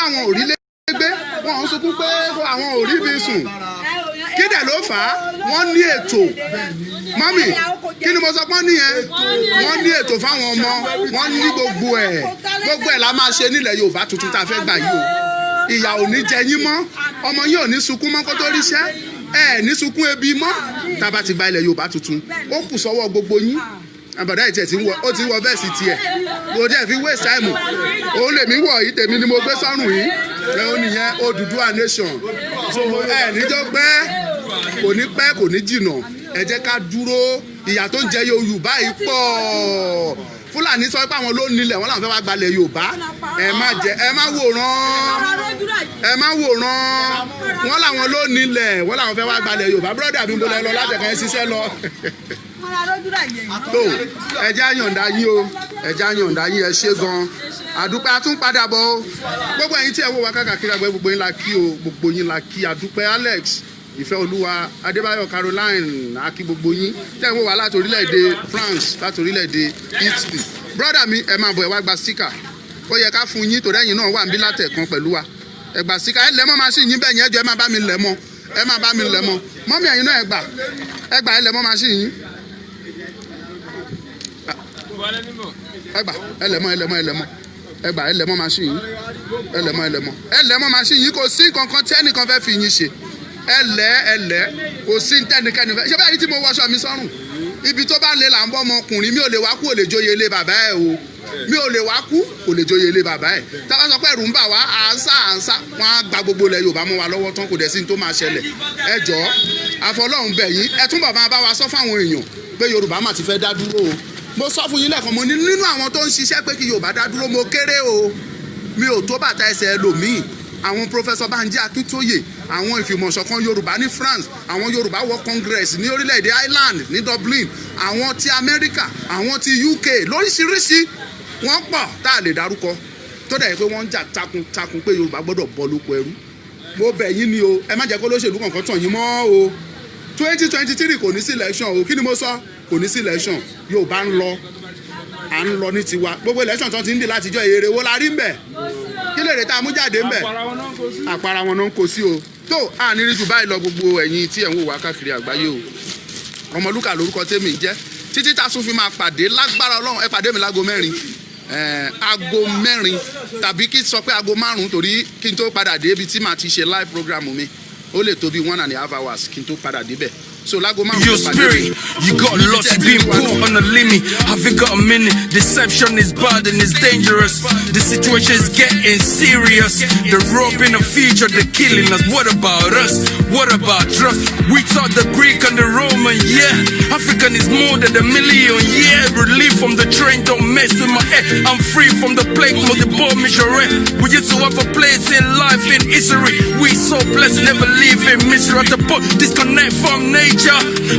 àwọn ò rí lé gbé, wọ́n ń sunkún pé àwọn ò rí bí sùn. Kí dẹ̀ ló fà á? Wọ́n ní ètò. Mọ́mì, kí ni mo sọ pé nìyẹn? Wọ́n ní ètò fáwọn ọmọ, wọ́n ní gbogbo ẹ̀. Gbogbo ẹ̀ la máa ṣe nílẹ̀ Yorùbá tuntun tá a fẹ́ gbà yìí o. Ìyà ò ní jẹ yín mọ́, ọmọ yín ò ní sunkún mọ́ kó tó ríṣẹ́, ẹ ní sunkún ebi mọ́. Tá a bá ti gba ilẹ̀ Yorùbá tuntun, ó kù sọ́wọ́ gbogbo yín. Àbàdá ìtẹ̀ tí ó ti wọ bẹ́ẹ̀ sí tiẹ̀. Mo dẹ̀ fi waste time. Òun lèmi wọ̀ yìí, tèmi ni mo gbé sọ́rùn yìí. Ẹ ó nìyẹn Odùduwà nation. So ẹ níjọ́ pẹ́, kò ní pẹ́, kò ní jìnà. Ẹ jẹ́ ká dúró. Ìyà tó ń jẹ Yorùbá yìí pọ̀. Fúlàní sọ pé àwọn ló nílẹ̀, wọ́n làwọn fẹ́ wá gbalẹ̀ Yorùbá. Ẹ má wòran. Wọ́n làwọn ló nílẹ̀, wọ́n làwọn fẹ́ wá gbalẹ̀ Yorùbá. Brọ́dà mi mo lọ látẹ̀kọ́ ẹ ṣiṣẹ́ lọ. tó ẹja yọ̀ǹda yín o, ẹja yọ̀ǹda yín, ẹ ṣé gan àdúpẹ́, àtúnpadà bọ̀ o. Gbogbo ẹ̀yin tí ẹ wò wá káàkiri àgbẹ̀, gbogbo yín la kí o, gbogbo yín la kí. Àdúpẹ́ Alex, Ìfẹ́ Olúwa, Adébáyọ̀, Caroline, akí gbogbo yín tẹ́ ẹ wò wá láti orílẹ̀-èdè France, láti orílẹ̀-èdè Italy. Brọ́dà mi ẹ máa bọ̀, ẹ wá gba sticker. Ó yẹ ká fún yín torí ẹ̀yin náà wà níbí látẹ̀kan pẹ̀lú wa. Ẹ gba sticker, ẹ lẹ́mọ́ machine yín bẹ́ẹ̀ yẹn, ẹ jọ̀ọ́ ẹ máa bá mi lẹ́mọ́, ẹ máa bá mi lẹ́mọ́. Mọ́mí ẹ̀yin náà ẹ gbà ẹ lẹ́mọ́ machine yín. Ẹ lẹ́mọ́ machine yín. Ẹ lẹ́mọ́ machine yín, kò sí kankan tí ẹnìkan fẹ́ fi yín ṣe. Ẹ lẹ́ kò sí tẹ́nikẹ́ni fẹ́. Ṣé báyìí tí mo wọṣọ mi sọ́rùn? Ibi tó bá lè là ń bọ́ ọmọkùnrin, mi ò lè wá kú, ò lè joyè ilé bàbá ẹ̀ o. Mi ò lè wá kú, kò lè joyè ilé bàbá ẹ̀. Tá bá sọ pé ẹ̀rù ń bà wá, à ń sá, wọ́n á gba gbogbo ilẹ̀ Yorùbá mọ́ wa lọ́wọ́ tán, kò dẹ̀ sí ní tó máa ṣẹlẹ̀. Ẹ jọ̀ọ́, àfọlọ́run bẹ̀ yín, ẹ túnbọ̀ máa bá wa sọ fáwọn èèyàn pé Yorùbá mà ti fẹ́ dá dúró o. Mo sọ fún yín lẹ́ẹ̀kan, mo ní nínú àwọn tó ń ṣiṣẹ́ pé kí Yorùbá dá dúró, mo kéré o. Mi ò tó bàtà ẹsẹ̀ ẹlòmíì. Àwọn Professor Banji Akintoye, àwọn ìfìmọ̀ṣọ̀kan Yorùbá ní France, àwọn Yorùbá World Congress ní orílẹ̀-èdè Ireland ní Dublin, àwọn ti America, àwọn ti UK lóríṣiríṣi, wọ́n pọ̀ tá a lè dárúkọ, tó dẹ̀ pé wọ́n ń jà takuntakun pé Yorùbá gbọ́dọ̀ bọ́ lóko ẹrú. Mo bẹ̀ yín ni o, ẹ má jẹ́ kó lóṣèlú kankan tàn yín mọ́ o. 2023 kò ní sí election o. Kí ni mo sọ? Kò ní sí election. Yorùbá à ń lọ ní tiwa. Gbogbo election tó ti ń dì látijọ́ èrè wo la rí ń bẹ̀? Kí lè rè tá a mú jáde ń bẹ̀? Àpárá wọn náà ń kó sí o. Tó àní rí jù báyìí lọ gbogbo ẹ̀yin tí ẹ̀ ń wò wá káàkiri àgbáyé o. Ọmọlúkà lórúkọ tèmi jẹ́. Títí tá a tún fi máa pàdé lágbára Ọlọ́run. Ẹ pàdé mi láago 4. Aago 4 tàbí kí sọ pé aago 5 torí kí n tó padà dé ibi tí màá ti ṣe live program mi. Ó lè tó bí 1.5 hours kí n tó padà débẹ̀. So your spirit, you got lost, being put on a limit. Have you got a minute? Deception is bad and it's dangerous. The situation is getting serious. The robbing of future, the killing us. What about us? What about trust? We taught the Greek and the Roman, yeah. African is more than 1 million, yeah. Relief from the train, don't mess with my head. I'm free from the plague, multiple mission. We used to have a place in life, in history. We so blessed, never leave in mystery. At the point, disconnect from nature.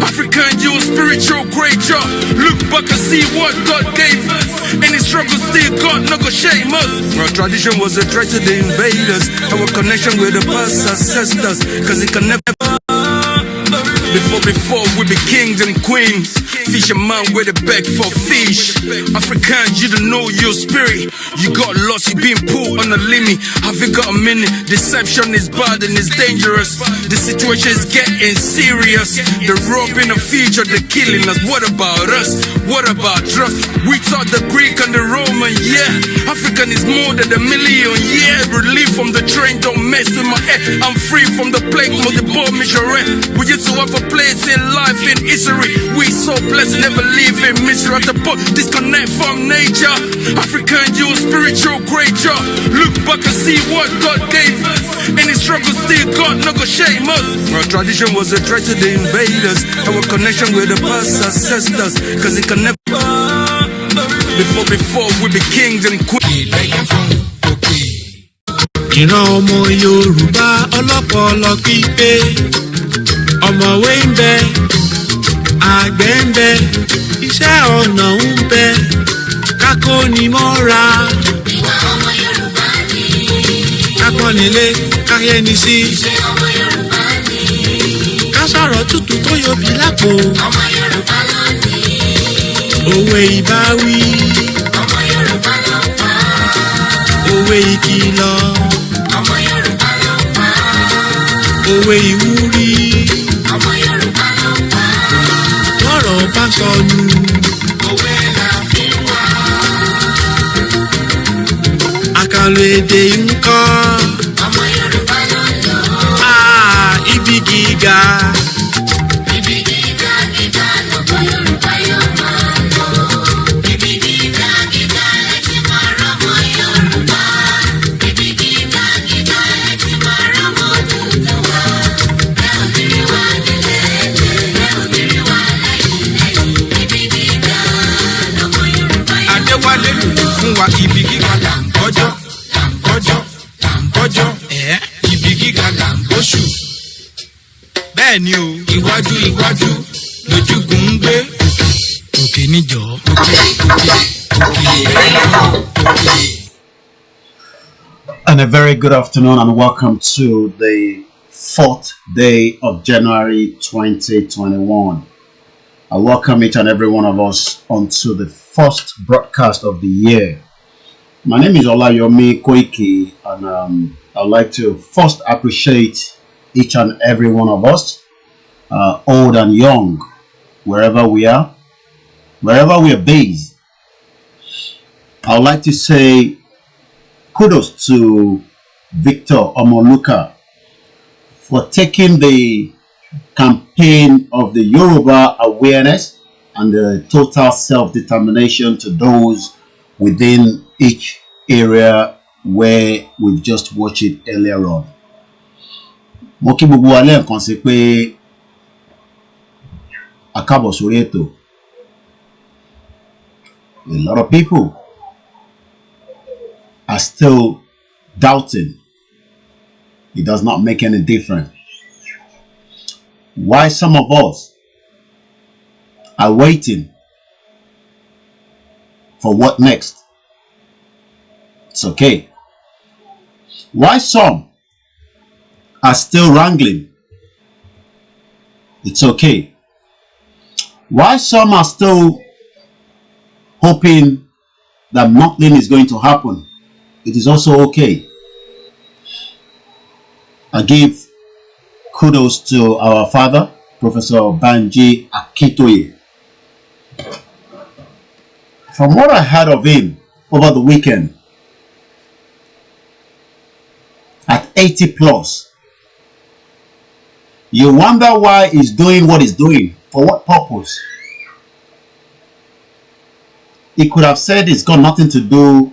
African youth, spiritual great job. Look back and see what God gave us. Any struggle still God no go shame us. Our tradition was a threat to the invaders. Our connection with the past ancestors, cause it can never. Before we be kings and queens. Fisherman with a bag for fish. Africans, you don't know your spirit. You got lost, you been put on a limit. Have you got a minute? Deception is bad and it's dangerous. The situation is getting serious. The robbing of future, the killing us. What about us? What about trust? We taught the Greek and the Roman, yeah. African is more than 1 million, yeah. Relief from the train, don't mess with my head. I'm free from the plague, multiple mission. We used to have a place in life, in history. We so blessed, never leave in mystery. At the point, disconnect from nature. African youth, spiritual great job. Look back and see what God gave us. Any struggle still God no go shame us. Our tradition was a threat to the invaders. Our connection with the past ancestors, cause it can never. Before we be kings and queens. Ìran ọmọ Yorùbá ọlọ́pọlọ pípé, ọ̀mọ̀wé ń bẹ, àgbẹ̀ ń bẹ, iṣẹ́ ọnà ń bẹ, kákónimọ́ra. Ìwà ọmọ Yorùbá ni. Kápọ́nilé, káyẹ́ni sí. Ìṣe ọmọ Yorùbá ni. Ká sọ̀rọ̀ tútù tó yọbi lápò. Ọmọ Yorùbá ló ní. Òwe ìbáwí. Ọmọ Yorùbá ló pa. Òwe ìkìlọ̀. òwe ìwúrí. ọmọ Yorùbá ló ń pa. Lọ́rọ̀ bá sọnù. Òwe la fi wá. Àkànlò èdè ń kọ́. ọmọ Yorùbá ló ń lò. Ibi gíga. Ibi gíga gíga lọ́pọ̀ Yorùbá yóò máa lọ. Ibi gíga gíga lẹ́tí máa rọ́mọ Yorùbá. Ibi gíga gíga lẹ́tí máa rọ́mọ Odùduwà. Ẹ ò ní rí wa nílé ẹ̀jẹ̀, ẹ ò ní rí wa lẹ́yìn lẹ́yìn. Ibi gíga lọ́pọ̀ Yorùbá yóò máa lọ. Adéwálé lòlù fún wa ibi gíga là ń kọjọ́, là ń kọjọ́, là ń kọjọ́. Ibi gíga là ń gbóṣù. Bẹ́ẹ̀ ni o, iwájú iwájú lójúgun ń gbé. Òkè níjọ́. And a very good afternoon and welcome to the 4th day of January 2021. I welcome each and every one of us onto the first broadcast of the year. My name is Olayomi Koiki, and I'd like to first appreciate each and every one of us, old and young, wherever we are based. I'd like to say kudos to Victor Omoluka for taking the campaign of the Yoruba awareness and the total self-determination to those within each area where we've just watched it earlier on. Mo kí gbogbo wa lẹ́ẹ̀kan sí pé a káàbọ̀ sórí ètò. A lot of people are still doubting. It does not make any difference. Why some of us are waiting for what next? It's okay. Why some are still wrangling? It's okay. Why some are still hoping that nothing is going to happen? It is also okay. I give kudos to our father, Professor Banji Akintoye. From what I heard of him over the weekend, at 80 plus, you wonder why he's doing what he's doing. For what purpose? He could have said it's got nothing to do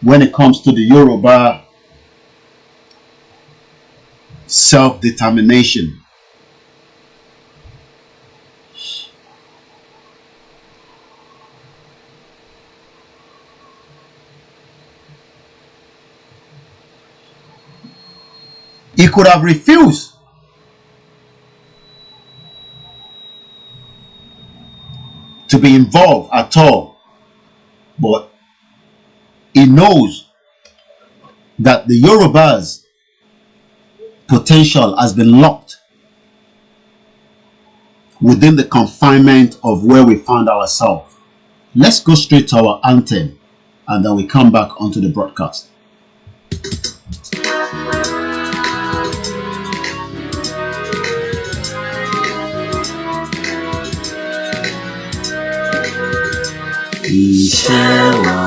when it comes to the Yoruba self-determination. He could have refused to be involved at all, but he knows that the Yoruba's potential has been locked within the confinement of where we found ourselves. Let's go straight to our anthem and then we come back onto the broadcast. Iṣẹ́ wa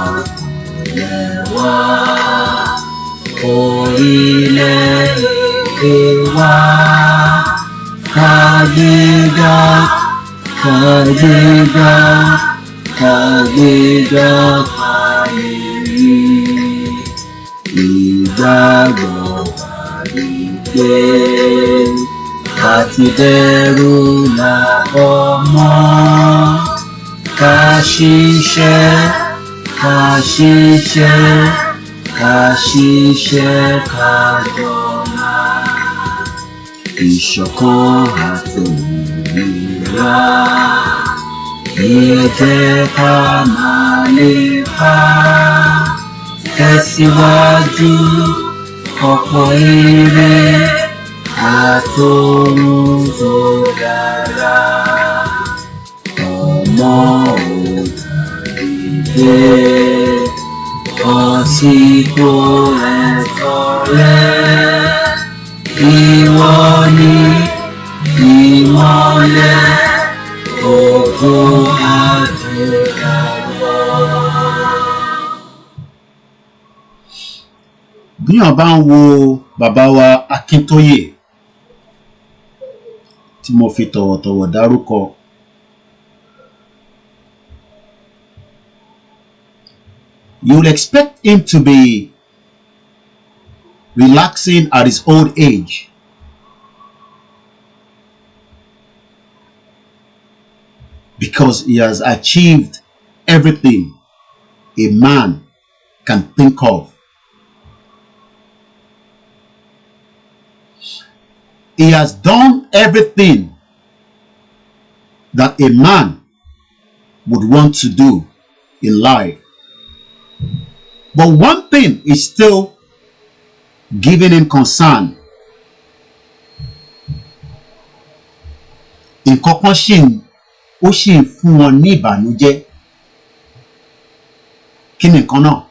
ilẹ̀ wa, orílẹ̀-èdè wa, kàgbéga, kàgbéga, kàgbéga fáyẹ̀mí. Ìgbàgbọ́ tàbí pé àti dẹ́rù làbọ̀ mọ́. Ká ṣiṣẹ́, ká ṣiṣẹ́, ká ṣiṣẹ́, ká dọ̀la. Ìṣọ̀kan àtòmìnira, ẹ jẹ́ ká máa lépa. Tẹ̀síwájú, ọ̀pọ̀ ire àtòhun tó dára. Ọmọ òdìdé, bọ́ sípò ẹ̀tọ́ rẹ. ìwọ ni ìmọ́lẹ̀ ògo bí wọ́n bá ń wo bàbá wa Akintoye tí mo fi tọ̀wọ̀tọ̀wọ̀ dárúkọ, you will expect him to be relaxing at his old age. Because he has achieved everything a man can think of. He has done everything that a man would want to do in life. But one thing is still giving him concern. Nǹkan kan ó ṣì ń fún wọn ní ìbànújẹ́. Kí ni nǹkan náà?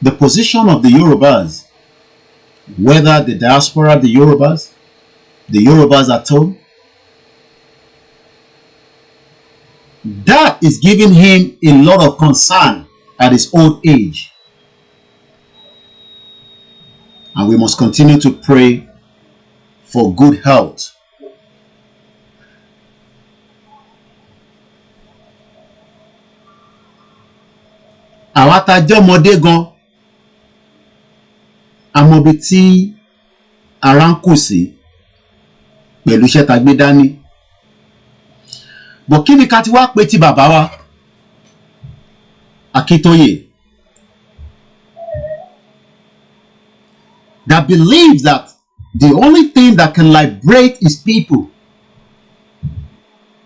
The position of the Yorubas, whether the diaspora, the Yorubas at home, that is giving him a lot of concern at his old age. And we must continue to pray for good health. Àwa tá jẹ́ ọmọdé gan, àmọ́ bí tí ara ń kù sí pẹ̀lú iṣẹ́ tá gbé dání. Bọ̀ kí ni ká ti wá pé ti bàbá wa Akintoye, that believes that the only thing that can liberate his people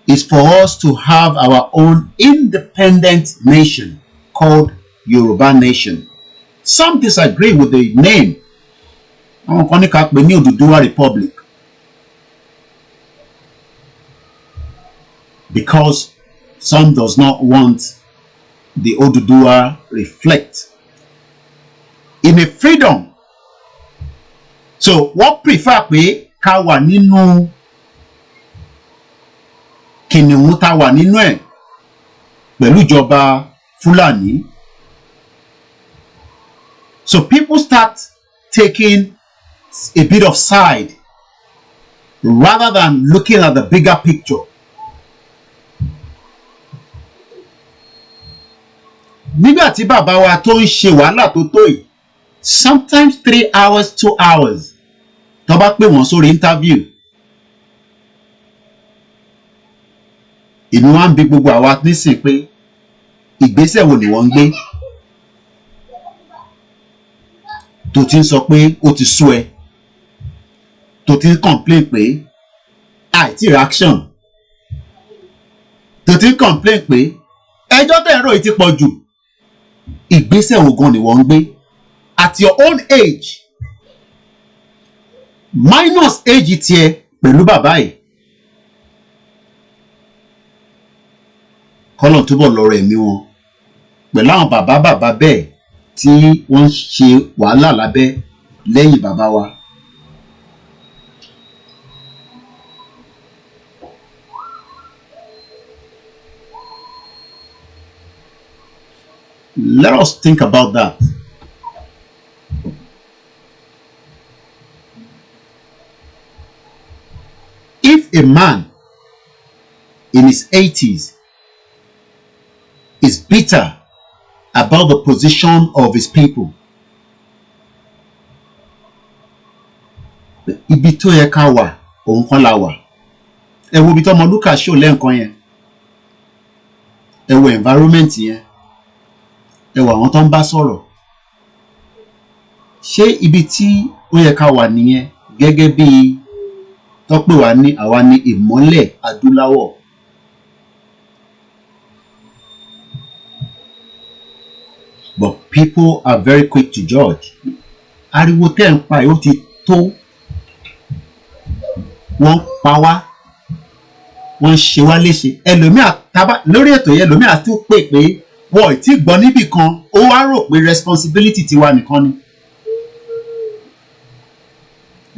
is for us to have our own independent nation called Yoruba nation. Some disagree with the name. Àwọn kan ní ká pè ní Oduduwa Republic, because some does not want the Oduduwa reflect in a freedom. So what prefer pé ká wà nínú kìnìún tá wà nínú ẹ̀ pẹ̀lú ìjọba Fúlàní. So people start taking a bit of side rather than looking at the bigger picture. Nígbà tí bàbá wa tó ń ṣe wàhálà tó tó yìí, sometimes 3 hours, 2 hours, tó bá pè wọ́n sórí interview, inú wa ń bi gbogbo àwa nísìn pé ìgbésẹ̀ wo ni wọ́n ń gbé tó ti ń sọ pé ó ti sú ẹ, tó ti ń complain pé àìtí reaction, tó ti ń complain pé ẹjọ́ tẹ̀ ń rò yìí ti pọ̀ jù. Ìgbésẹ̀ wo gan ni wọ́n ń gbé at your own age minus age tiẹ̀ pẹ̀lú bàbá yìí? Kọ́lọ̀ túbọ̀ lọ́rọ̀ ẹ̀mí wọn pẹ̀lú àwọn bàbá bẹ́ẹ̀ tí wọ́n ń ṣe wàhálà lábẹ́ lẹ́yìn bàbá wa. Let us think about that. If a man in his 80s is bitter about the position of his people, ibi tó yẹ ká wà òun kan la wà. Ẹ wo ibi tó ọmọ Lucas show lẹ́ǹkan yẹn, ẹ wo environment yẹn, ẹ wo àwọn tó ń bá sọ̀rọ̀. Ṣé ibi tí ó yẹ ká wà nìyẹn gẹ́gẹ́ bí tó pè wá ní àwa ní ìmọ́lẹ̀ adúláwọ̀? But people are very quick to judge. Ariwo tẹ́ ń pa yóò ti tó. Wọ́n pa wá, wọ́n ṣe wá léṣe. Ẹlòmíà tábà lórí ètò yẹn, ẹlòmíà tún pè pé wọ́n ì tí gbọ́ níbì kan, ó wá rò pé responsibility tiwa nìkan ni.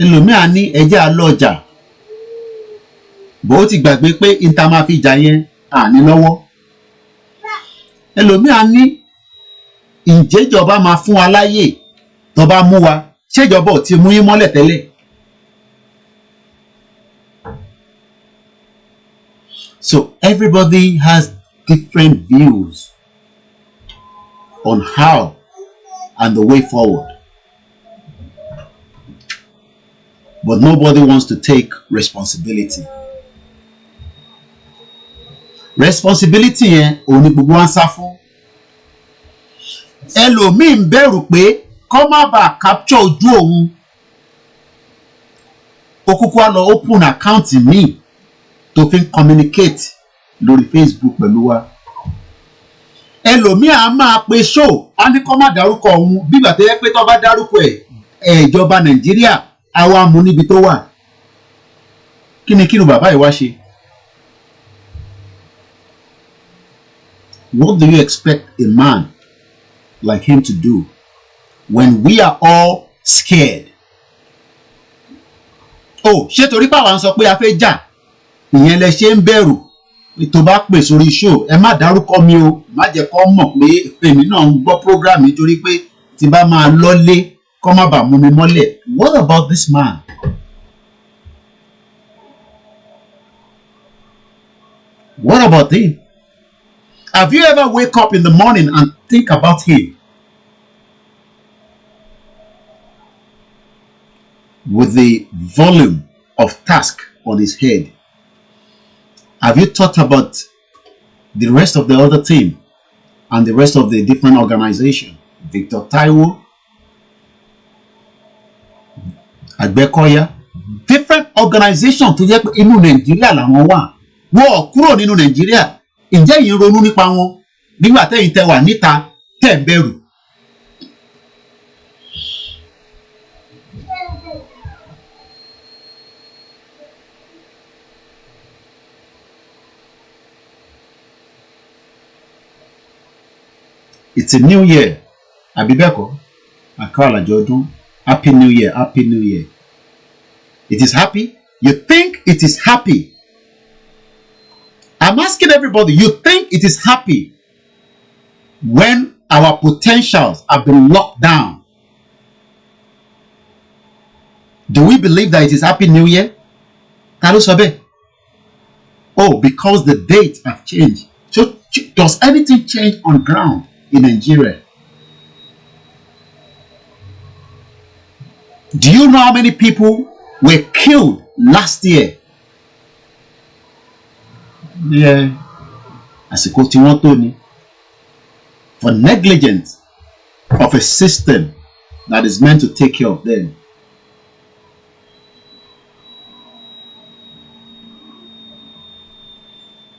ẹlòmíà ní ẹjẹ́ alọ́jà bó ti gbàgbé pé ìta máa fi jà yẹn àní lọ́wọ́. ẹlòmíà ní ìjẹ́jọba máa fún wa láyè tó bá mú wa ṣèjọba ò ti mú yín mọ́lẹ̀ tẹ́lẹ̀. So everybody has different views on how and the way forward. But nobody wants to take responsibility. Responsibility yẹn òun ni gbogbo wa ń sá fún. Ẹlòmíì ń bẹ̀rù pé kó má bàa capture ojú òun. Ó kúkú á lọ open account míì tó fi ń communicate lórí Facebook pẹ̀lú wa. Ẹlòmíì á máa pe show á ní kó má dárúkọ òun bígbà tó yẹ pé tó bá dárúkọ ìjọba Nàìjíríà á wá mú níbi tó wà. Kí ni bàbá yìí wá ṣe? What do you expect a man like him to do when we are all scared? Oh, ṣé torí pàwọn sọ pé a fẹ́ jà ìyẹn lẹ ṣe ń bẹ̀rù tó bá pè sórí show ẹ má dárúkọ mi o, má jẹ́ kó mọ̀ pé èmi náà ń gbọ́ program nítorí pé tí bá máa lọ́lé kó má bàa mú mi mọ́lẹ̀. What about this man? What about him? Have you ever wake up in the morning and think about him? With the volume of task on his head. Have you thought about the rest of the other team and the rest of the different organization? Victor Taiwo, Agbekoya, different organization tó jẹ́ pé inú Nàìjíríà làwọn wà. Wọ́n kúrò nínú Nàìjíríà. Ǹjẹ́ yín ronú nípa wọn nígbà tẹ́yin tẹ́ wà níta tẹ́ bẹ̀rù? It's a new year. Abibeko, Akala Jodun. Happy New Year. Happy New Year. It is happy? You think it is happy? I'm asking everybody, you think it is happy when our potentials have been locked down? Do we believe that it is Happy New Year? Oh, because the dates have changed. So, does anything change on ground in Nigeria? Do you know how many people were killed last year? Yeah, àsìkò tí wọ́n tó ni, for negligence of a system that is meant to take care of them.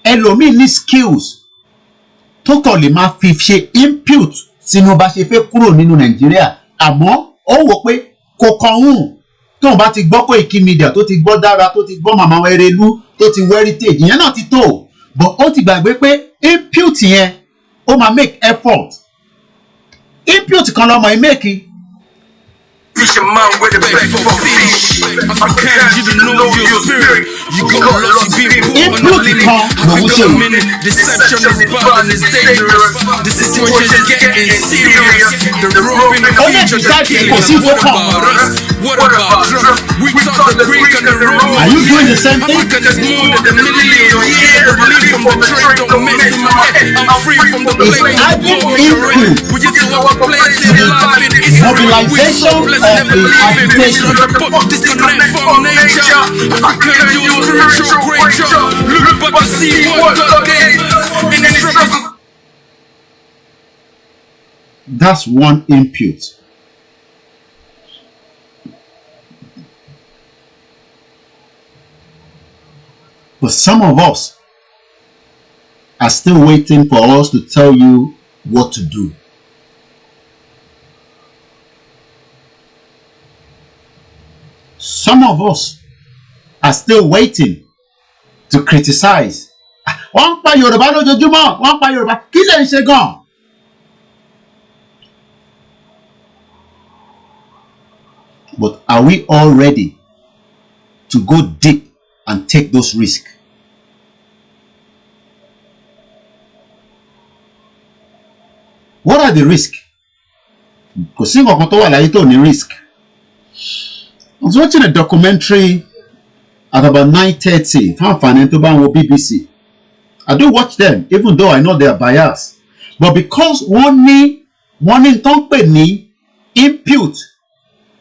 Ẹlòmíì ní skills tó kàn lè máa fi ṣe input sínú bá ṣe fẹ́ kúrò nínú Nàìjíríà, àmọ́ ó wò pé kò kàn hùn tóun bá ti gbọ́ Koikimedia tó ti gbọ́ Dára tó ti gbọ́ Màmá Erelu tó ti wọ heritage ìyẹn náà ti tó, but ó ti gbàgbé pé input yẹn ó máa make effort. Input kan lọ́mọ ẹ̀ make. Fish a man with a bag for fish. Africans, you don't know your spirit. You got lost, you been put on the limit. I think a minute. Deception is bad and it's dangerous. The situation is getting serious. The rope in the future, the killing. What about us? What about Trump? We talk the Greek and the Roman. Are you doing the same thing? Africa is more than a million years. Relief from the trade, don't mess with my head. I'm free from the blame. We just to our place in life. It's mobilization of the agitation. Disconnect from nature. African, you spiritual creature. Look back and see what God gave. In this represent. That's one input. But some of us are still waiting for us to tell you what to do. Some of us are still waiting to criticize. Wọ́n pa Yorùbá lójoojúmọ́, wọ́n pa Yorùbá. Kí lè ń ṣe gan? But are we all ready to go deep and take those risks? What are the risks? Kò sí nǹkan tó wà láyé tó ní risk. I was watching a documentary at about 9:30. Fún àǹfààní tó bá ń wo BBC. I do watch them even though I know they are biased. But because wọ́n ní tó ń pè ní input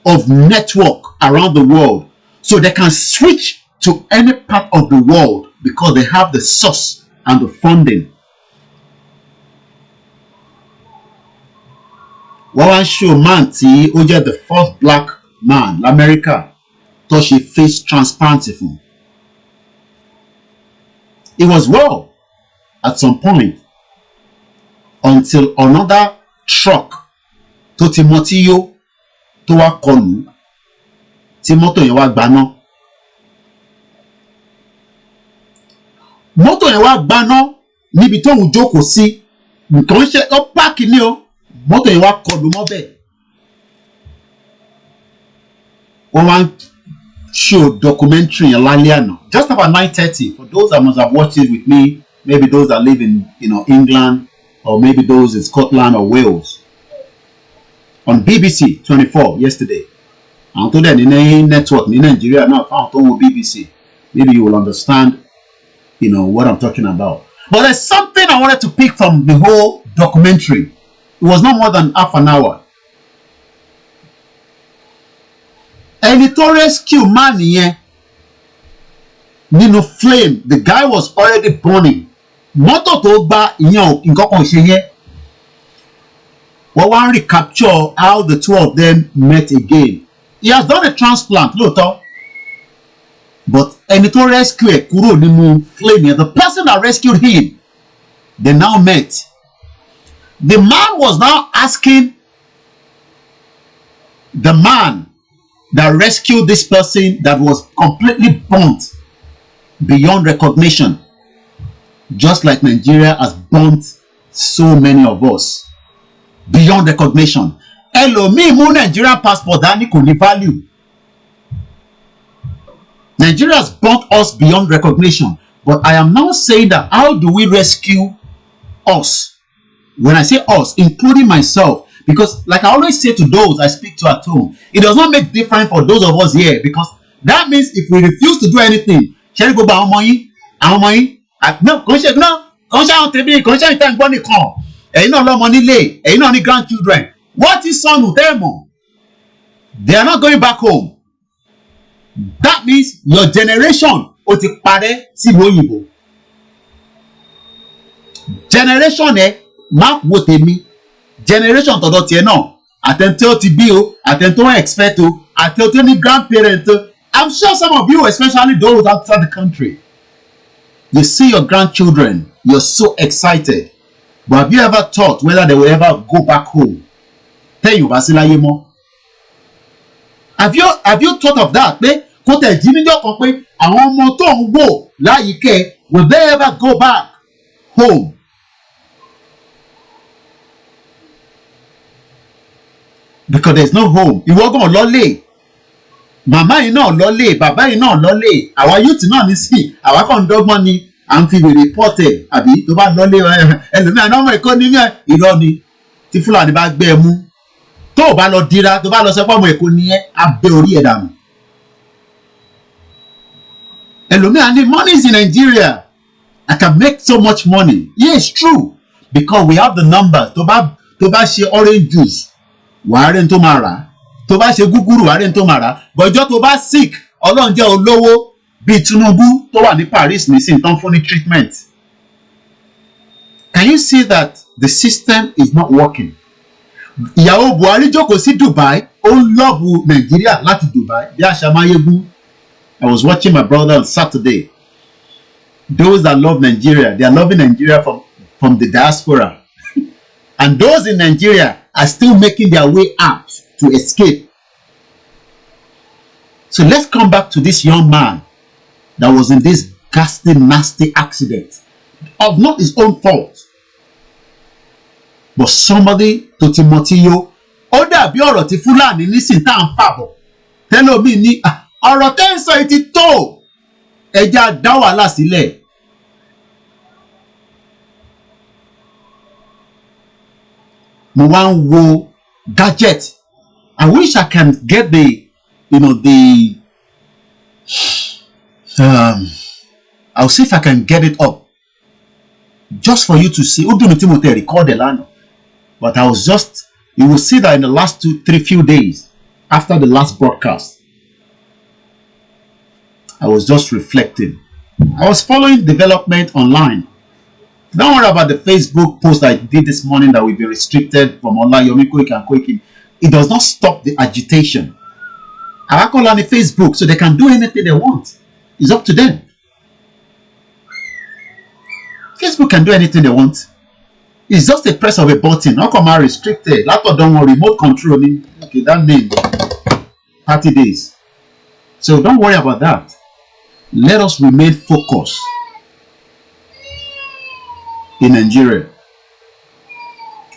of network around the world, so they can switch to any part of the world because they have the source and the funding. Wọ́n wá ń show man tí ó jẹ́ the first black man l'Amẹ́ríkà tó ṣe face transparency fún. It was well at some point until another truck tó ti mọtí yó tó wá kọlù tí mọ́tò yẹn wá gbaná. Mọ́tò yẹn wá gbaná níbi tóun jókòó sí, nǹkan ṣe ó páàkì ní o, mọ́tò yẹn wá kọlù mọ́bẹ̀. Wọ́n wá ń show documentary yẹn lálẹ́ àná, just about 9:30. For those that must have watched it with me, maybe those that live in England, or maybe those in Scotland or Wales. On BBC 24 yesterday. Àwọn tó dẹ̀ ní network ní Nigeria náà fáwọn tó ń wo BBC. Maybe you will understand, what I'm talking about. But there's something I wanted to pick from the whole documentary. It was not more than half an hour. Ẹni tó rescue man yẹn nínú flame, the guy was already burning. Mọ́tò tó gba ìyẹn nǹkan kan ṣe yẹn. Wọ́n wá ń recapture how the two of them met again. He has done a transplant lóòótọ́, but ẹni tó rescue ẹ̀ kúrò nínú flame yẹn, the person that rescued him, they now met. The man was now asking the man that rescued this person that was completely burnt beyond recognition, just like Nigeria has burnt so many of us beyond recognition. Ẹlòmíì mú Nigerian passport dání kò ní value. Nigeria has burnt us beyond recognition. But I am now saying that how do we rescue us? When I say us, including myself, because like I always say to those I speak to at home, it does not make difference for those of us here, because that means if we refuse to do anything, ṣe go ba àwọn ọmọ yín, no, kò ṣe àwọn tèmi, kò ṣe ìtàn gbọ́ nìkan, ẹ̀yin náà lọ́mọ nílé, ẹ̀yin náà ní grandchildren. What is sọnù tẹ́ mọ̀? They are not going back home. That means your generation ó ti parẹ́ sílùú òyìnbó. Generation má wo tèmi, generation tọ̀dọ̀ tiẹ̀ náà, àtẹ̀ntẹ́ ó ti bí o, àtẹ̀ntẹ́ ó expect o, àtẹ̀ntẹ́ ó ní grandparent o. I'm sure some of you, especially those outside the country, you see your grandchildren, you're so excited. But have you ever thought whether they will ever go back home? Tẹ́yìn ò bá sí láyé mọ́. Have you thought of that? Pé kó tẹ̀ jí níjọ́ kan pé àwọn ọmọ tó ń wò láyìíkẹ́, will they ever go back home? Because there's no home. Ìwọ gan lọ́lé. Màmá yìí náà lọ́lé, bàbá yìí náà lọ́lé. Àwa youth náà ní sí, àwa kàn ń dọ́gbọ́n ni à ń fi wèrè pọ́tẹ̀ àbí tó bá lọ́lé ẹlòmíràn náà ọmọ Èkó ní irọ́ ni tí Fúlàní bá gbé ẹ mú. Tó o bá lọ dira, tó bá lọ sọ pé ọmọ Èkó ní ẹ, abẹ́ orí ẹ̀ dànù. Ẹlòmíràn ní money is in Nigeria. I can make so much money. Yeah, it's true. Because we have the numbers. Tó bá ṣe orange juice, wàá rẹ̀ ń tó máa rà. Tó bá ṣe gúgúrú, wàá rẹ̀ ń tó máa rà. Bọ̀jọ́ tó bá sick, Ọlọ́run jẹ́ olówó bíi Tinubu tó wà ní Paris nísìnyí tán fún ní treatment. Can you see that the system is not working? Ìyàwó Buhari jókòó sí Dubai, ó ń lọ́ọ̀bù Nàìjíríà láti Dubai bí àṣà máyégún. I was watching my brother on Saturday. Those that love Nigeria, they are loving Nigeria from the diaspora. And those in Nigeria are still making their way out to escape. So let's come back to this young man that was in this ghastly, nasty accident of not his own fault. But somebody to Timothy ó dàbí ọ̀rọ̀ tí Fúlàní nísìn tá à ń fàbọ̀ tẹ́lómi ní ọ̀rọ̀ tẹ́ ń sọ yìí ti tó ẹja dá wàhálà sílẹ̀. Mo wá ń wo gadget. I wish I can get the I'll see if I can get it up just for you to see. Ó dùn mí tí mo tẹ̀ record ẹ̀ lánàá, but I was just, you will see that in the last 2-3 few days after the last broadcast, I was just reflecting. I was following development online. Don't worry about the Facebook post I did this morning that we've been restricted from online. It does not stop the agitation. I call on the Facebook so they can do anything they want. It's up to them. Facebook can do anything they want. It's just a press of a button. How come I restricted? Laptop don't want remote controlling. Okay, that name 30 days. So don't worry about that. Let us remain focused in Nigeria,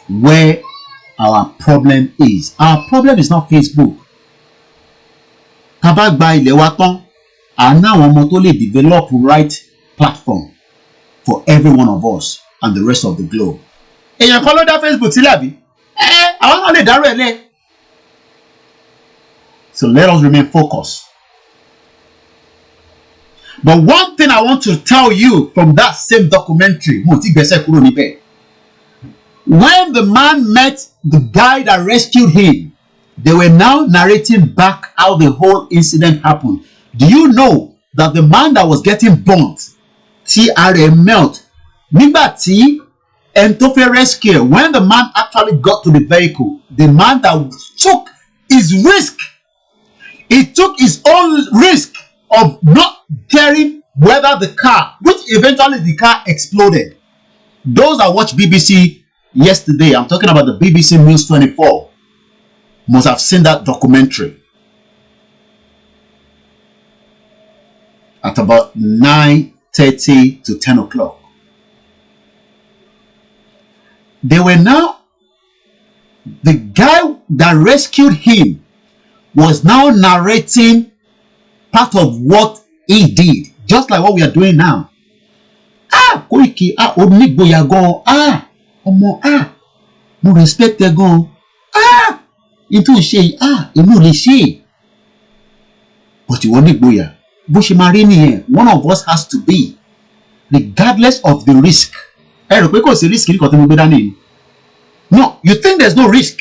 where our problem is. Our problem is not Facebook. Tabak by ilẹ̀ wa tán, àná àwọn ọmọ tó lè develop right platform for every one of us and the rest of the globe. Èèyàn kan ló dá Facebook sílẹ̀ àbí? Àwọn náà lè dárò ẹ̀ lẹ̀. So let us remain focused. But one thing I want to tell you from that same documentary, when the man met the guy that rescued him, they were now narrating back how the whole incident happened. Do you know that the man that was getting burnt, TRM melt, nígbà tí ẹni tó fẹ́ rescue, when the man actually got to the vehicle, the man that took his risk, he took his own risk of not caring whether the car, which eventually the car exploded. Those that watched BBC yesterday, I'm talking about the BBC News 24, must have seen that documentary at about 9:30 to 10 o'clock. They were now, the guy that rescued him was now narrating part of what he did, just like what we are doing now. Koiki, onígboyà gan, ọmọ, mo respect ẹ gan, ìtò ṣe, èmi ò lè ṣe. But ìwọ nígboyà, bó ṣe máa rí nìyẹn, one of us has to be, regardless of the risk. Ẹ rò pé kò sí risk nìkan tí mo gbé dání ni. No, you think there's no risk?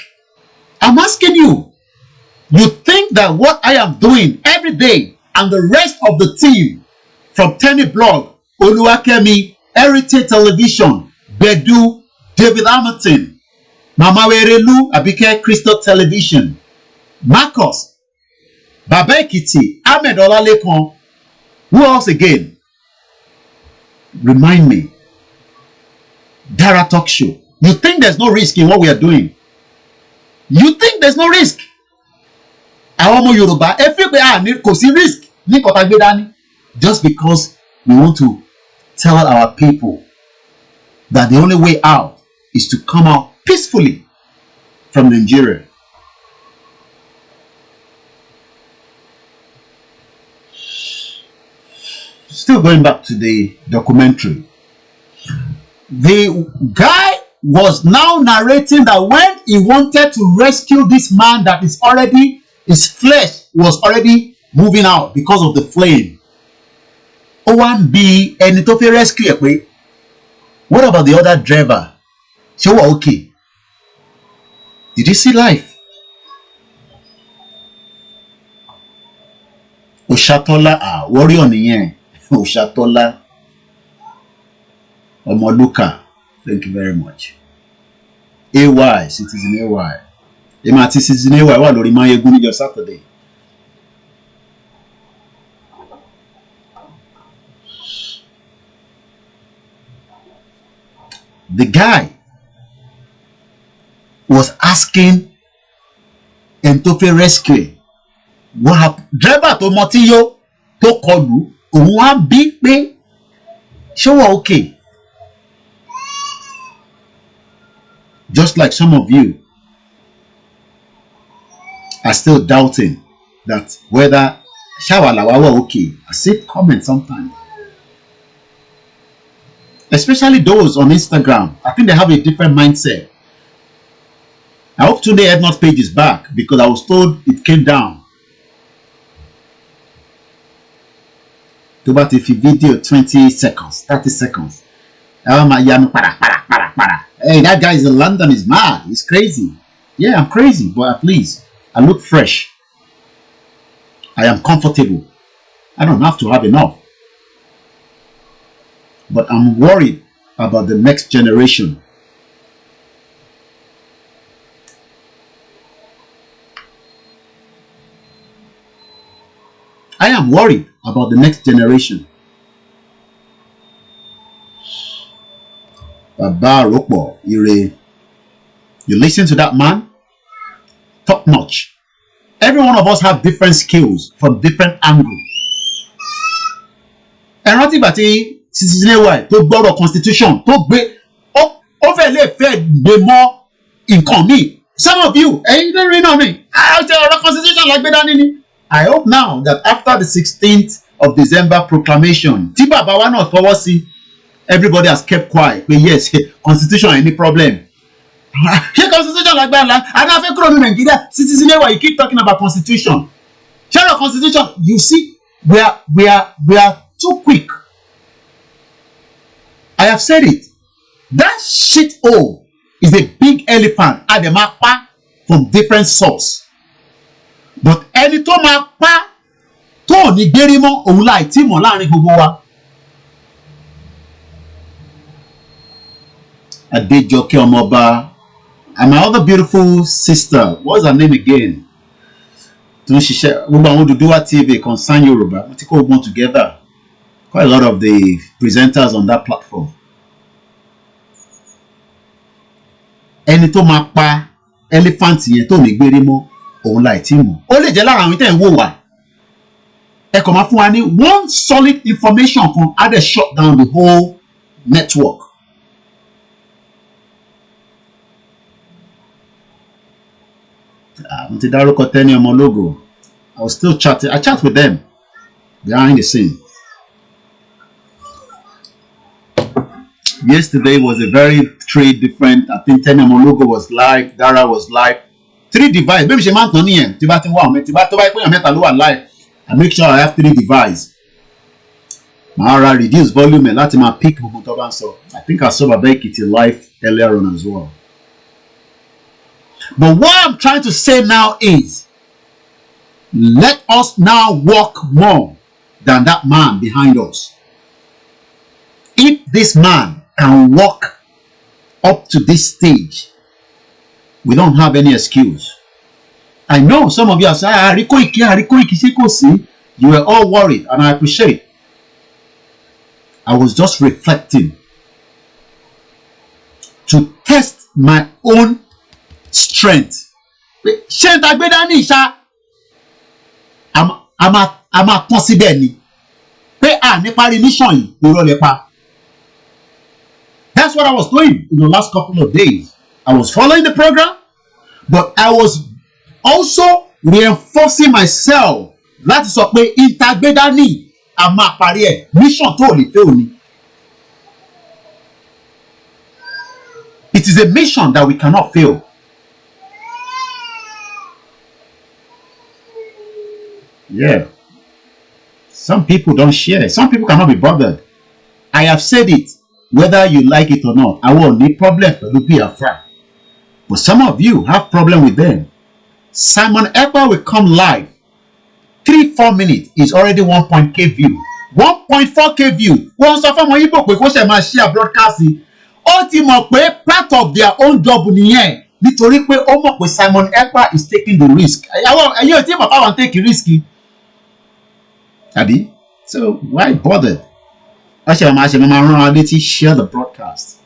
I'm asking you. You think that what I am doing every day and the rest of the team from Tenny Blog, Oluwakemi, Heritage Television, Bedu, David Hamilton, Mama Werelu, Abike Crystal Television, Marcos, Baba Ekiti, Ahmed Olalekan, who else again? Remind me. Dara Talk Show. You think there's no risk in what we are doing? You think there's no risk? Àwọn ọmọ Yorùbá, everywhere kò sí risk ní kọ́tà gbé dání. Just because we want to tell our people that the only way out is to come out peacefully from Nigeria. Still going back to the documentary. The guy was now narrating that when he wanted to rescue this man that is already, his flesh was already moving out because of the flame. O1B ẹni tó fẹ́ rescue ẹ̀ pé, what about the other driver? Ṣé ó wà okay? Did you see life? Oṣatola, warrior nìyẹn. Oṣatola Ọmọlúkà, thank you very much. AY, Citizen AY. Èmi àti Citizen AY wà lórí Mayegun níjọ́ Saturday. The guy was asking Entofe rescue. What happened? Driver tó mọtí yó tó kọlù, òun wá bí pé ṣé wà okay? Just like some of you are still doubting that whether shawalawa okay. I see comments sometimes. Especially those on Instagram. I think they have a different mindset. I hope today Edmond's page is back because I was told it came down. To about if you video 20 seconds, 30 seconds. Hey, that guy is in London, is mad. He's crazy. Yeah, I'm crazy, but at least I look fresh. I am comfortable. I don't have to have enough. But I'm worried about the next generation. I am worried about the next generation. Baba Rokbo, you listen to that man? Top notch. Every one of us have different skills from different angles. And rántí ìgbà tí Citizenry tó gbọ́rọ̀ constitution tó gbé ó fẹ́ lè fẹ́ gbé mọ́ nǹkan mi. Some of you, you don't really know me. Ọ̀rọ̀ constitution la gbé dání ni. I hope now that after the 16th of December proclamation, tí bàbá wa náà fọwọ́ sí, everybody has kept quiet. But yes, constitution any problem. Here constitution like that, and I feel in Nigeria, Citizenry, you keep talking about constitution. Share a constitution. You see, we are too quick. I have said it. That shit hole is a big elephant at the mapa from different source. But ẹni tó máa pa tó ní gbérí mọ́ òun láì tí mọ̀ láàrin gbogbo wa. Adéjọkẹ́ Ọmọọba, and my other beautiful sister, what's her name again? Tó ń ṣiṣẹ́ gbogbo àwọn Odùduwà TV concern Yoruba, wọ́n ti kó gbọ́n together. Quite a lot of the presenters on that platform. Ẹni tó máa pa elephant yẹn tó ní gbérí mọ́ òun láì tí mọ̀. Ó lè jẹ́ lára àwọn tẹ́ ń wò wá. Ẹ kàn máa fún wa ní one solid information kan á dẹ̀ shut down the whole network. Mo ti dárúkọ Tẹ́ni Ọmọlógo. I was still chatting. I chat with them behind the scene. Yesterday was a very three different. I think Tẹ́ni Ọmọlógo was live. Dara was live. 3 devices. Maybe she man tán nìyẹn. Tí bá ti wá ọmọ tí bá tó bá pé mẹ́ta ló wà live. I make sure I have 3 devices. Màá ra reduce volume láti máa pick gbogbo tó bá ń sọ. I think I saw Baba Ekiti live earlier on as well. But what I'm trying to say now is, let us now work more than that man behind us. If this man can walk up to this stage, we don't have any excuse. I know some of you are saying, you were all worried, and I appreciate. I was just reflecting to test my own strength. I'm a consider ni. That's what I was doing in the last couple of days. I was following the program, but I was also reinforcing myself. Láti sọ pé ìtagbédá ni a máa parí ẹ̀, mission tó lè fail ni. It is a mission that we cannot fail. Yeah. Some people don't share. Some people cannot be bothered. I have said it, whether you like it or not. I won't need problem with Biafra. But some of you have problem with them. Simon Ekpa will come live. 3-4 minutes is already 1.k view. 1.4k view. Wọ́n sọ fún ọmọ Igbo pé kó ṣe máa share broadcast. Ó ti mọ̀ pé part of their own job nìyẹn. Nítorí pé ó mọ̀ pé Simon Ekpa is taking the risk. Ẹ̀yin ò tí mọ̀ káwọn take risk. Abi? So why bother? Share the broadcast.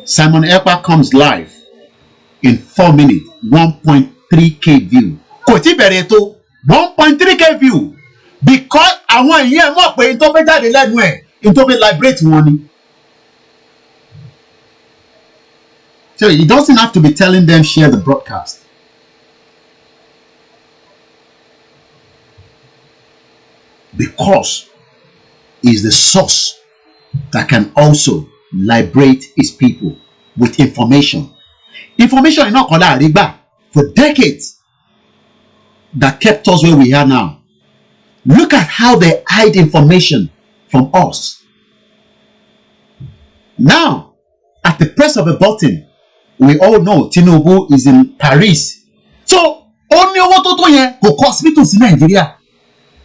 Simon Ekpa comes live in 4 minutes, 1.3k view. Kò tí bẹ̀rẹ̀ tó 1.3k view because àwọn èèyàn mọ̀ pé tó fẹ́ jáde lẹ́nu ẹ̀ tó fẹ́ liberate wọn ni. So he doesn't have to be telling them share the broadcast. because he's the source that can also liberate his people with information. Information is not called Ariba for decades that kept us where we are now. Look at how they hide information from us. Now, at the press of a button, we all know Tinubu is in Paris. So, only owó tó tó yẹn kò kọ́ hospitals in Nigeria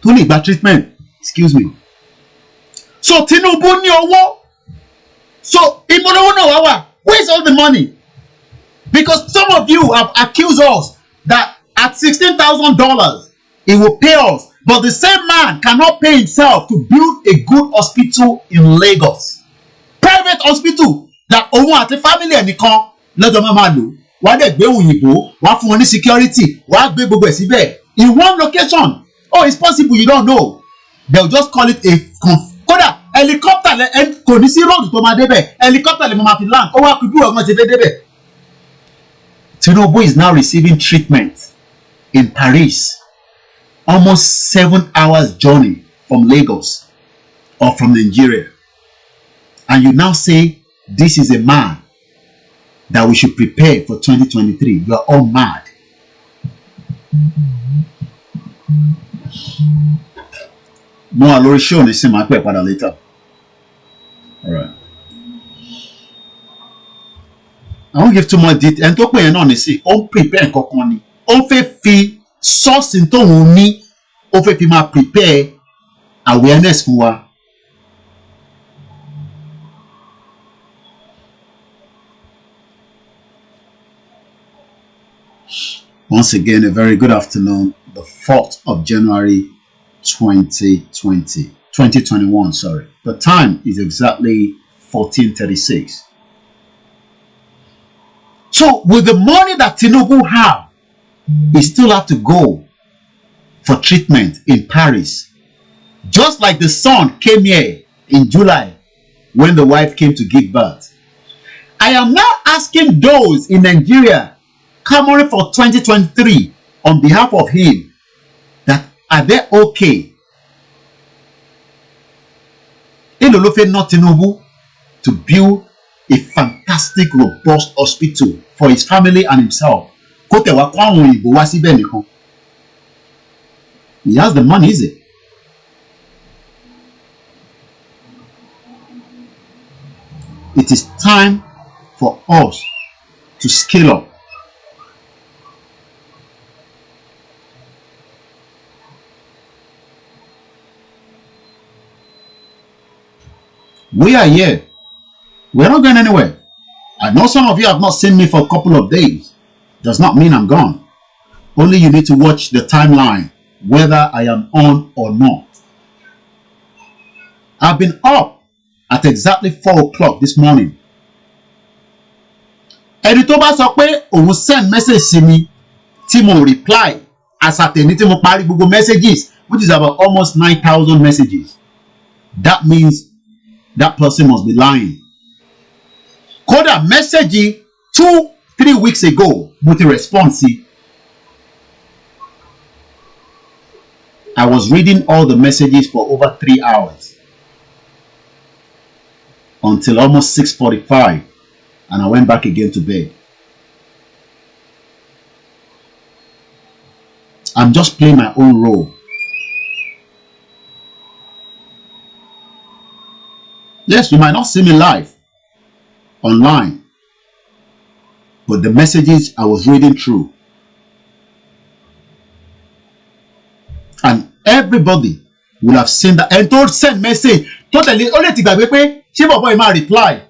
tó lè gba treatment. Excuse me. So, Tinubu ní owó. So, ìmọ̀lówó náà wá wà. Where's all the money? Because some of you have accused us that at $16,000, he will pay us. But the same man cannot pay himself to build a good hospital in Lagos. Private hospital that òun àti family ẹnìkan lọ́jọ́ máa lò. Wàá dẹ̀ gbé òyìnbó, wàá fún wọn ní security, wàá gbé gbogbo ẹ̀ síbẹ̀. In one location. Oh, it's possible you don't know. They'll just call it a kódà helicopter kò ní sí road tó máa débẹ̀. Helicopter lè máa fi land. Ó wá kúkú ọgbọ́n ti fẹ́ débẹ̀. Tinubu is now receiving treatment in Paris. Almost 7 hours journey from Lagos or from Nigeria. And you now say this is a man that we should prepare for 2023. You are all mad. More Lori show ni si ma pe padà later. All right. I won't give too much detail. And tó pè yẹn náà ní sí, ó ń prepare nǹkankan ni. Ó fẹ́ fi source tó ń ní, ó fẹ́ fi máa prepare awareness fún wa. Once again, a very good afternoon. The 4th of January 2021, sorry. The time is exactly 14:36. So with the money that Tinubu have, he still have to go for treatment in Paris. Just like the son came here in July when the wife came to give birth. I am now asking those in Nigeria clamoring for 2023 on behalf of him that are they okay? Èló ló fẹ́ ná Tinubu to build a fantastic, robust hospital for his family and himself. Kó tẹ̀ wá kó àwọn òyìnbó wá síbẹ̀ nìkan. He has the money, is it? It is time for us to scale up. We are here. We're not going anywhere. I know some of you have not seen me for a couple of days. Does not mean I'm gone. Only you need to watch the timeline, whether I am on or not. I've been up at exactly 4 o'clock this morning. Ẹni tó bá sọ pé òun send message sí mi tí mo reply as at ẹni tí mo parí gbogbo messages, which is about almost 9,000 messages. That means that person must be lying. Kódà message 2-3 weeks ago, mo ti respond sí. I was reading all the messages for over 3 hours until almost 6:45, and I went back again to bed. I'm just playing my own role. Yes, you might not see me live online, but the messages I was reading through, and everybody will have seen that. And don't send message totally only to pé ṣé bọ̀bọ̀ yìí máa reply.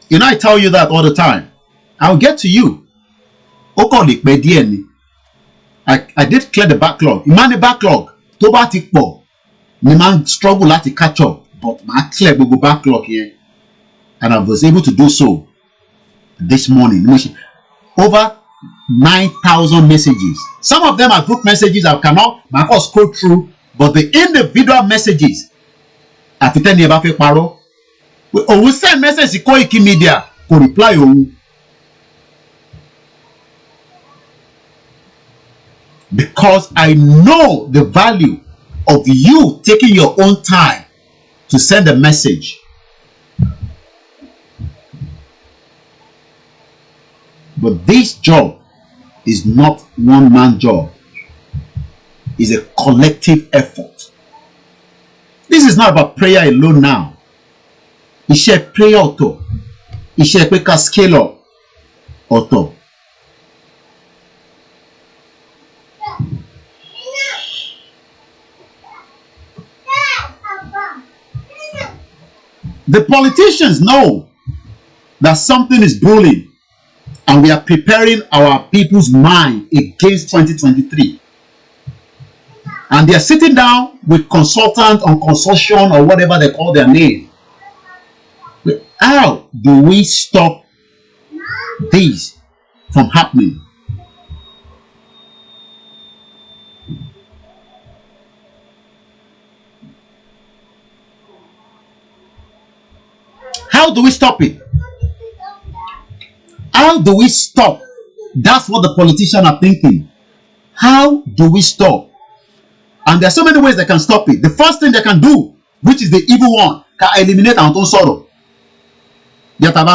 You know, I tell you that all the time. I'll get to you. Ó kàn lè pẹ́ díẹ̀ ni. I did clear the backlog. Ìmáà ní backlog tó bá ti pọ̀ ni máa struggle láti catch up. But I clear gbogbo backlog here, and I was able to do so this morning. Over 9,000 messages. Some of them are group messages I cannot scroll through, but the individual messages, àti tẹ́ni ẹ bá fẹ́ parọ́, òun send message sí Koikimedia kò reply òun. Because I know the value of you taking your own time to send a message. But this job is not one man job. It's a collective effort. This is not about prayer alone now. Iṣẹ́ prayer ọ̀tọ̀. Iṣẹ́ pé ká scale up ọ̀tọ̀. The politicians know that something is brewing, and we are preparing our people's mind against 2023. And they are sitting down with consultant on consortium or whatever they call their name. But how do we stop this from happening? How do we stop it? How do we stop? That's what the politicians are thinking. How do we stop? And there are so many ways they can stop it. The first thing they can do, which is the evil one, can eliminate our own sorrow. They can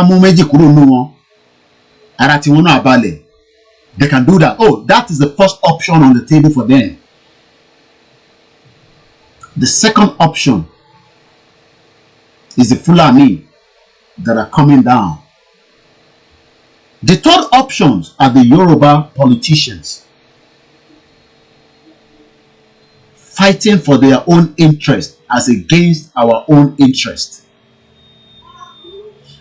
do that. Oh, that is the first option on the table for them. The second option is the Fulani that are coming down. The third options are the Yoruba politicians fighting for their own interest as against our own interest.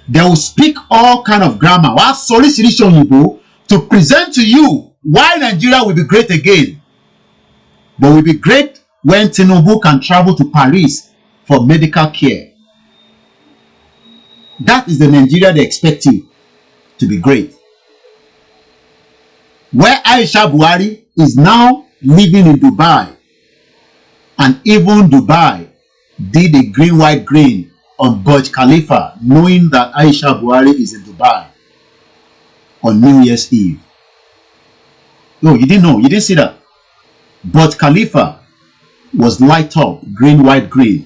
They will speak all kind of grammar to present to you why Nigeria will be great again. But will be great when Tinubu can travel to Paris for medical care. That is the Nigeria they expect you to be great. Where Aisha Buhari is now living in Dubai, and even Dubai did a green, white, green on Verge Khalifa, knowing that Aisha Buhari is in Dubai on New Year's Eve. No, you didn't know. You didn't see that. Verge Khalifa was light up, green, white, green,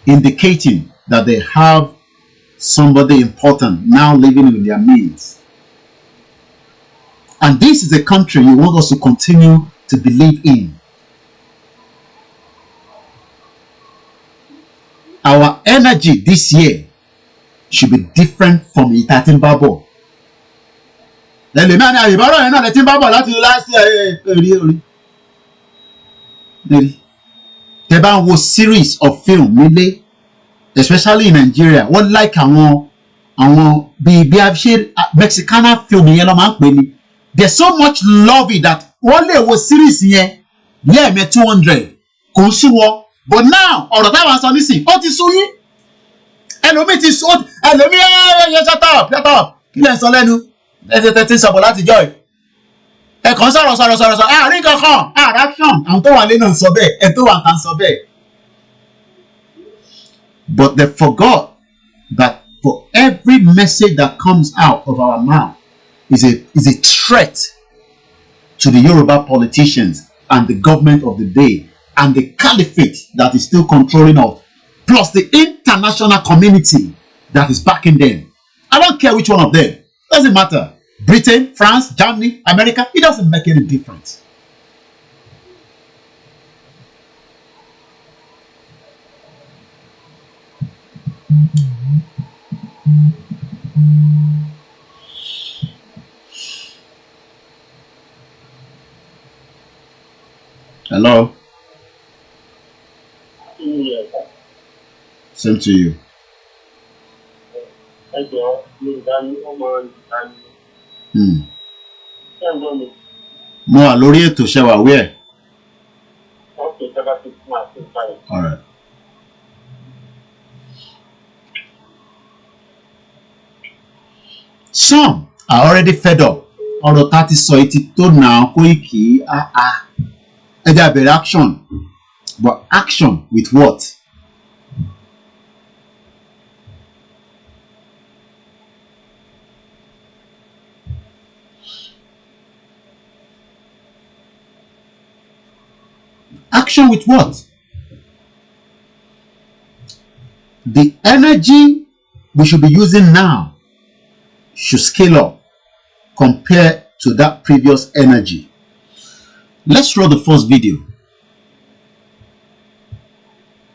indicating that they have somebody important now living in their means. And this is a country you want us to continue to believe in. Our energy this year should be different from Itatin Babo. Teba was series of film, especially in Nigeria. What like àwọn Mexicana film yẹn. There's so much love in that. One day was series here, yeah, me 200. But now, all the time I saw this, what is so ye? Ẹlòmíì ti so, ẹlòmíì shut up. Kí lẹ sọ lẹ́nu? Ẹ sọ̀bọ̀ láti joy. Ẹ kàn sọ̀rọ̀. Rí kankan, reaction. Àwọn tó wà lẹ́nu ń sọ bẹ́ẹ̀, ẹ tó wà kan sọ bẹ́ẹ̀. But they forgot that for every message that comes out of our mouth is a threat to the Yoruba politicians and the government of the day and the caliphate that is still controlling us, plus the international community that is backing them. I don't care which one of them. Doesn't matter. Britain, France, Germany, America, it doesn't make any difference. Hello? Same to you. Mo wà lórí ètò ṣe wà where? All right. Some are already fed up. Ọ̀rọ̀ tá ti sọ ètí tó náà Koiki ẹ̀dá bẹ̀rẹ̀ action. But action with what? Action with what? The energy we should be using now should scale up compared to that previous energy. Let's roll the first video.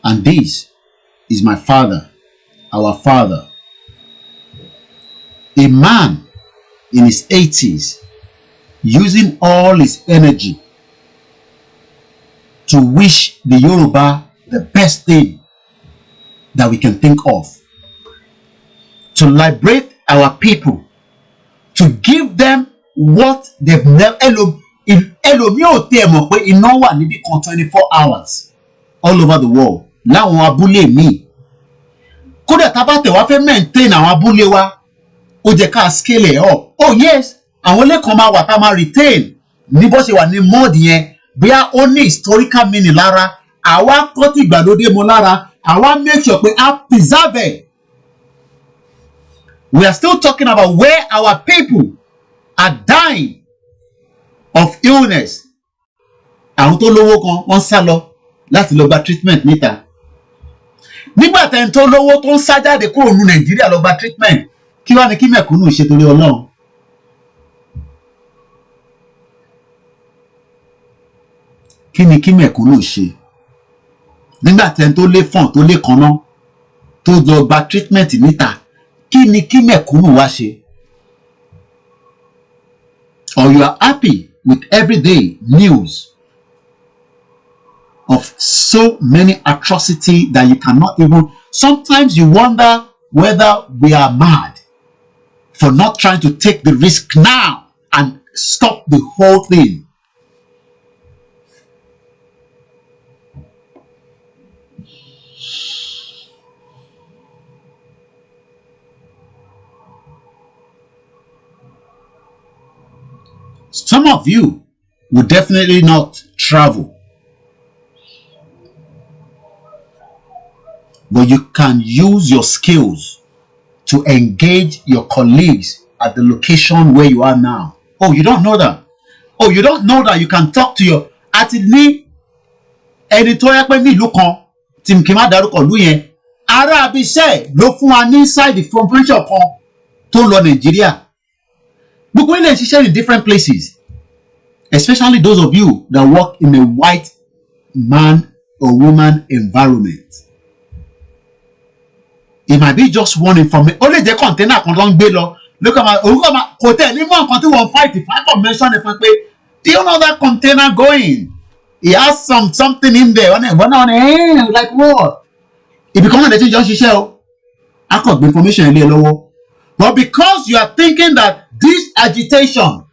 And this is my father, our father, a man in his 80s, using all his energy to wish the Yoruba the best thing that we can think of, to liberate our people, to give them what they've never. Ẹlòmíì ò tẹ́ mọ̀ pé iná wà níbì kan 24 hours all over the world láwọn abúlé míì. Kódà tá bá tẹ̀ wá fẹ́ maintain àwọn abúlé wa, ó jẹ́ ká scale it up. Oh yes, àwọn ilé kan máa wà tá máa retain ní bó ṣe wà ní mud yẹn, bóyá ó ní historical meaning lára, àwa kọ́ tí ìgbàlódé mọ́ lára, àwa make sure pé a preserve it. We are still talking about where our people are dying of illness. Àwọn tó lówó kan wọ́n sá lọ láti lọ gba treatment níta. Nígbà tẹ́ni tó lówó tó ń sá jáde kúrò ní Nàìjíríà lọ gba treatment, kí wá ní kí mẹ̀kúnnù ṣe torí Ọlọ́run? Kí ni kí mẹ̀kúnnù ṣe? Nígbà tẹ́ni tó lé fọ̀n tó lé kanná tó lọ gba treatment níta, kí ni kí mẹ̀kúnnù wá ṣe? Or you are happy with everyday news of so many atrocities that you cannot even. Sometimes you wonder whether we are mad for not trying to take the risk now and stop the whole thing. Some of you will definitely not travel, but you can use your skills to engage your colleagues at the location where you are now. Oh, you don't know that? Oh, you don't know that you can talk to your atini editor pé ní ìlú kan tí n kì má dárúkọ ìlú yẹn, ará abiṣẹ́ ló fún wa ní inside information kan tó lọ Nàìjíríà. Gbogbo ilé ṣiṣẹ́ in different places, especially those of you that work in a white man or woman environment. It might be just one information. Only the container kan ló ń gbé lọ. Look at my hotel. Ní mọ̀ nǹkan tí wọ́n fight if I can mention it pé, do you know that container going? It has something in there. Like what? It becomes a thing just ṣiṣẹ́ o. I got the information ilé lọ́wọ́. But because you are thinking that this agitation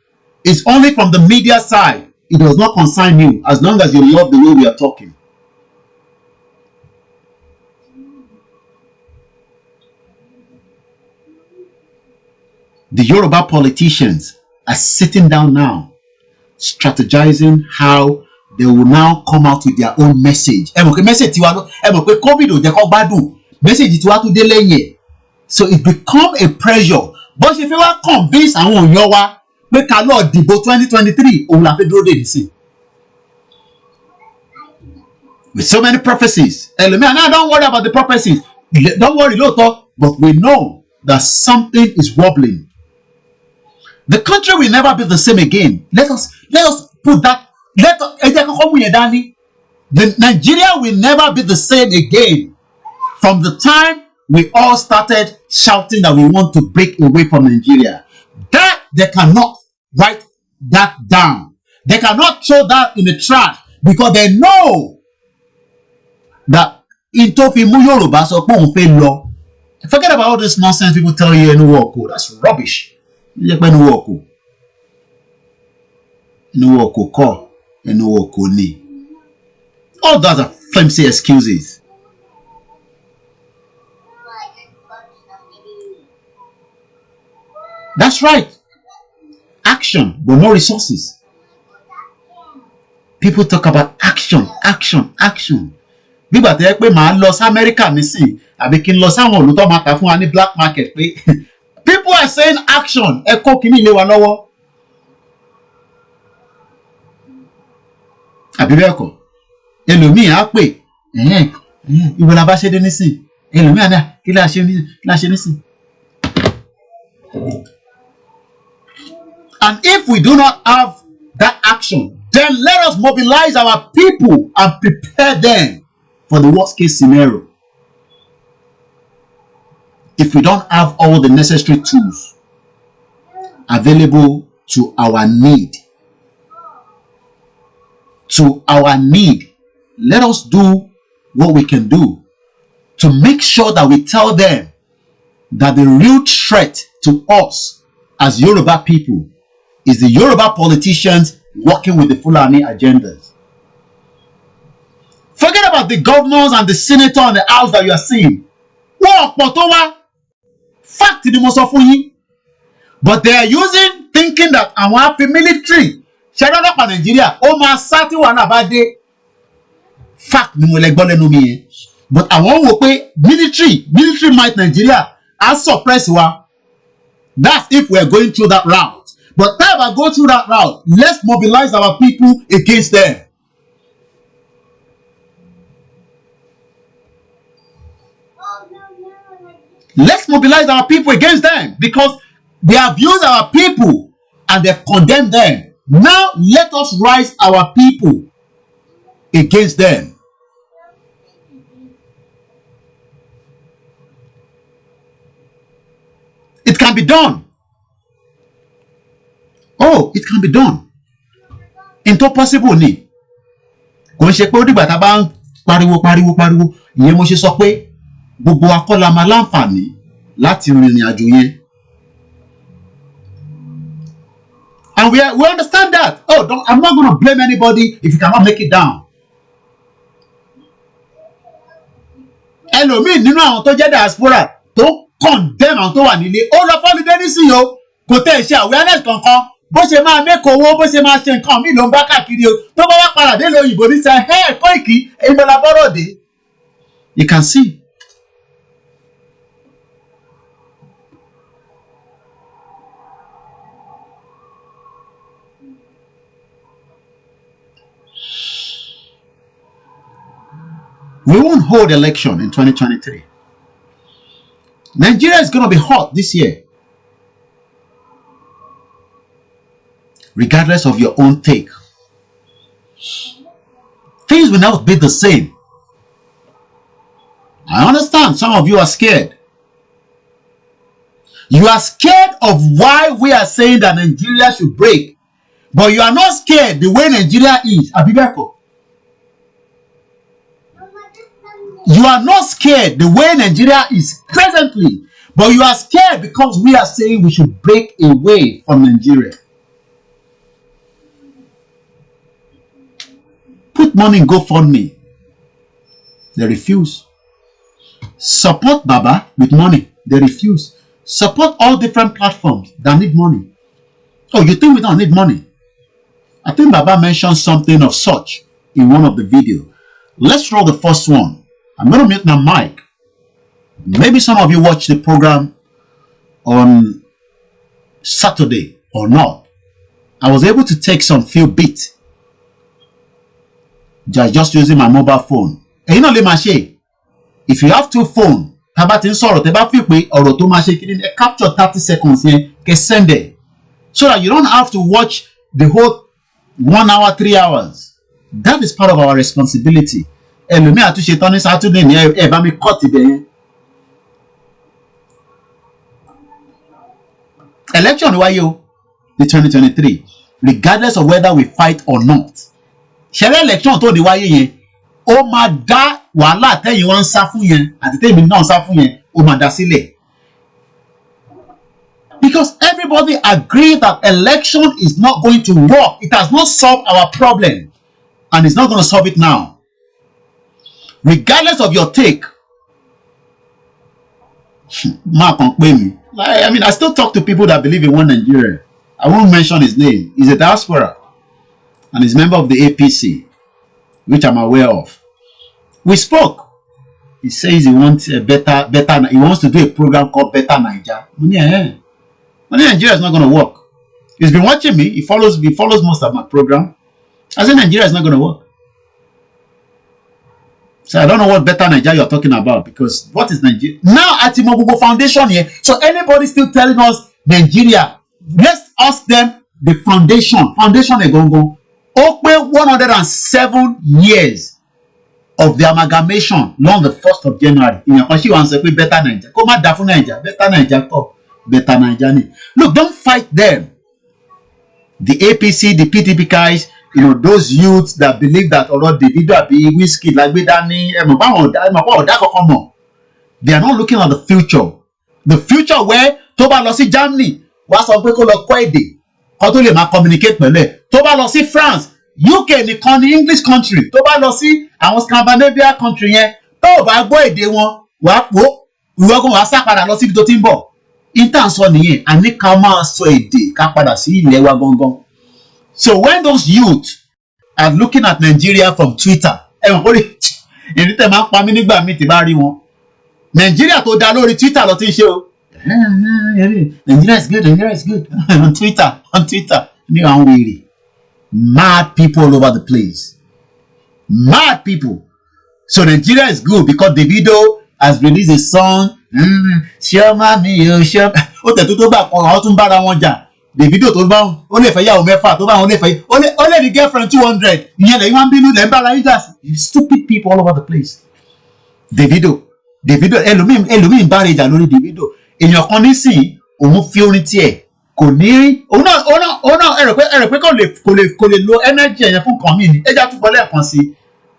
is only from the media side, it does not concern you as long as you love the way we are talking. The Yoruba politicians are sitting down now, strategizing how they will now come out with their own message. Message tiwa COVID ò jẹ́ kó gbádùn. Message tiwa tún dé lẹ́yìn. So it become a pressure. But if you want to convince àwọn èèyàn wa pé ká lọ dìbò 2023, òun la fẹ́ dúró dè nísìn. With so many prophecies. Now don't worry about the prophecies. Don't worry, lóòótọ́. But we know that something is wobbling. The country will never be the same again. Let us put that. The Nigeria will never be the same again. From the time we all started shouting that we want to break away from Nigeria, that they cannot write that down. They cannot throw that in the trash because they know that intofimu Yoruba sọ pé òun fẹ́ lọ. Forget about all this nonsense people tell you ẹnu wọ̀ọ̀kọ̀. That's rubbish. Ẹnu wọ̀ọ̀kọ̀. Ẹnu wọ̀ọ̀kọ̀ kọ́. Ẹnu wọ̀ọ̀kọ̀ ni. All those are flimsy excuses. That's right. Action, but no resources. People talk about action. Bígbà tẹ́ pé màá lọ sí America nísìn, àbí kí n lọ sáwọn olùtọ́ máa ta fún wa ní black market pé people are saying action. Ẹ kó kíní ilé wa lọ́wọ́. Àbí bẹ́ẹ̀ kọ́. ẹlòmíì á pè ìwé la bá ṣe dé nísìn ẹlòmíì á ní kí la ṣe nísìn. And if we do not have that action, then let us mobilize our people and prepare them for the worst case scenario. If we don't have all the necessary tools available to our need, let us do what we can do to make sure that we tell them that the real threat to us as Yoruba people is the Yoruba politicians working with the Fulani agendas. Forget about the governors and the senator and the house that you are seeing. Fact ni mo sọ fún yín. But they are thinking that àwọn happy military ṣẹ́rọ́ ọlọ́pàá Nàìjíríà ó máa sá tí wàhálà bá dé. Fact ni mo lè gbọ́ lẹ́nu mi yẹn. But àwọn wò pé military might Nigeria á suppress wa. That's if we are going through that route. But if I go through that route, let's mobilize our people against them. Let's mobilize our people against them because they have used our people and they've condemned them. Now let us rise our people against them. It can be done. Oh, it can be done. Into possible ni. Kò ń ṣe pé ó dìgbà tá a bá ń pariwo. Ìyẹn mo ṣe sọ pé gbogbo akọ́la máa láǹfààní láti rìnrìn àjò yẹn. And we understand that. Oh, I'm not going to blame anybody if you cannot make it down. Ẹlòmíì nínú àwọn tó jẹ́ diaspora tó condemn àwọn tó wà nílé. Ó lọ fọ́lídé nísìnyí o. Kò tẹ̀ ṣe awareness kankan. Bó ṣe máa make owó, bó ṣe máa ṣe nǹkan míì ló ń bá káàkiri o. Tó bá wá padà dé lóyìnbó ní sẹ́, Koiki, ìbọ̀lá bọ́rọ̀ dé. You can see. We won't hold election in 2023. Nigeria is going to be hot this year. Regardless of your own take. Things will not be the same. I understand some of you are scared. You are scared of why we are saying that Nigeria should break. But you are not scared the way Nigeria is. Abibeko. You are not scared the way Nigeria is presently. But you are scared because we are saying we should break away from Nigeria. Put money in GoFundMe. They refuse. Support Baba with money. They refuse. Support all different platforms that need money. Oh, you think we don't need money? I think Baba mentioned something of such in one of the videos. Let's roll the first one. I'm going to mute my mic. Maybe some of you watched the program on Saturday or not. I was able to take some few bits. Just using my mobile phone. And you know, if you have two phones, capture 30 seconds here, can send it. So that you don't have to watch the whole 1 hour, 3 hours. That is part of our responsibility. Election the 2023, regardless of whether we fight or not. Ṣẹlẹ̀ election tó di wáyé yẹn, ó máa dá wàhálà tẹ́yìn wọ́n ń sá fún yẹn àti tẹ́yìn náà ń sá fún yẹn, ó máa dá sílẹ̀. Because everybody agreed that election is not going to work. It has not solved our problem. And it's not going to solve it now. Regardless of your take. I mean, I still talk to people that believe in one Nigeria. I won't mention his name. He's a diaspora. And he's a member of the APC, which I'm aware of. We spoke. He says he wants a better, he wants to do a program called Better Nigeria. Nigeria is not going to work. He's been watching me. He follows most of my program. I said Nigeria is not going to work. So I don't know what better Nigeria you're talking about, because what is Nigeria? Now at the Mogugo Foundation here. So anybody still telling us Nigeria, let's ask them the foundation. Foundation Egongo. Open 107 years of the amalgamation long the 1st of January. In your country, you say better Nigeria. Come on, Dafu Nigeria. Better Nigeria. Better Nigeria. Look, don't fight them. The APC, the PDP guys, those youths that believe that the video be whiskey like they are not looking at the future. The future where Toba Lossi Germany was on Kwede, Kotole ma communicate pẹ̀lẹ́. Toba Lossi France, UK nìkan ní English country. Toba Lossi àwọn Scandinavia country yẹn. Tó bá gbọ́ èdè wọn, wàá pò ìwọ́gùn wàá sá padà lọ síbi tó ti ń bọ̀. Intan sọ nìyẹn, àní ká máa sọ èdè ká padà sí ilẹ̀ wa gangan. So when those youth are looking at Nigeria from Twitter, èyí tẹ̀ máa ń pa mí nígbà míì tí bá rí wọn. Nigeria tó dá lórí Twitter lọ ti ń ṣe o. Nigeria is good, Nigeria is good. on Twitter. Ní àwọn wèrè. Mad people all over the place. Mad people. So Nigeria is good because Davido has released a song. Ṣọ́mà mi ò ṣọ́. Ó tẹ̀ tó bá kan àwọn tún bára wọn jà. Davido tó bá wọn ó lè fẹ́ yàwó mẹ́fà tó bá wọn ó lè ní girlfriend 200. Ìyẹn lẹ́yìn wá ń bínú lẹ́ ń bára yín jà sí. Stupid people all over the place. Davido ẹlòmíì ń bá rẹ̀ jà lórí Davido. Èèyàn kan nísìnyí òun fi orin tiẹ̀ kò ní òun náà ẹ̀rọ pé kò lè lo energy ẹ̀yẹn fún kan mí ni. Ẹja túbọ̀ lẹ́ẹ̀kan sí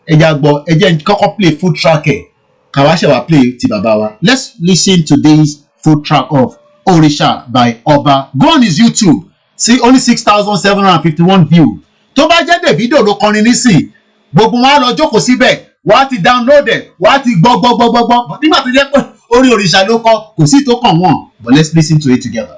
ẹja gbọ́ ẹjẹ́ kọ́kọ́ play food track ẹ̀ kàwá ṣe wá play ti bàbá wa. Let's listen to this food track of Orisha by Oba. Go on his YouTube. See only 6,751 views. Tó bá jẹ́ Davido ló kọrin nísìn gbogbo wọn á lọ jókòó síbẹ̀ wọ́n á ti download ẹ̀ wọ́n á ti gbọ́ nígbà tó jẹ́ pé orí Orisha ló kọ kò sí tó kàn wọ́n. But let's listen to it together.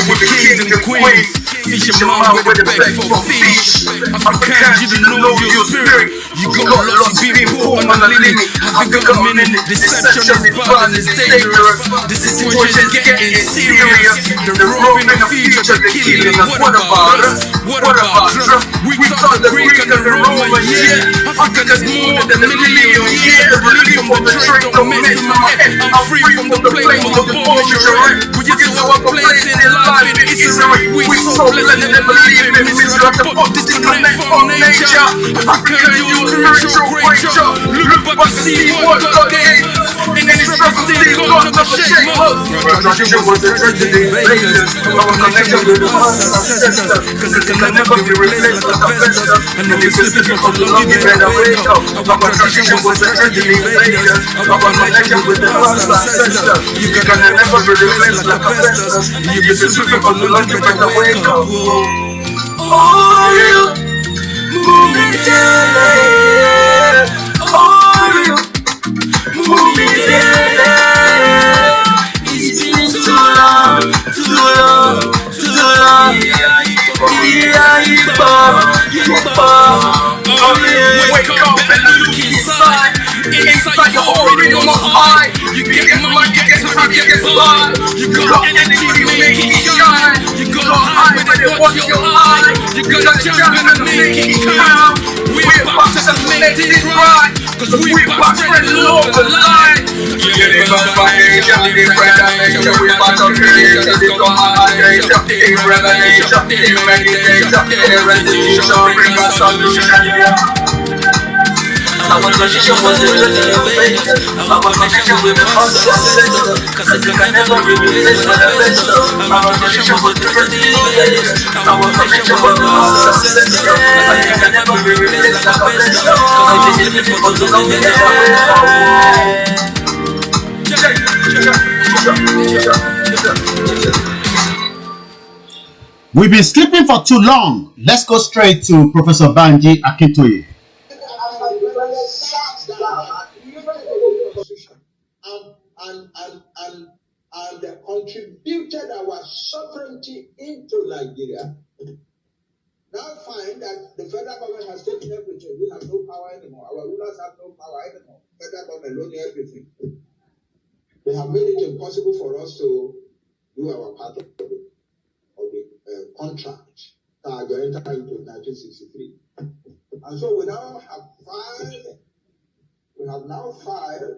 With the kings and the queens, fisherman with a bag for fish. Africans, you don't know your spirit. You got lost, you being put on the limit. Have you got a minute? Deception is bad and it's dangerous. The situation is getting serious. The rope in the future, the killing. What about us? What about us? We talk the Greek and the Roman, yeah. Africa is more than a million, yeah. Release from the trade, don't mess with my head. I'm free from the blame of the bomb. We just saw a place in life in Israel. We so blessed and never leave in miserable. Disconnect from nature. African, you spiritual creature. Look back and see what God gave us. In this representing God, never shame us. Tradition was the first invaders. Our connection with the ancestors. Cause it can never be replaced like asbestos. And if it's slipping for too long, you better wake up. Our tradition was the first invaders. Our connection with the ancestors. You can never be replaced like asbestos. If it's slipping for too long, you better wake up. Oh, you move me down. Oh, you move me down. It's been too long. Wake up and look inside. Inside you're already on high. You get money, get time, you get blood. You got energy, make it shine. You got high when they watch your eye. You got jump and make it count. We're about to make this right. Cause we're about to spread the love and light. Get it on my nation, the revelation. We're about to create the conversation. The revelation, the meditation, the resolution. Bring a solution. Our connection was the revelation. Our connection with the ancestors. Cause it can never be replaced with the best. Our connection was the revelation. Our connection with the ancestors. Cause it can never be replaced with the best. Cause it is living for the long We've been sleeping for too long. Let's go straight to Professor Banji Akintoye. And contributed our sovereignty into Nigeria. Now find that the federal government has taken everything. We have no power anymore. Our rulers have no power anymore. Federal government owns everything. They have made it impossible for us to do our part of the contract that we entered into 1963. And so we have now filed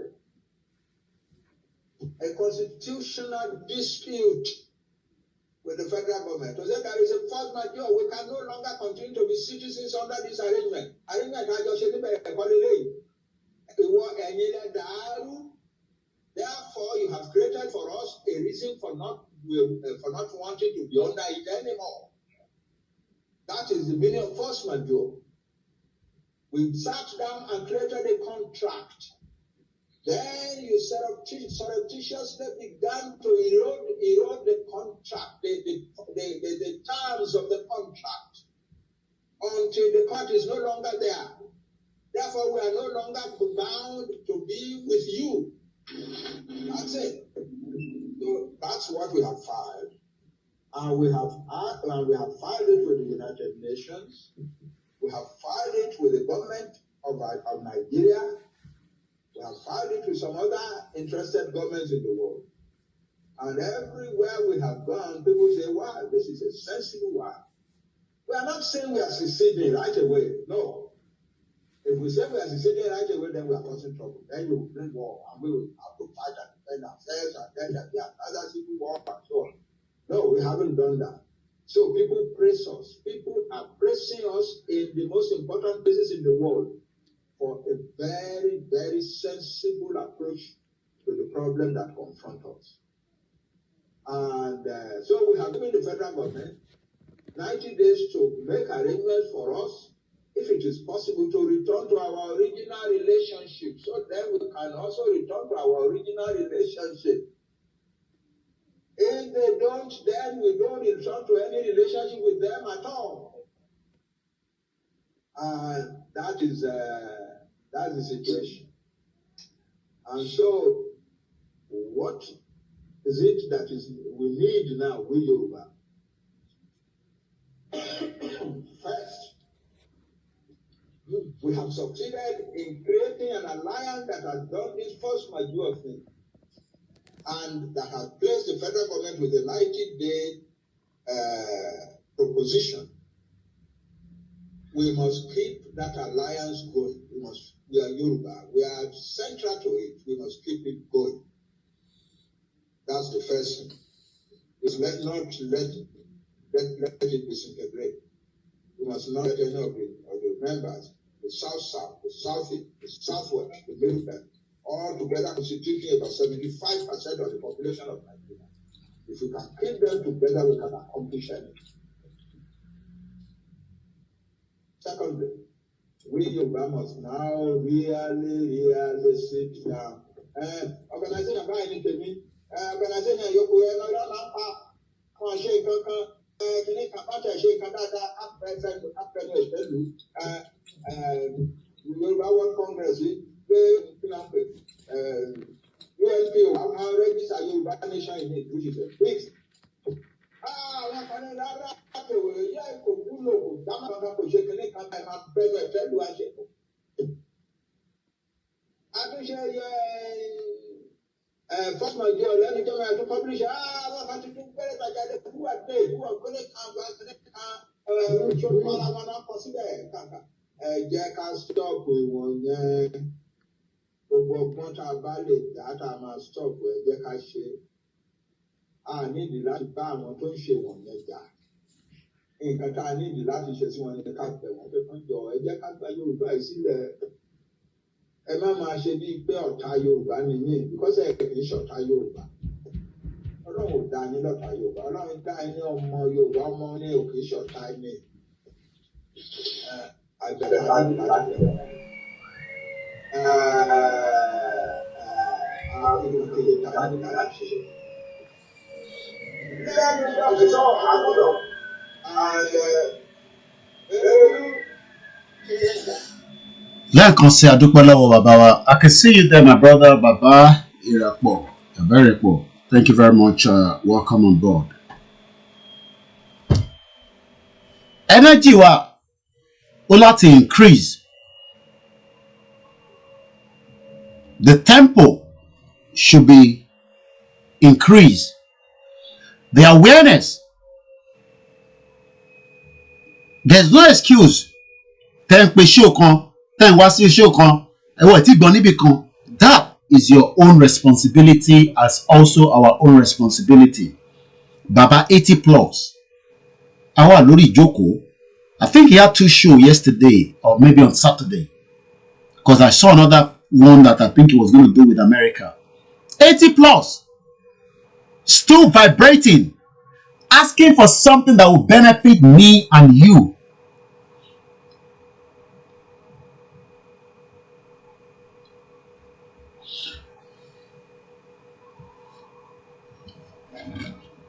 a constitutional dispute with the federal government. To say there is a force majeure, we can no longer continue to be citizens under this arrangement. Therefore, you have created for us a reason for not wanting to be under it anymore. That is the meaning of force majeure. We sat down and created a contract. Then you surreptitiously began to erode the contract, the terms of the contract, until the court is no longer there. Therefore, we are no longer bound to be with you. That's it. So that's what we have filed, and we have filed it with the United Nations. We have filed it with the government of Nigeria. We have filed it with some other interested governments in the world. And everywhere we have gone, people say, wow, this is a sensible one. We are not saying we are seceding right away. No. If we say we are seceding right away, then we are causing trouble. Then we will bring war, and we will have to fight and defend ourselves, and then there are other civil war and so on. No, we haven't done that. So people praise us. People are praising us in the most important places in the world for a very, very sensible approach to the problem that confronts us. And so we have given the federal government 90 days to make arrangements for us, if it is possible, to return to our original relationship. So then we can also return to our original relationship. If they don't, then we don't return to any relationship with them at all. And that is the situation. And so, what is it that we need now, we Yoruba? First, we have succeeded in creating an alliance that has done this force majeure thing, and that has placed the federal government with a 90-day proposition. We must keep that alliance going. We are Yoruba. We are central to it. We must keep it going. That's the first thing. Let it disintegrate. We must not let any of the members, the South, the Southeast, the Southwest, the Middle Belt, all together constituting about 75% of the population of Nigeria. If we can keep them together, we can accomplish anything. Secondly, we Yoruba must now really sit down. Organization by anything, organization Yoruba, World Congress, UNPO, how register Yoruba Nation in it, which is a big. First, my dear, let me tell you to publish. What to do better? Who are they? Who are going to come? Jack, I stop with one. Gbogbo tá a bá lè dá tá a máa stop ẹ jẹ́ ká ṣe a nídìí láti bá àwọn tó ń ṣe wọ̀nyẹn jà nǹkan tá a nídìí láti ṣe sí wọn ni ká bẹ̀ wọ́n pé kán jọ ẹ jẹ́ ká gba Yorùbá yìí sílẹ̀ ẹ má máa ṣe bíi pé ọ̀tá Yorùbá ni yín because ẹ kì í ṣọ̀tá Yorùbá Ọlọ́run ò dá yín lọ́tá Yorùbá Ọlọ́run dá yín ọmọ Yorùbá ọmọ ní ò kì í ṣọ̀tá yín àgbẹ̀dá yín láti bẹ̀rẹ̀. Lẹ́ẹ̀kan sí adúpẹ́ lọ́wọ́ bàbá wa. I can see you there, my brother, Baba Irapo. Very cool. Thank you very much. Welcome on board. Energy wa ó láti increase. The tempo should be increased. The awareness. There's no excuse. Ten pe show kan, ten wá sí show kan, ẹ̀wọ̀ tí gbọ́n níbì kan. That is your own responsibility as also our own responsibility. Baba 80 plus. Àwa lórí ìjókòó. I think he had 2 shows yesterday or maybe on Saturday. Because I saw another one that I think he was going to do with America. 80 plus. Still vibrating. Asking for something that will benefit me and you.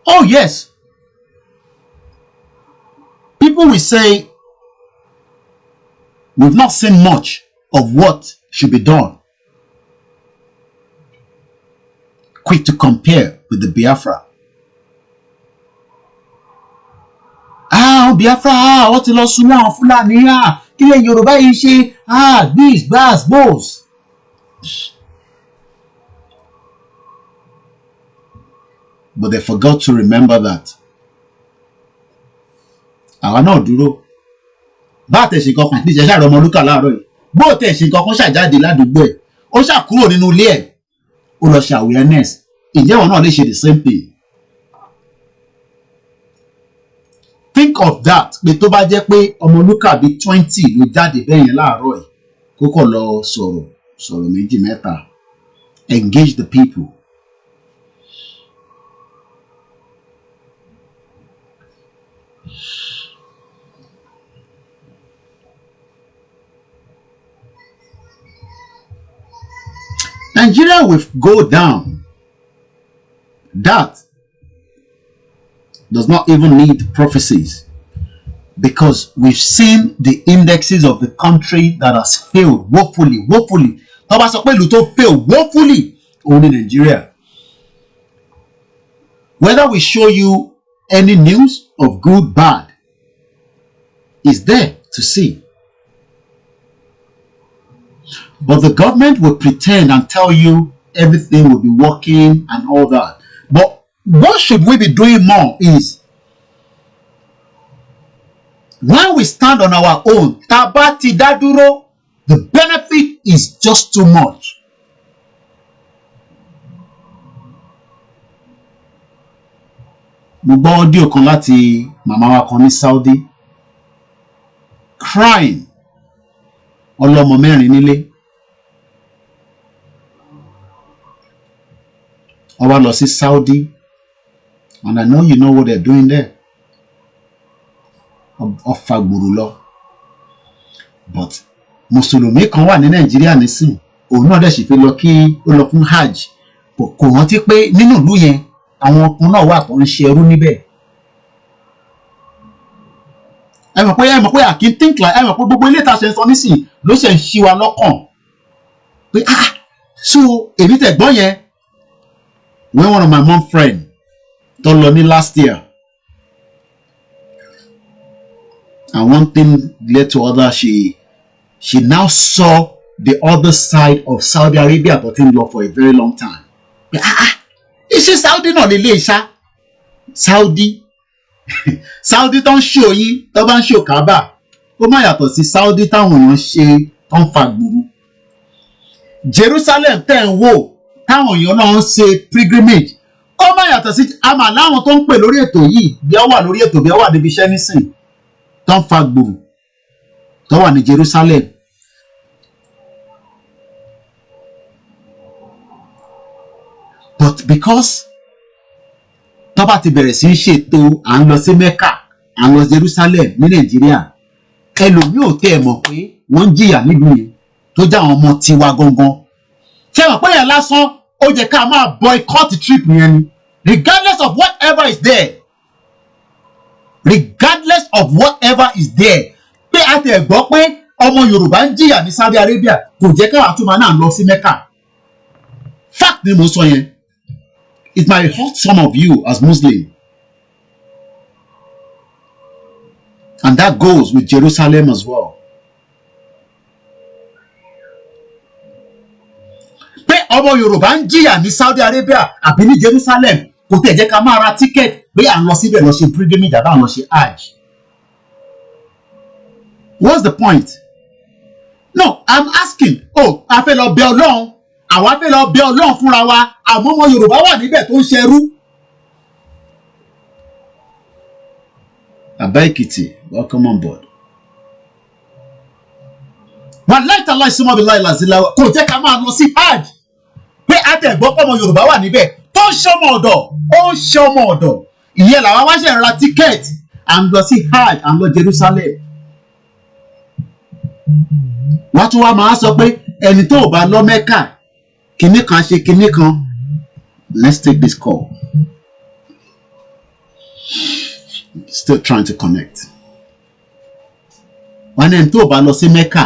Oh yes. People will say, we've not seen much of what should be done. Quick to compare with the Biafra. Biafra, what ti lọ súnmọ́ àwọn Fúlàní, kí lè Yorùbá yìí ṣe, this, bas, boss. But they forgot to remember that. Àwa náà dúró. Bá tẹ̀sí kankan ní ìṣẹ̀ṣẹ̀ ọmọ olúkà láàárọ̀ yìí. Bó tẹ̀sí kankan ṣàjáde ládùúgbò ẹ̀. Ó ṣàkúrò nínú ilé ẹ̀. Ó lọ ṣe awareness. Ìjẹ́ wọn náà lè ṣe the same thing. Think of that. Pé tó bá jẹ́ pé ọmọ olúkà bíi 20 ló jáde bẹ́ẹ̀ yẹn láàárọ̀ yìí. Kókò lọ sọ̀rọ̀ méjì mẹ́ta. Engage the people. Nigeria will go down. That does not even need prophecies, because we've seen the indexes of the country that has failed woefully. Tọ́ba sọ pé ìlú tó fail woefully only Nigeria. Whether we show you any news of good, bad, is there to see. But the government will pretend and tell you everything will be working and all that. But what should we be doing more is, when we stand on our own, tabati daduro, the benefit is just too much. Mo gbọ́ audio kan láti màmá wa kan ní Saudi, crying, ọlọ́mọ mẹ́rin nílé. Ó wá lọ sí Saudi, and I know you know what they're doing there. Ọfà gbùrù lọ. But Mùsùlùmí kan wà ní Nàìjíríà nísìn, òun náà dẹ̀ sì fi lọ kí ó lọ fún hajj. Kò rántí pé nínú ìlú yẹn àwọn ọkùnrin náà wà tó ń ṣe ẹrú níbẹ̀. Ẹ mọ̀ pé I can think like, ẹ mọ̀ pé gbogbo ilé ìta ṣe ń sọ nísìn ló ṣe ń ṣí wa lọ́kàn. Pé so èmi tẹ̀gbọ́n yẹn, when one of my mom friend told me last year, and one thing led to other, she now saw the other side of Saudi Arabia, but in law for a very long time. Is she Saudi not the Saudi? Saudi don't show you, don't show Kaaba. Ó má yàtọ̀ sí Saudi táwọn èèyàn ṣe tán fagburu. Jerusalem tẹ́ ń wò táwọn èèyàn náà ń ṣe pilgrimage. Ó má yàtọ̀ sí àmà láwọn tó ń pè lórí ètò yìí, bí ó wà lórí ètò bí ó wà níbi iṣẹ́ nísìn, tán fagburu, tó wà ní Jerusalem. But because tó bá ti bẹ̀rẹ̀ sí í ṣètò à ń lọ sí Mecca, à ń lọ Jerusalem ní Nàìjíríà, ẹlòmíì ò tẹ́ ẹ mọ̀ pé wọ́n ń jìyà nílùú yẹn tó jẹ́ àwọn ọmọ tiwa gangan. Ṣé mọ̀ pé yẹn lásán ó jẹ́ ká máa boycott trip yẹn ni, regardless of whatever is there. regardless of whatever is there. Pé a tẹ̀ gbọ́ pé ọmọ Yorùbá ń jìyà ní Saudi Arabia kò jẹ́ káwa tún máa náà lọ sí Mecca. Fact ni mo sọ yẹn. It might hurt some of you as Muslim. And that goes with Jerusalem as well. Pé ọmọ Yorùbá ń jìyà ní Saudi Arabia àbí ní Jerusalem kò tẹ̀ jẹ́ ká máa ra ticket pé à ń lọ síbẹ̀ lọ ṣe pilgrimage àbá lọ ṣe hajj. What's the point? No, I'm asking. Oh, a fẹ́ lọ bẹ Ọlọ́run. Àwa fẹ́ lọ bẹ Ọlọ́run fúnra wa. Àmọ́ ọmọ Yorùbá wà níbẹ̀ tó ń ṣẹrú. Aba Ekiti, welcome on board. Wọ́n láìta láìsí mọ́bi láìláìsíláwà kò jẹ́ ká máa lọ sí hajj. Pé àtẹ̀gbọ́ pọ̀ ọmọ Yorùbá wà níbẹ̀ tó ń ṣọmọ ọ̀dọ̀. Ó ń ṣọmọ ọ̀dọ̀. Ìyẹn làwọn wá ṣe ń ra tíkẹ́ẹ̀tì à ń lọ sí hajj à ń lọ Jerusalem. Wọ́n tún wá máa sọ pé ẹni tó bá lọ Mẹ́kà kinní kan ṣe kinní kan. Let's take this call. Still trying to connect. Wọ́n ẹni tó bá lọ sí Mẹ́kà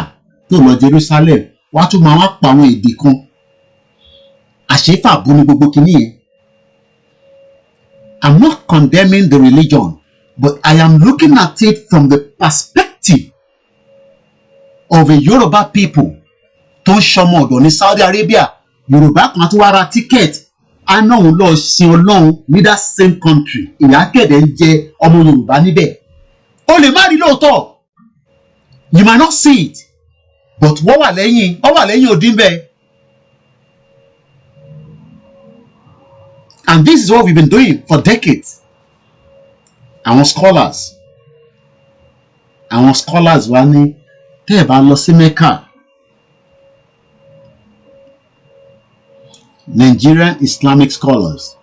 tó lọ Jerusalem wọ́n tún máa wá pa àwọn èdè kan. Àṣefà bú ní gbogbo kinní yẹn. I'm not condemning the religion, but I am looking at it from the perspective of a Yoruba people tó ń ṣọmọ ọ̀dọ̀ ní Saudi Arabia. Yorùbá kan tó wá ra ticket á náà ń lọ sin Ọlọ́run ní that same country. Ìyá kẹ̀dẹ̀ ń jẹ ọmọ Yorùbá níbẹ̀. O lè má rí lóòótọ́. You might not see it, but wọ́n wà lẹ́yìn odi ń bẹ. And this is what we've been doing for decades. Àwọn scholars wá ní tẹ́ ẹ̀ bá lọ sí Mecca. Nigerian Islamic scholars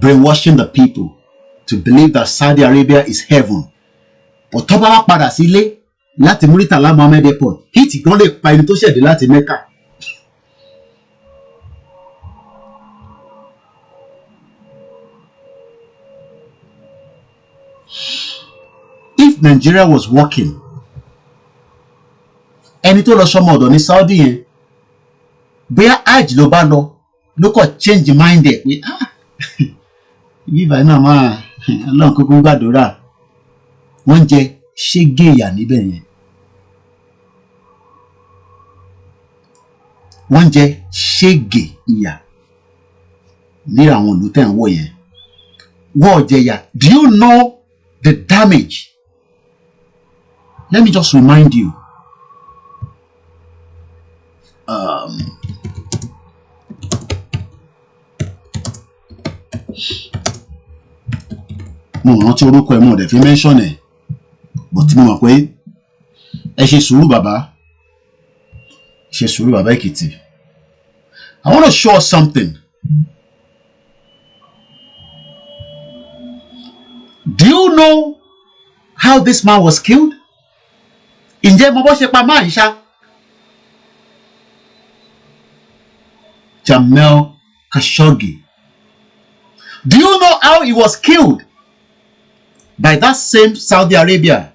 brainwashing the people to believe that Saudi Arabia is heaven. But tó bá wá padà sílé láti Muritala Mohammed Airport, hit gan lè pa ẹni tó ṣẹ̀dé láti Mecca. If Nigeria was working, ẹni tó lọ sọmọ ọ̀dọ̀ ní Saudi yẹn bóyá hajj ló bá lọ ló kọ change mind ẹ pé ibi ìbàdàn náà máa Ọlọ́run kúkú gbàdúrà. Wọ́n jẹ ṣégé ìyà níbẹ̀ yẹn. Wọ́n jẹ ṣégé ìyà ní àwọn ìlú tẹ̀ ń wò yẹn. Wọ́n jẹ ìyà. Do you know the damage? Let me just remind you. Mo rántí orúkọ ẹ̀ mo dẹ̀ fi mention ẹ̀, but mo mọ̀ pé ẹ ṣe sùúrù bàbá Èkìtì. I want to show us something. Do you know how this man was killed? Ǹjẹ́ mo bọ́ ṣe pa máa ń ṣá? Jamal Khashoggi. Do you know how he was killed? By that same Saudi Arabia.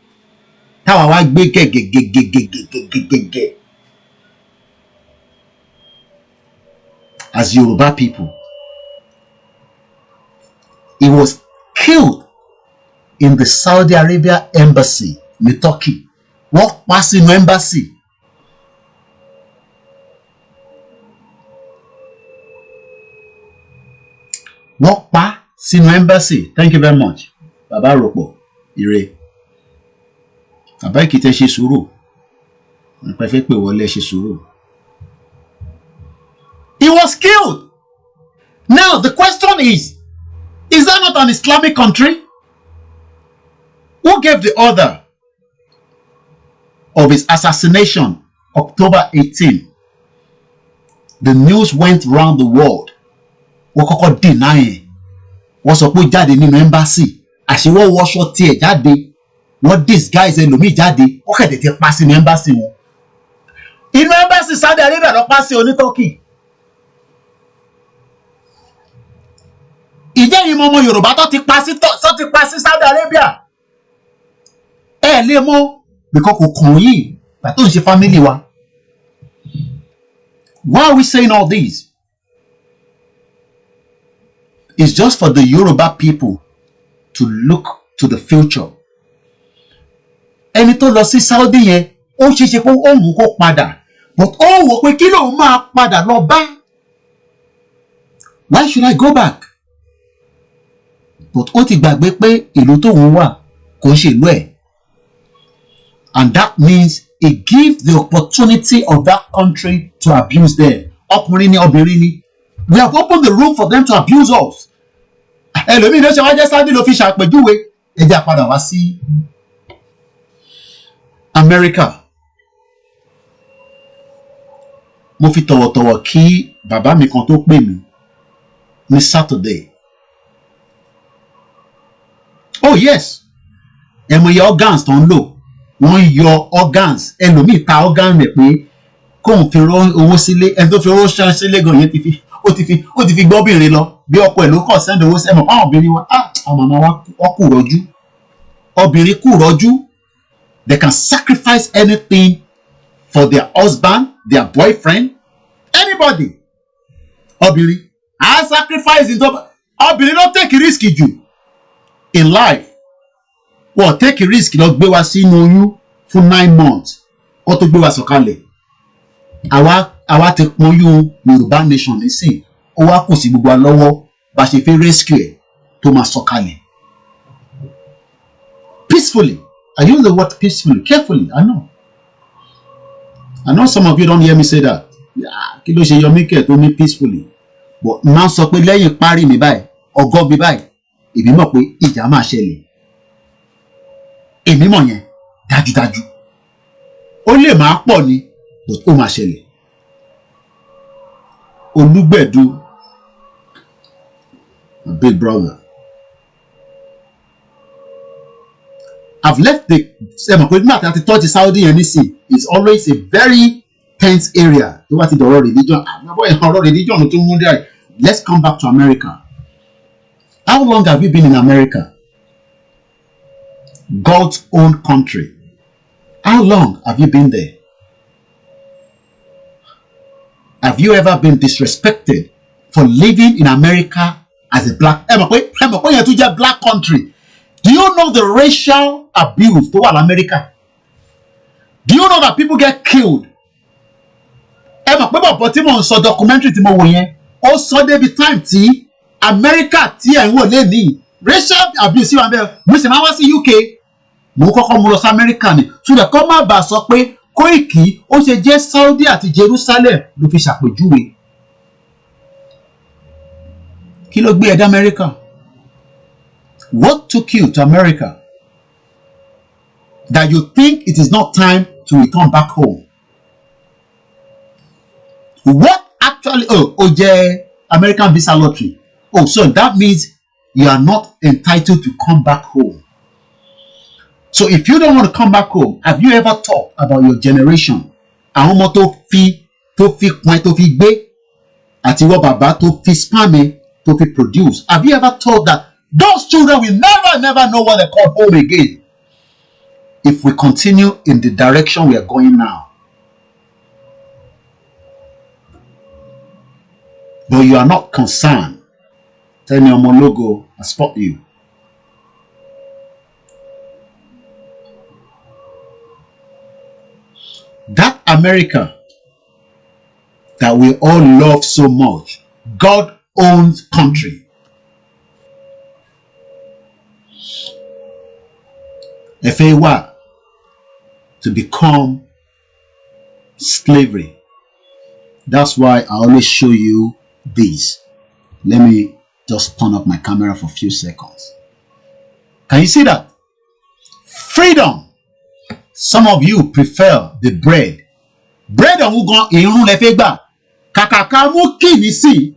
Táwa wá gbé gẹ́gẹ́gẹ́gẹ́gẹ́gẹ́gẹ́. As Yoruba people. He was killed in the Saudi Arabia embassy ní Turkey. Wọ́n pa sínú embassy. Wọ́n pa sínú embassy. Thank you very much. Bàbá Rọ̀pọ̀ ire. Bàbá Èkìtì ṣe sùúrù. Nípa fẹ́ pè wọlé ṣe sùúrù. He was killed. Now the question is that not an Islamic country? Who gave the order of his assassination, October 18? The news went round the world. Wọ́n kọ́kọ́ deny ẹ̀. Wọ́n sọ pé ó jáde nínú embassy. Àṣewọ́ wọṣọ tiẹ̀ jáde. Wọ́n disguise ẹlòmíì jáde. Ó kẹ̀dẹ̀ ti pa sínú embassy wọn. Inú embassy Saudi Arabia lọ pa sí onítọ́kì. Ìjọ ǹjẹ́ ìmọ̀ ọmọ Yorùbá tó ti pa sí Saudi Arabia lè mọ̀ because kò kàn yín pàtó ń ṣe family wa. Why are we saying all this? It's just for the Yoruba people to look to the future. Ẹni tó lọ sí Saudi yẹn ó ṣeéṣe pé ó wù kó padà but ó wò pé kí ló máa padà lọ bá. Why should I go back? But ó ti gbàgbé pé ìlú tó wù wà kò ń ṣe ìlú ẹ̀. And that means it gives the opportunity of that country to abuse them. Ọkùnrin ni obìnrin ni. We have opened the room for them to abuse us. Ẹlòmíì ló ṣe wá jẹ́ Saudi ló fi ṣàpèjúwe. Ẹ jẹ́ àpadà wá sí America. Mo fi tọ̀wọ̀tọ̀wọ̀ kí bàbá mi kan tó pè mí ní Saturday. Oh yes, ẹ̀mọ̀ye organs tó ń lò. Wọ́n yọ organs. Ẹlòmíì ta organ rẹ̀ pé kóun fi owó sílé. Ẹni tó fi owó ṣan sílé gan yẹn ó ti fi gbọ́bìnrin lọ. Bí ọkọ ẹ̀ ló kọ̀ sẹ́ndì owó sẹ́mọ̀ fáwọn obìnrin wa. Àwọn màmá wa kù rọ́jú. Obìnrin kù rọ́jú. They can sacrifice anything for their husband, their boyfriend, anybody. Obìnrin. I sacrifice into. Obìnrin ló take risk jù in life. Wọ́n take risk lọ gbé wa sínú oyún fún 9 months. Ó tó gbé wa sọ̀kalẹ̀. Àwa ti pọ́nyún Yorùbá nation nísìn. Ó wá kù sí gbogbo wa lọ́wọ́ bá ṣe fẹ́ rescue ẹ̀ tó máa sọ̀kalẹ̀. Peacefully. I use the word peacefully, carefully. I know some of you don't hear me say that. Kí ló ṣe yọ mí kẹ̀ tó ní peacefully. But máa sọ pé lẹ́yìn parí mi báyìí, ọgọ́ mi báyìí, èmi mọ̀ pé ìjà máa ṣẹlẹ̀. Èmi mọ̀ yẹn dájúdájú. Ó lè máa pọ̀ ni, but ó máa ṣẹlẹ̀. Olúgbẹ̀dú, my big brother. I've left the touch Saudi and it's always a very tense area. Religion. Let's come back to America. How long have you been in America? God's own country. How long have you been there? Have you ever been disrespected for living in America as a black? Black country. Do you know the racial abuse to all America? Do you know that people get killed? Documentary also there be time America racial abuse UK America ni so that come out sọ pé Koiki ó ṣe jẹ́ Saudi àti Jerusalem ló fi ṣàpèjúwe. Kí ló gbé ẹ dé America? What took you to America that you think it is not time to return back home? What actually, American visa lottery. Oh, so that means you are not entitled to come back home. So if you don't want to come back home, have you ever thought about your generation? Àwọn ọmọ tó fi pọ́n tó fi gbé àti wọ́n bàbá tó fi spam tó fi produce. Have you ever thought that those children will never know what they call home again if we continue in the direction we are going now? But you are not concerned. Tell me, I'm logo, I spot you. That America that we all love so much, God-owned country, if they were to become slavery. That's why I always show you this. Let me just turn up my camera for a few seconds. Can you see that? Freedom. Some of you prefer the bread. Bread on who gone irun le fe gba. Kàkà mú kini sí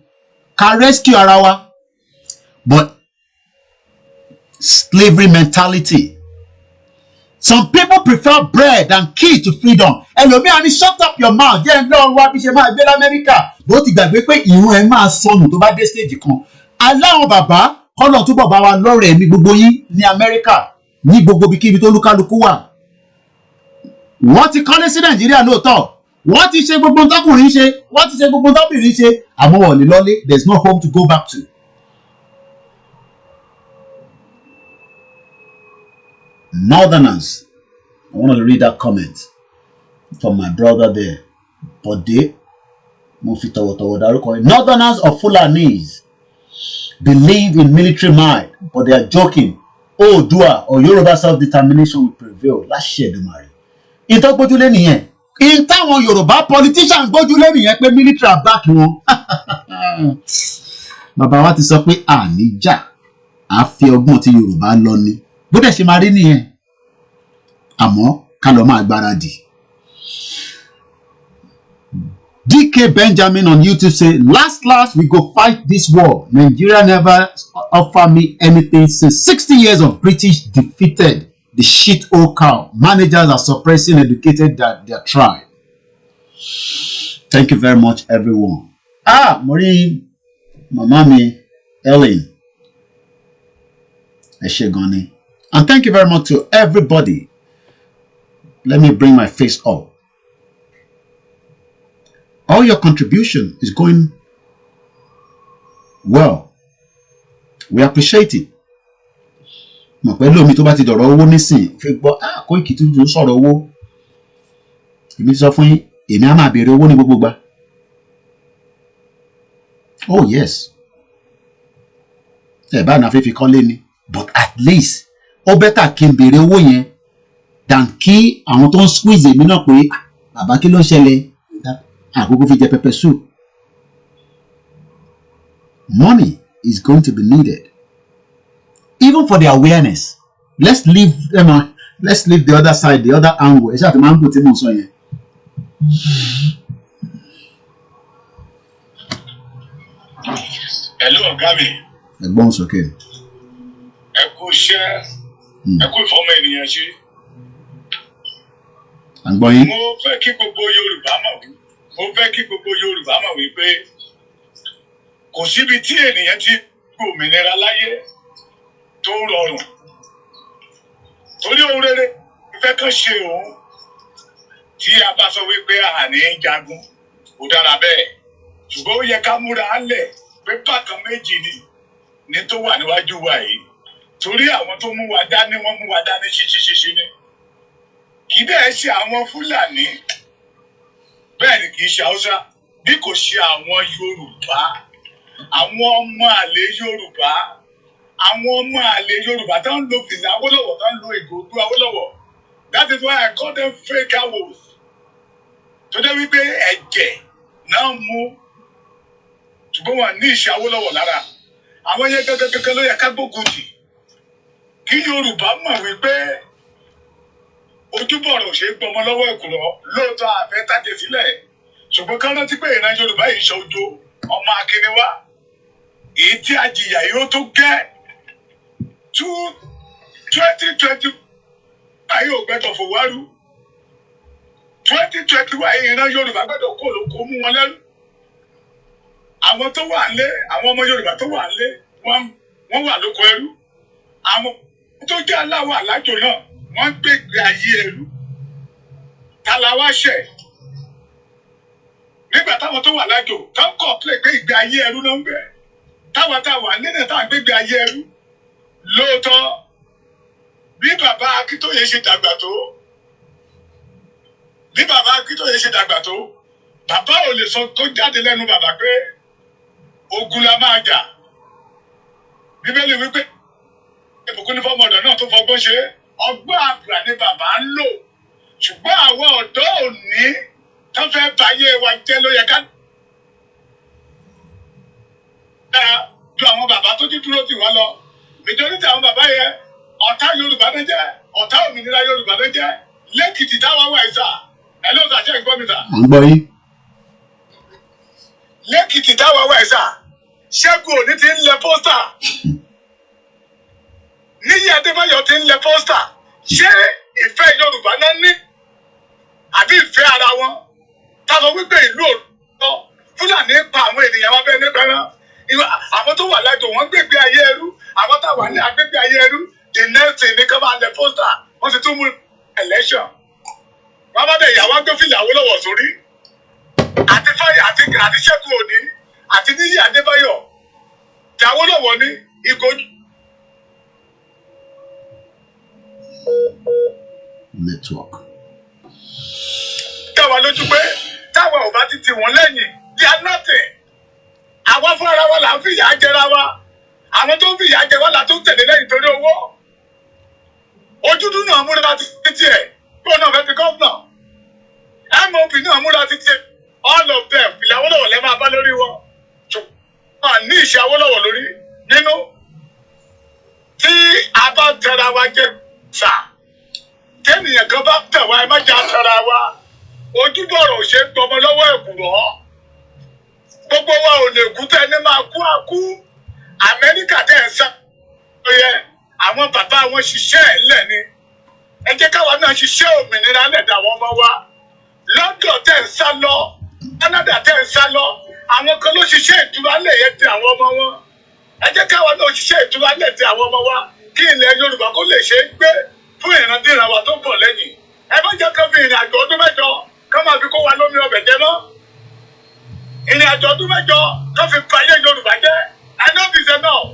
ka rescue ara wa. But slavery mentality. Some people prefer bread and key to freedom. Ẹlòmíì á ní shut up your mouth. Jẹ́ lọ wá bí ṣe máa gbé l'Amẹ́ríkà. Bó ti gbàgbé pé ìrun ẹ̀ máa sọnù tó bá dé stage kan. Aláwọn bàbá kọ́nà túbọ̀ bá wa lọ́rọ̀ ẹ̀mí gbogbo yín ní Amẹ́ríkà ní gbogbo ibikíbi tó lúkálukú wà. Wọ́n ti kọ́lé sí Nàìjíríà lóòótọ́, wọ́n ti ṣe gbogbo tọkùnrin ṣe, wọ́n ti ṣe gbogbo tọkùnrin ṣe, àmọ́ wọ́n lè lọ́lé, there is no home to go back to. Northerners, I want to read that comment from my brother there. Bode, Northerners or Fulanis believe in military might, but they are joking. Oòduà or Yoruba self-determination will prevail. Láṣẹ Èdùmàrè. Ìtọ́ gbójúlé nìyẹn. Ìtàwọn Yorùbá politician gbójúlé nìyẹn pé military back wọn. Bàbá wa ti sọ pé àníjà á fi ọgbọ́n tí Yorùbá lọ ni. Bó dẹ̀ ṣe máa rí nìyẹn. Àmọ́ ká lọ máa gbáradì. DK Benjamin on YouTube say, last we go fight this war. Nigeria never offer me anything since 60 years of British defeated the shit old cow. Managers are suppressing educated their tribe. Thank you very much, everyone. Maureen, Mamami, Ellen, Eshegoni. And thank you very much to everybody. Let me bring my face up. All your contribution is going well. We appreciate it. Mọ̀ pé lómi tó bá ti dọ̀rọ̀ owó nísìn fi gbọ́ Koiki tó ń sọ̀rọ̀ owó. Èmi sọ fún yín, èmi á máa béèrè owó ní gbogbo gbà. Oh yes. Ẹ bá náà fi kọ́lé ni, but at least ó better kí n béèrè owó yẹn than kí àwọn tó ń squeeze èmi náà pé bàbá kí ló ń ṣẹlẹ̀. Àkókò fi jẹ pepper soup. Money is going to be needed. Even for the awareness. Let's leave the other side, the other angle. Ẹ ṣáà tí máa ń bù tí mo sọ yẹn. Hello, ọ̀gá mi. Ẹ̀gbọ́n sókè. Ẹ kú iṣẹ́. Ẹ kú ìfọ́mọ ènìyàn ṣe. À ń gbọ́ yín. Mo fẹ́ kí gbogbo Yorùbá mọ̀ wípé kò síbi tí ènìyàn ti gbòmìnira láyé tó rọrùn. Torí ohun rere fẹ́ kàn ṣe òun tí a bá sọ wípé àní ń jagun kò dára bẹ́ẹ̀. Ṣùgbọ́n ó yẹ ká múra álẹ̀ pé bákan méjì ni tó wà níwájú wa yìí. Torí àwọn tó mú wa dání wọ́n mú wa dání ṣíṣíṣíṣí ni. Kì í dẹ̀ ṣe àwọn Fúlàní. Bẹ́ẹ̀ ni kì í ṣe Haúsá bí kò ṣe àwọn Yorùbá, àwọn ọmọ àlè Yorùbá, àwọn ọmọ àlè Yorùbá tó ń lo fìlà Awólọ́wọ̀ tó ń lo ìgò ojú Awólọ́wọ̀. That is why I call them fake cows. Tó dé wípé ẹ̀jẹ̀ náà mú ṣùgbọ́n wọn ní ìṣe Awólọ́wọ̀ lára. Àwọn yẹn gẹ́gẹ́ ló yẹ ká gbógun tì. Kí Yorùbá mọ̀ wípé ojúbọ̀rọ̀ ṣe gbọmọ lọ́wọ́ ìkùrọ̀ lóòótọ́ àfẹ́ tàjẹ̀ sílẹ̀ ṣùgbọ́n ká rántí pé ìran Yorùbá yìí ṣojo ọmọ akínníwá èyí tí a jìyà yóò tó gẹ́ 2020 ayé ò gbẹ́dọ̀ fòwárú 2021 ìran Yorùbá gbẹ́dọ̀ kó lóko mú wọn lẹ́nu. Àwọn tó wà nílé, àwọn ọmọ Yorùbá tó wà nílé wọ́n wà lóko ẹrú. Àwọn tó jẹ́ aláwọ̀ alájò náà wọ́n gbégbé ayé ẹrú. Tàlàwá ṣẹ̀. Nígbà táwọn tó wà lájò tán kọ̀ pé ìgbé ayé ẹrú náà ń bẹ̀. Táwọn táwọn nínú táwọn gbégbé ayé ẹrú. Lóòótọ́ bí bàbá Akintoye ṣe dàgbà tó. Bàbá ò lè sọ tó jáde lẹ́nu bàbá pé ogun la máa jà. Bíbélì wípé ìbùkún ní fọ́mọdọ̀ náà tó fọgbọ́n ṣe ọgbọ́n àgbà ni bàbá ń lò. Ṣùgbọ́n àwọn ọ̀dọ́ òní tó fẹ́ báyé wa jẹ́ ló yẹ ká dára ju àwọn bàbá tó ti dúró tì wá lọ. Majority àwọn bàbá yẹn ọ̀tá Yorùbá ló jẹ́, ọ̀tá òmìnira Yorùbá ló jẹ́. Lẹ́kìtì táwọn wà ìsà ẹ̀ ló sàṣẹ ìgbọ́ mi sà. À ń gbọ́ yín. Lẹ́kìtì táwọn wà ìsà Ṣẹ́gun Òní ti ń lẹ pósítà. Níyì Adébáyọ̀ ti ń lẹ pósítà. Ṣé ìfẹ́ Yorùbá náà ní àbí ìfẹ́ ara wọn? Táwọn wípé ìlú òótọ́ Fúlàní pa àwọn ènìyàn wa bẹ́ẹ̀ nípa náà. àwọn tó wà lájọ wọ́n gbégbé ayé ẹrú àwọn táwa ní agbégbé ayé ẹrú the next thing ní ká máa lẹ pósítà wọ́n ti tún mú election wọ́n bá dẹ̀ ìyàwó agbófinlẹ̀ Awólọ́wọ̀ sórí àti Fáyà àti Ṣẹ́gun Òní àti Níyì Adébáyọ̀ tí Awólọ́wọ̀ ní ìgòjú. Network. Táwa lójú pé táwa ò bá ti tì wọ́n lẹ́yìn they are nothing. Àwọn fúnra wa là ń fìyà jẹra wa àwọn tó ń fìyà jẹ wá là tó ń tẹ̀lé lẹ́yìn torí owó ojúdú náà múra ti tiẹ̀ kó náà fẹ́ fi gọ́ọ̀nà MOP náà múra ti tiẹ̀ all of them Awólọ́wọ̀ lẹ́ máa bá lórí wọn ṣùgbọ́n ní ìṣe Awólọ́wọ̀ lórí nínú tí a bá tẹra wa jẹ sà tẹ́nìyàn kan bá tẹ̀ wá ẹ má jà tẹra wa ojúbọ̀rọ̀ ò ṣe ń gbọmọ lọ́wọ́ ẹ̀kúrọ̀ gbogbo wa ò lè kú tẹ́ ẹni máa kú àkú Amẹ́ríkà tẹ́ ẹ̀ sá yẹ àwọn bàbá wọn ṣiṣẹ́ ẹ̀ lẹ̀ ni ẹ jẹ́ káwa náà ṣiṣẹ́ òmìnira lẹ̀dá àwọn ọmọ wa London tẹ́ ẹ̀ sá lọ Canada tẹ́ ẹ̀ sá lọ àwọn kan ló ṣiṣẹ́ ìtura lẹ̀ yẹ ti àwọn ọmọ wọn ẹ jẹ́ káwa náà ṣiṣẹ́ ìtura lẹ̀ ti àwọn ọmọ wa kí ilẹ̀ Yorùbá kó lè ṣe é gbé fún ìrandíran wa tó ń bọ̀ lẹ́yìn ẹ má jẹ́ ká fi ìrìn àjò ọdún mẹ́jọ ká máa fi kó wa lómi ọbẹ̀ jẹ mọ́ ìrìn àjò ọdún mẹ́jọ ká fi bayé Yorùbá jẹ́ enough is enough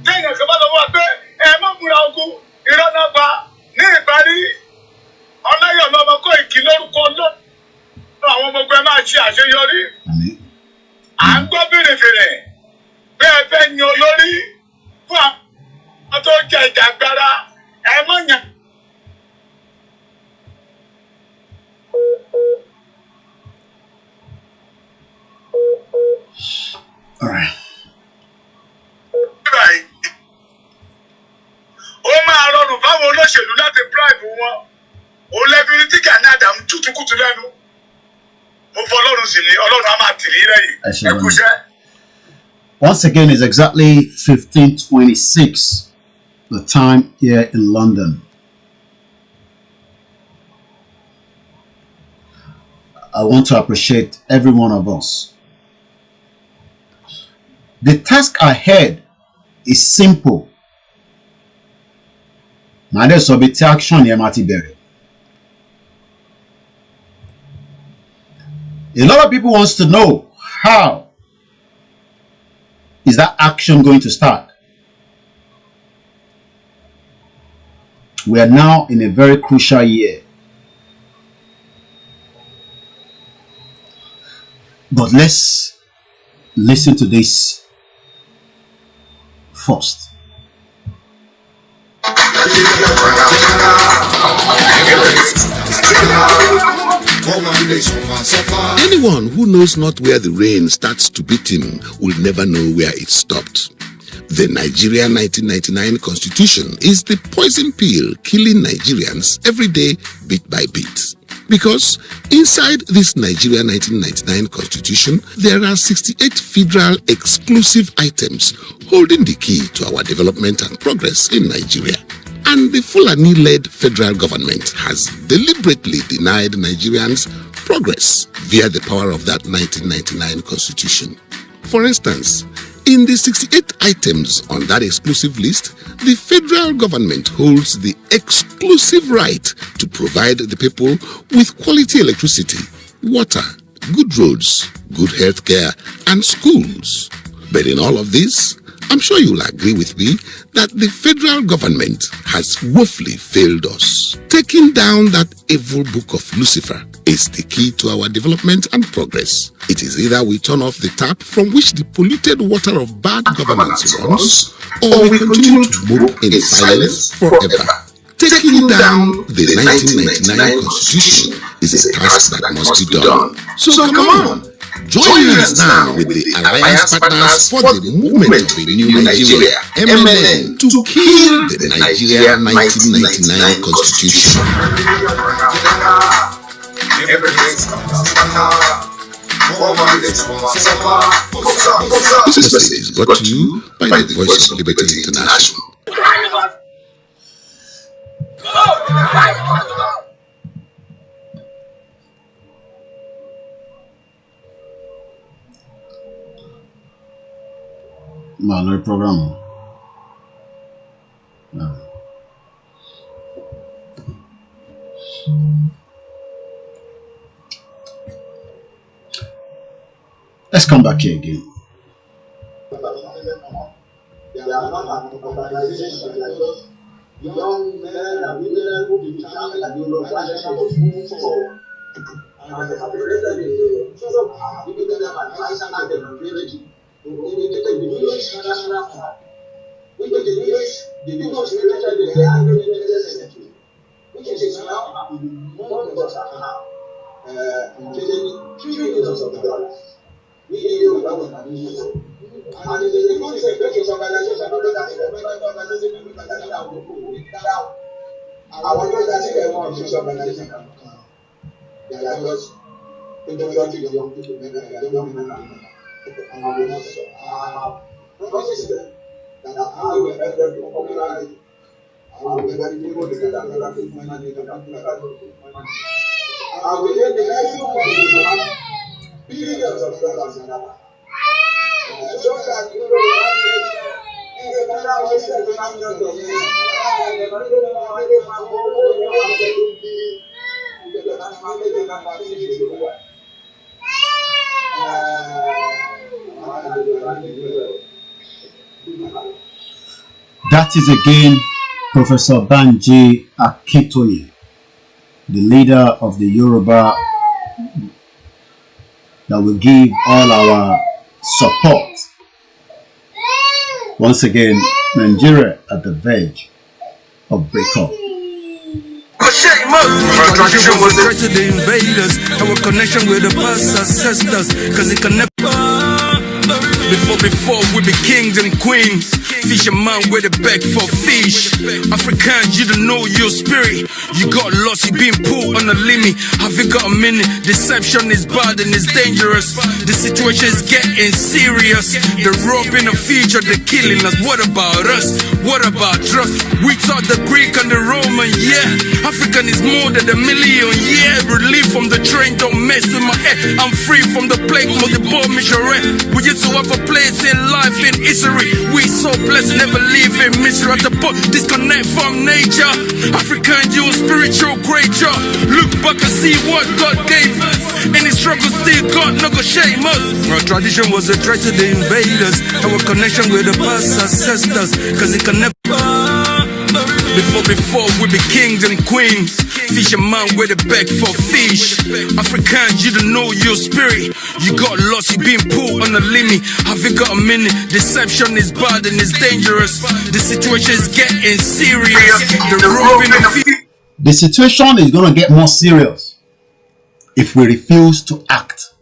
téèyàn kan bá lọ wá pé ẹ má múra ogun irọ́ náà pa ní ìparí Ọláyọ̀mí ọmọ Kóìkí lórúkọ lọ́nà àwọn ọmọ ogun ẹ máa ṣe àṣeyọrí à ń gbọ́ fèrèfèrè bí ẹ fẹ́ yan olórí fún àwọn tó jẹ ìjàgbara ẹ má yàn. All right. Ó máa rọrùn fáwọn olóṣèlú láti bribe wọn. Òun lẹ́bi ní tí Gani Adams tútúkùtù lẹ́nu. Mo fọ Ọlọ́run sì ni Ọlọ́run á máa tì í lẹ́yìn. Ẹ kú iṣẹ́. Once again, it's exactly 15:26, the time here in London. I want to appreciate every one of us. The task ahead is simple. Now there's a bit of action here, Marty Berry. A lot of people wants to know how is that action going to start. We are now in a very crucial year. But let's listen to this first. Anyone who knows not where the rain starts to beat him will never know where it stopped. The Nigeria 1999 Constitution is the poison pill killing Nigerians every day, bit by bit. Because inside this Nigeria 1999 Constitution, there are 68 federal exclusive items holding the key to our development and progress in Nigeria. And the Fulani-led federal government has deliberately denied Nigerians progress via the power of that 1999 Constitution. For instance, in the 68 items on that exclusive list, the federal government holds the exclusive right to provide the people with quality electricity, water, good roads, good health care, and schools. But in all of this, I'm sure you'll agree with me that the federal government has woefully failed us. Taking down that evil book of Lucifer is the key to our development and progress. It is either we turn off the tap from which the polluted water of bad governance runs, or we continue to mope in silence forever. Taking down the 1999 Constitution is a task that must be done. So come on, join us now with the Alliance Partners for the Movement of a New Nigeria, MNN, to kill the Nigeria 1999 Constitution. This message is brought to you by the Voice of Liberty International. no program. No. Let's come back here again. Young men and women who determine that the organization was moving forward. And they have created a giving them advice and democracy to imitate the English national flag, which is the English created in the early 20th century, which is now more than trillions of dollars. We use that one and use it. And it's a good secretary organization, I want to say that one is organization. They are just introducing young people, and I have promised them that I will help them to organize. I will be very able to get another big money, I will let the guys who have billions of dollars in that. So that you That is again Professor Banji Akintoye, the leader of the Yoruba, that will give all our support. Once again, Nigeria at the verge of breakup. Tradition was the threat to the invaders. Our connection with the past ancestors, cause it can never. Before we be kings and queens, fisherman with a bag for fish. Africans, you don't know your spirit. You got lost, you been pulled on a limit. Have you got a minute? Deception is bad and it's dangerous. The situation is getting serious. The robbing of future, the killing us. What about us? What about trust? We taught the Greek and the Roman, yeah. African is more than a million, yeah. Relief from the train, don't mess with my head. I'm free from the plague, multiple mission. We used to have a place in life, in history. We so blessed, never live in misery. At the book, disconnect from nature. African, you spiritual creature. Look back and see what God gave us. Any struggle still God no go shame us. Our tradition was a threat to the invaders. Our connection with the past ancestors, cause it can never. Before we be kings and queens, fisherman with a bag for fish. Africans, you don't know your spirit. You got lost, you been pulled on a limit. Have you got a minute? Deception is bad and it's dangerous. The situation is getting serious. The situation is going to get more serious if we refuse to act.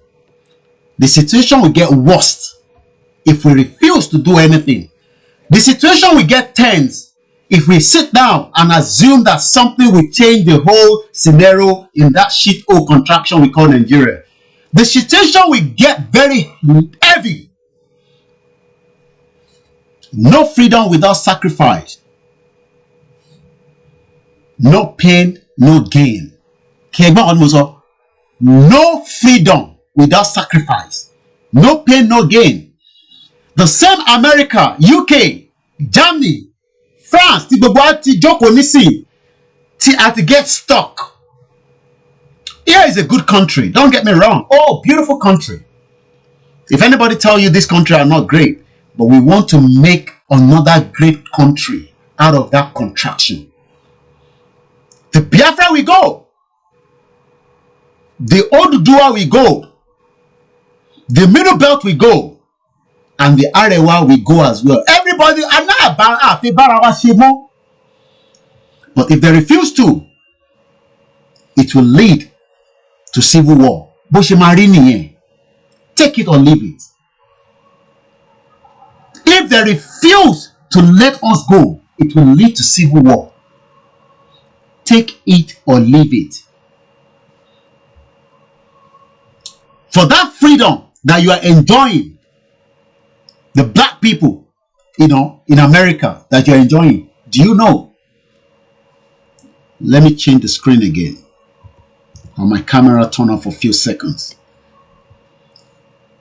The situation will get worse if we refuse to do anything. The situation will get tense if we sit down and assume that something will change the whole scenario in that shit hole contraction we call Nigeria. The situation will get very heavy. No freedom without sacrifice. No pain, no gain. No freedom without sacrifice. No pain, no gain. The same America, UK, Germany, France, ti joko nisi, ti at get stuck. Here is a good country. Don't get me wrong. Oh, beautiful country. If anybody tell you this country are not great, but we want to make another great country out of that contraction. The Biafra we go. The Oduduwa we go. The Middle Belt we go. And the Arewa we go as well. Everybody, but if they refuse to, it will lead to civil war. Take it or leave it. If they refuse to let us go, it will lead to civil war. Take it or leave it. For that freedom that you are enjoying, the black people, in America that you're enjoying, do you know? Let me change the screen again. On my camera, turn on for a few seconds.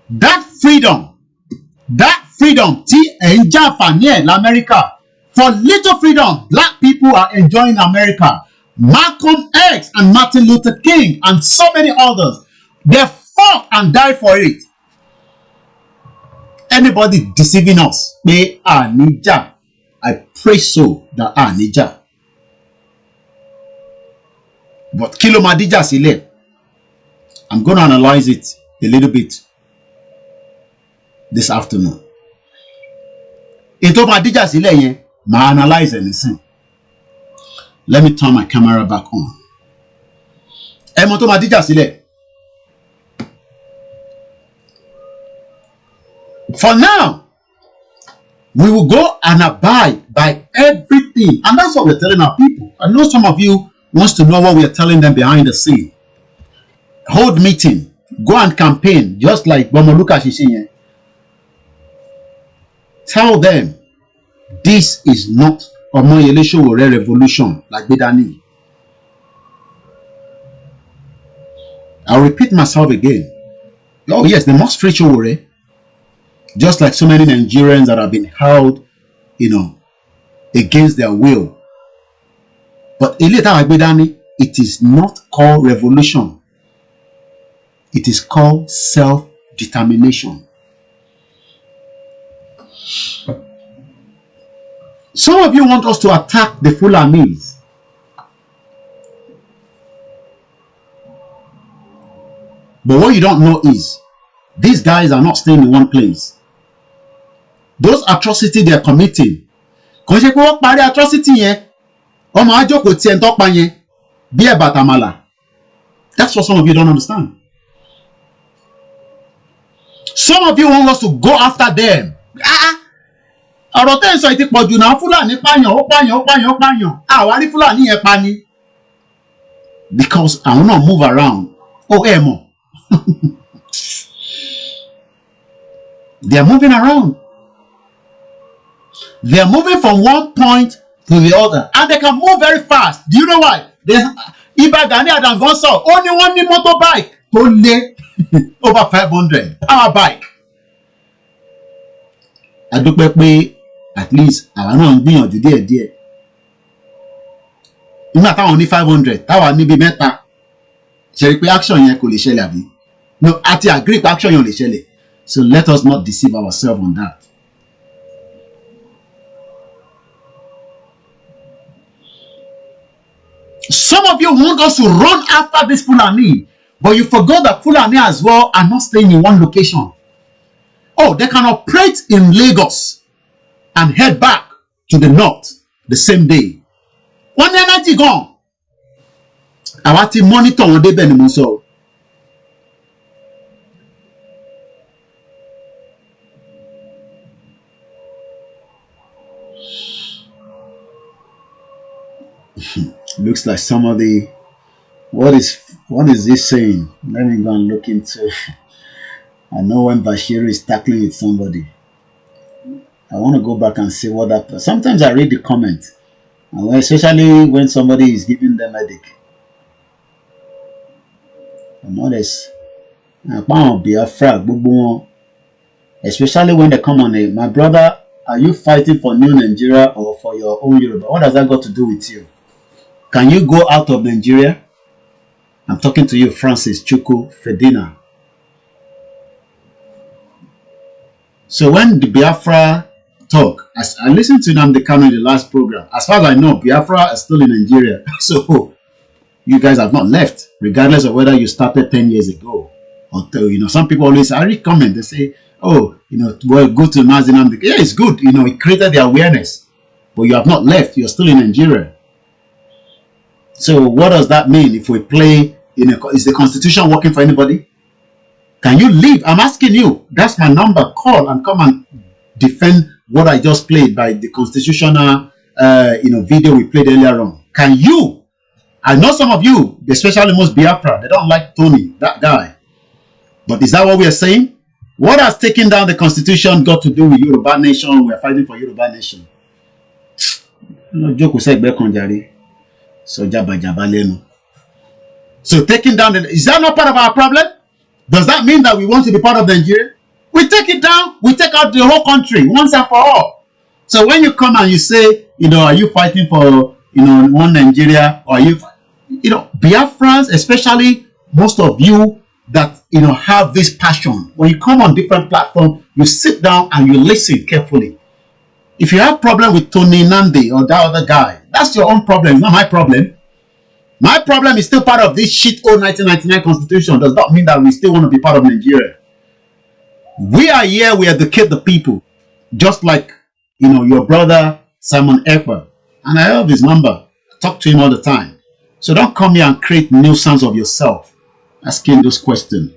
That freedom freedom tí ẹ̀ ń jàǹfààní ẹ̀ l'Amẹ́ríkà. For little freedom, black people are enjoying America. Malcolm X and Martin Luther King and so many others, they fought and died for it. Anybody deceiving us, pé àníjà, I pray so that àníjà. But kí ló máa díjà sílẹ̀? I'm going to analyze it a little bit this afternoon. Ètò máa díjà sílẹ̀ yẹn, máa analyze anything. Let me turn my camera back on. Ẹ mọ̀ tó máa díjà sílẹ̀. For now, we will go and abide by everything. And that's what we're telling our people. I know some of you wants to know what we are telling them behind the scene. Hold meeting. Go and campaign. Just like Bomoluka Shishiye. Tell them this is not Omoyele Sowore revolution like Bedani. I'll repeat myself again. Oh yes, they must free Sowore. Just like so many Nigerians that have been held, against their will. But it is not called revolution. It is called self-determination. Some of you want us to attack the Fulanis. But what you don't know is, these guys are not staying in one place. Those atrocities they are committing. Atrocity that's what some of you don't understand. Some of you want us to go after them. Because I will not move around. Emo. They are moving around. They are moving from one point to the other, and they can move very fast. Do you know why? Ibadan and Gonso only one motorbike only over 500. Our bike. I do pé at least I don't gbìyànjú díẹ̀. Nígbà táwọn ní 500, táwa níbi mẹ́ta. Ṣé rí pé action yẹn kò lè ṣẹlẹ̀ àbí? No, àti agree pé action yẹn ò lè ṣẹlẹ̀. So let us not deceive ourselves on that. Some of you want us to run after this Fulani, but you forgot that Fulani as well are not staying in one location. Oh, they can operate in Lagos and head back to the north the same day. One energy gone. I want to monitor what they been so. Looks like somebody. What is this saying? Let me go and look into. I know when Bashir is tackling with somebody. I want to go back and see what that. Sometimes I read the comment, and especially when somebody is giving them headache. I notice. Especially when they come on my brother, are you fighting for new Nigeria or for your own Yoruba? What does that got to do with you? Can you go out of Nigeria? I'm talking to you, Francis Chuku Fedina. So when the Biafra talk, as I listened to Nnamdi Kanu in the last program, as far as I know, Biafra is still in Nigeria. So you guys have not left, regardless of whether you started 10 years ago. Or some people always, I read comment, they say, oh, well, go to Nnamdi Kanu. Yeah, it's good. It created the awareness. But you have not left. You're still in Nigeria. So what does that mean if we play is the Constitution working for anybody? Can you leave? I'm asking you. That's my number. Call and come and defend what I just played by the constitutional video we played earlier on. Can you? I know some of you, especially most Biafra, they don't like Tony, that guy. But is that what we are saying? What has taken down the Constitution got to do with Yoruba Nation? We are fighting for Yoruba Nation. So taking down is that not part of our problem? Does that mean that we want to be part of Nigeria? We take it down, we take out the whole country once and for all. So when you come and you say, are you fighting for, one Nigeria, or are you, Biafrans, especially most of you that, have this passion, when you come on different platforms, you sit down and you listen carefully. If you have problem with Tony Nandi or that other guy, that's your own problem, it's not my problem. My problem is still part of this shit old 1999 constitution. Does not mean that we still want to be part of Nigeria. We are here, we educate the people. Just like, your brother Simon Ekpa. And I have his number. I talk to him all the time. So don't come here and create nuisance of yourself asking those questions.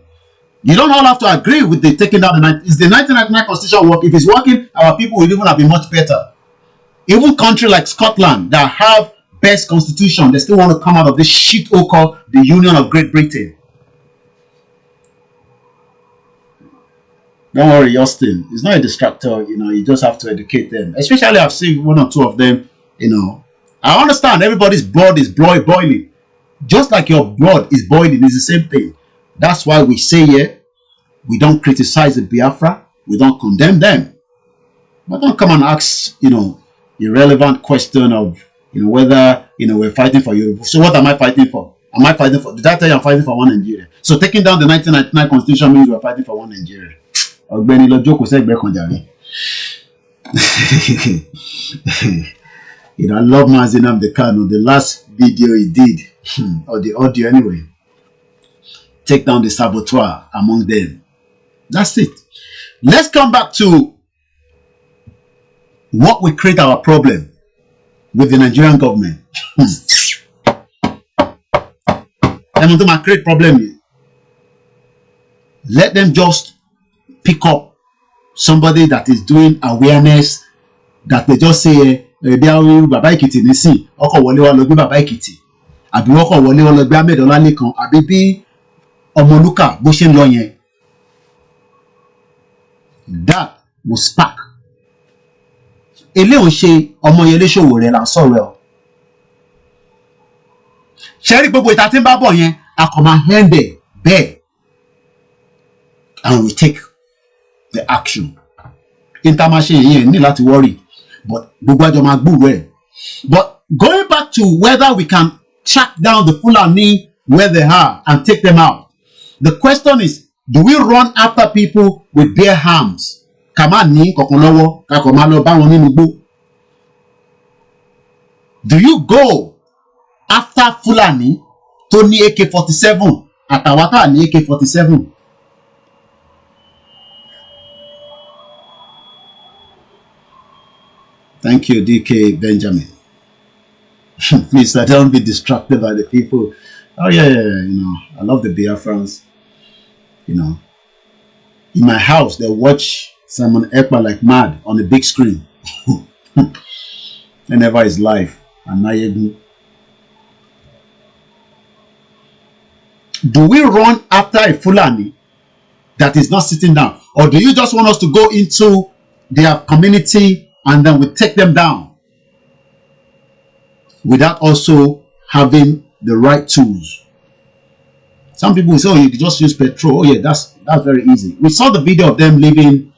You don't all have to agree with the taking down the... Is the 1999 constitution work? If it's working, our people will even have been much better. Even country like Scotland that have best constitution, they still want to come out of this shit called the Union of Great Britain. Don't worry, Austin. It's not a distractor, you just have to educate them. Especially I've seen one or two of them, I understand everybody's blood is boiling. Just like your blood is boiling, it's the same thing. That's why we say here, we don't criticize the Biafra, we don't condemn them. But don't come and ask, irrelevant question of, whether, we're fighting for Yoruba. So what am I fighting for? Am I fighting for, did I tell you I'm fighting for one Nigeria? So taking down the 1999 constitution means we're fighting for one Nigeria. I love Mazinam Dekano. The last video he did, or the audio anyway, take down the saboteur among them. That's it. Let's come back to what will create our problem with the Nigerian government. I'm going to create problem here. Let them just pick up somebody that is doing awareness, that they just say Baba Ekiti nisi oko wole wa lo gbe Baba Ekiti abi oko wole wa lo gbe Ahmed Olalekan abi bi Omoluka bó ṣe lọ yẹn. That will spark. Ele o ṣe Omoyele Sowore la sọ̀rọ̀ o. Ṣẹ́rí gbogbo ìta tí ń bá bọ̀ yẹn a kò máa handle bẹ́ẹ̀, and we take the action. Intermarché yẹn ní láti worry, but gbogbo àjọ máa gbúrò ẹ̀. But going back to whether we can track down the Fulani where they are and take them out, the question is, do we run after people with bare arms? Kama ní kọ̀kan lọ́wọ́ ká kọ̀ máa lọ bá wọn nínú igbó. Do you go after Fulani tó ní AK-47 àtàwọn tá ní AK-47? Thank you, DK Benjamin. Please, don't be distracted by the people. Oh yeah, I love the Biafrans. In my house, they watch Simon Ekpa like mad on the big screen. Whenever it's live. And do we run after a Fulani that is not sitting down? Or do you just want us to go into their community and then we take them down without also having the right tools? Some people say, oh, you just use petrol. Oh yeah, that's very easy. We saw the video of them leaving,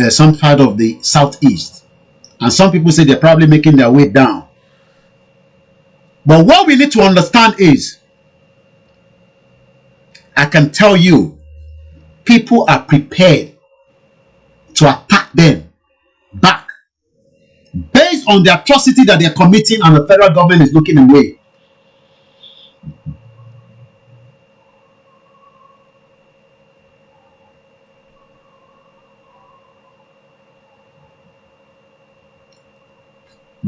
some part of the southeast, and some people say they're probably making their way down. But what we need to understand is, I can tell you, people are prepared to attack them back based on the atrocity that they're committing, and the federal government is looking away.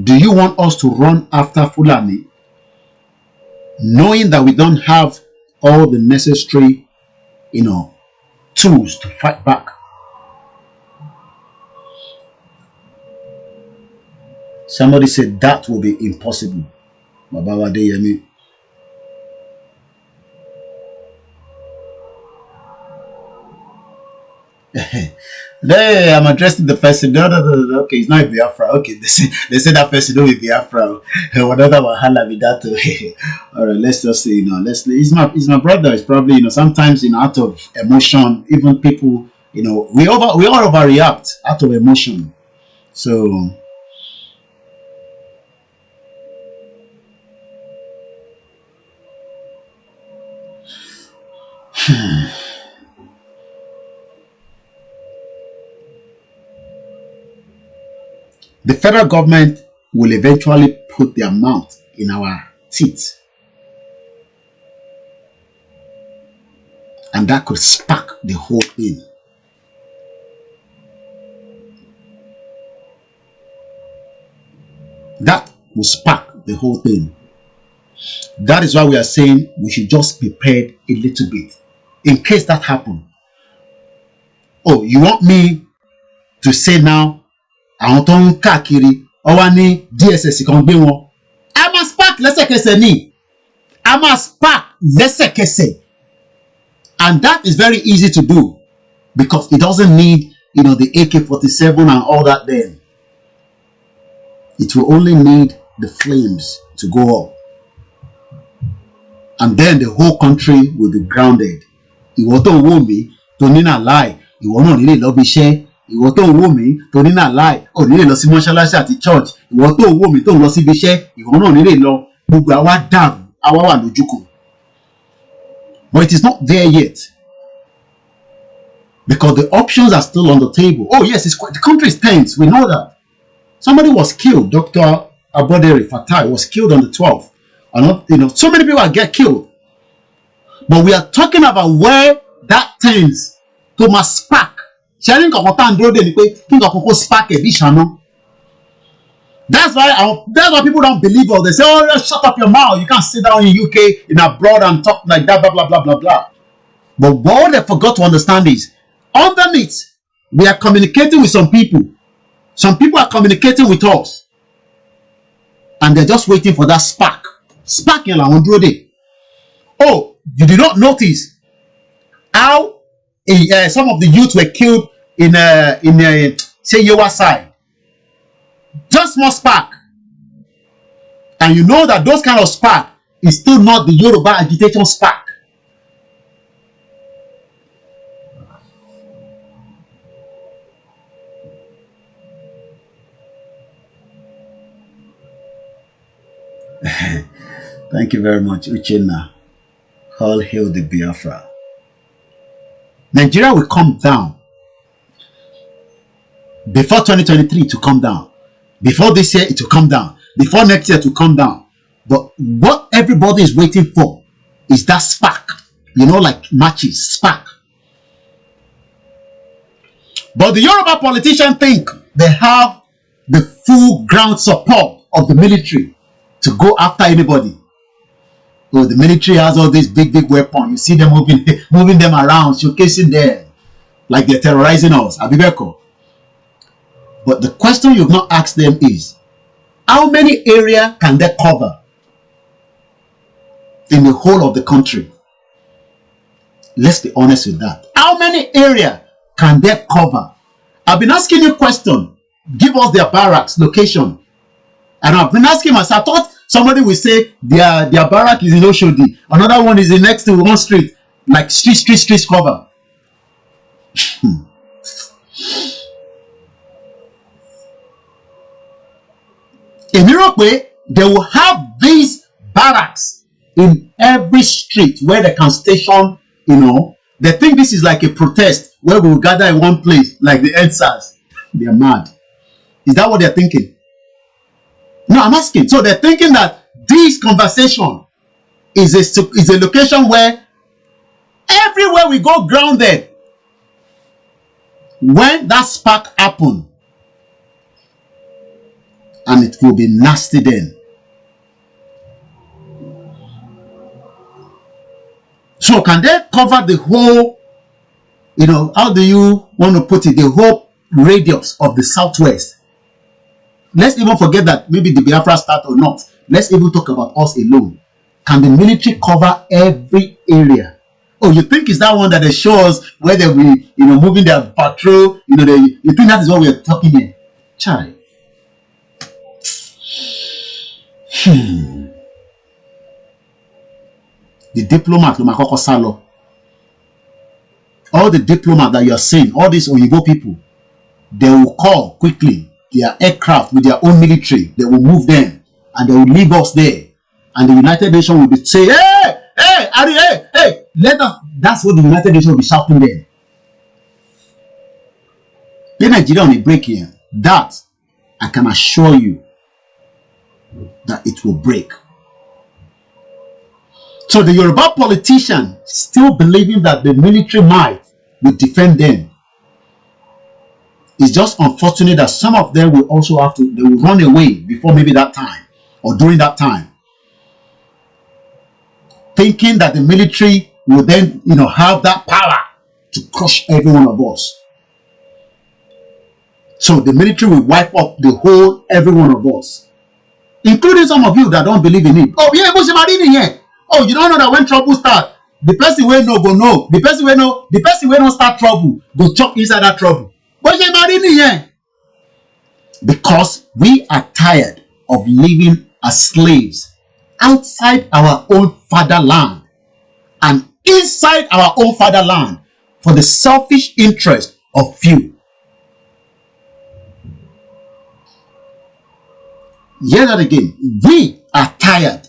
Do you want us to run after Fulani, knowing that we don't have all the necessary, tools to fight back? Somebody said that will be impossible. Babawa Deyemi. Hey, I'm addressing the person. No, okay, it's not a Biafra. Okay, they say that person don't be Biafra. Whatever wahala with that. All right, let's just say, he's my brother. It's probably, sometimes, out of emotion, even people You know, we all overreact out of emotion. So the federal government will eventually put their mouth in our teeth. And that could spark the whole thing. That will spark the whole thing. That is why we are saying we should just prepare a little bit in case that happens. Oh, you want me to say now, àwọn tó ń káàkiri ọwá ní DSS kan gbé wọn? A máa spark lẹ́sẹ̀kẹsẹ̀ ni. A máa spark lẹ́sẹ̀kẹsẹ̀. And that is very easy to do because it doesn't need, you know, the AK-47 and all that then. It will only need the flames to go up. And then the whole country will be grounded. Ìwọ tó ń wò mí tó ní náà láì, ìwọ náà nílé lọ bí iṣẹ́. Ìwọ tó ń wò mí tó ní náà láì, ò nílé lọ sí mọ́ṣáláṣí àti church. Ìwọ tó ń wò mí tó ń lọ sí ibi iṣẹ́, ìwọ náà nílé lọ. Gbogbo àwa dàrú, àwa wà lójú kan. But it is not there yet. Because the options are still on the table. Oh yes, the country is tense. We know that. Somebody was killed. Dr. Abodere Fatai was killed on the 12th. And you know, so many people get killed. But we are talking about where that tends to must spark. Sharing spark a That's why people don't believe all. They say, oh, shut up your mouth. You can't sit down in UK, in abroad and talk like that, blah, blah, blah, blah, blah. But what they forgot to understand is, underneath, we are communicating with some people. Some people are communicating with us. And they're just waiting for that spark. Spark in la day. Oh, you did not notice how some of the youths were killed in say Yoruba side. Just more spark. And you know that those kind of spark is still not the Yoruba agitation spark. Thank you very much, Uchenna. All hail the Biafra. Nigeria will come down. Before 2023 to come down. Before this year it will come down. Before next year to come down. But what everybody is waiting for is that spark. You know, like matches, spark. But the Yoruba politicians think they have the full ground support of the military to go after anybody. So the military has all these big weapons. You see them moving them around, showcasing them like they're terrorizing us. Abibeko. But the question you've not asked them is, how many areas can they cover in the whole of the country? Let's be honest with that. How many areas can they cover? I've been asking you a question. Give us their barracks location. And I've been asking myself, I thought somebody will say their barrack is in Oshodi. Another one is in next to one street. Like street cover. In Europe, they will have these barracks in every street where they can station, you know. They think this is like a protest where we will gather in one place like the EndSARS. They are mad. Is that what they're thinking? No, I'm asking. So they're thinking that this conversation is a location where everywhere we go grounded. When that spark happens, and it will be nasty then. So can they cover the whole, you know, how do you want to put it, the whole radius of the southwest? Let's even forget that maybe the Biafra start or not. Let's even talk about us alone. Can the military cover every area? Oh, you think it's that one that they show us where they will be, you know, moving their patrol? You know, you think that is what we are talking here? Chai. The diplomat, all the diplomats that you're seeing, all these Oyibo people, they will call quickly their aircraft with their own military. They will move them and they will leave us there. And the United Nations will be saying, hey, Ari, hey, let us. That's what the United Nations will be shouting then. The Nigeria on a break here. That, I can assure you, that it will break. So the Yoruba politician still believing that the military might will defend them. It's just unfortunate that some of them will also have to, they will run away before maybe that time or during that time, thinking that the military will then, have that power to crush every one of us. So the military will wipe up the whole every one of us, including some of you that don't believe in it. Oh yeah, here. Oh, you don't know that when trouble starts, the person will know go know. The person will not start trouble go chop inside that trouble. But here, because we are tired of living as slaves outside our own fatherland and inside our own fatherland for the selfish interest of few. Hear that again. We are tired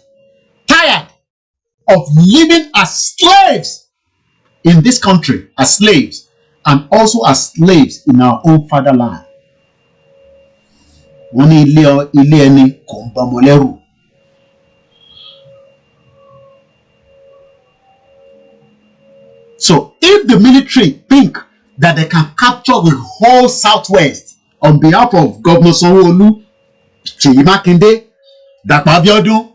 of living as slaves in this country, as slaves, and also as slaves in our own fatherland. So if the military think that they can capture the whole Southwest on behalf of Governor Sanwo-Olu, Seyi Makinde, Dapo Abiodun,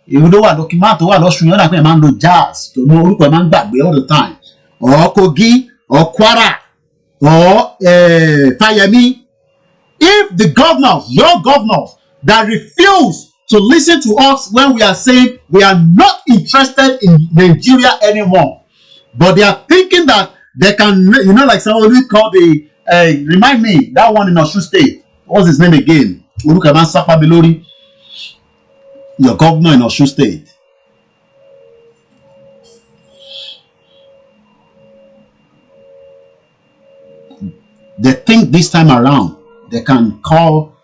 ìwúlò wà document wà lọ́sùn yọ̀dà pé ẹ̀ máa ń lo jazz tó mú orúkọ ẹ̀ máa ń gbàgbé all the time, or Kogi, or Kwara, or Fayemi. If the governors, your governors, that refuse to listen to us when we are saying we are not interested in Nigeria anymore, but they are thinking that they can, like someone we call the, remind me, that one in Osun State, what's his name again? Olukaman Sapabilori, your governor in Osun State. They think this time around they can call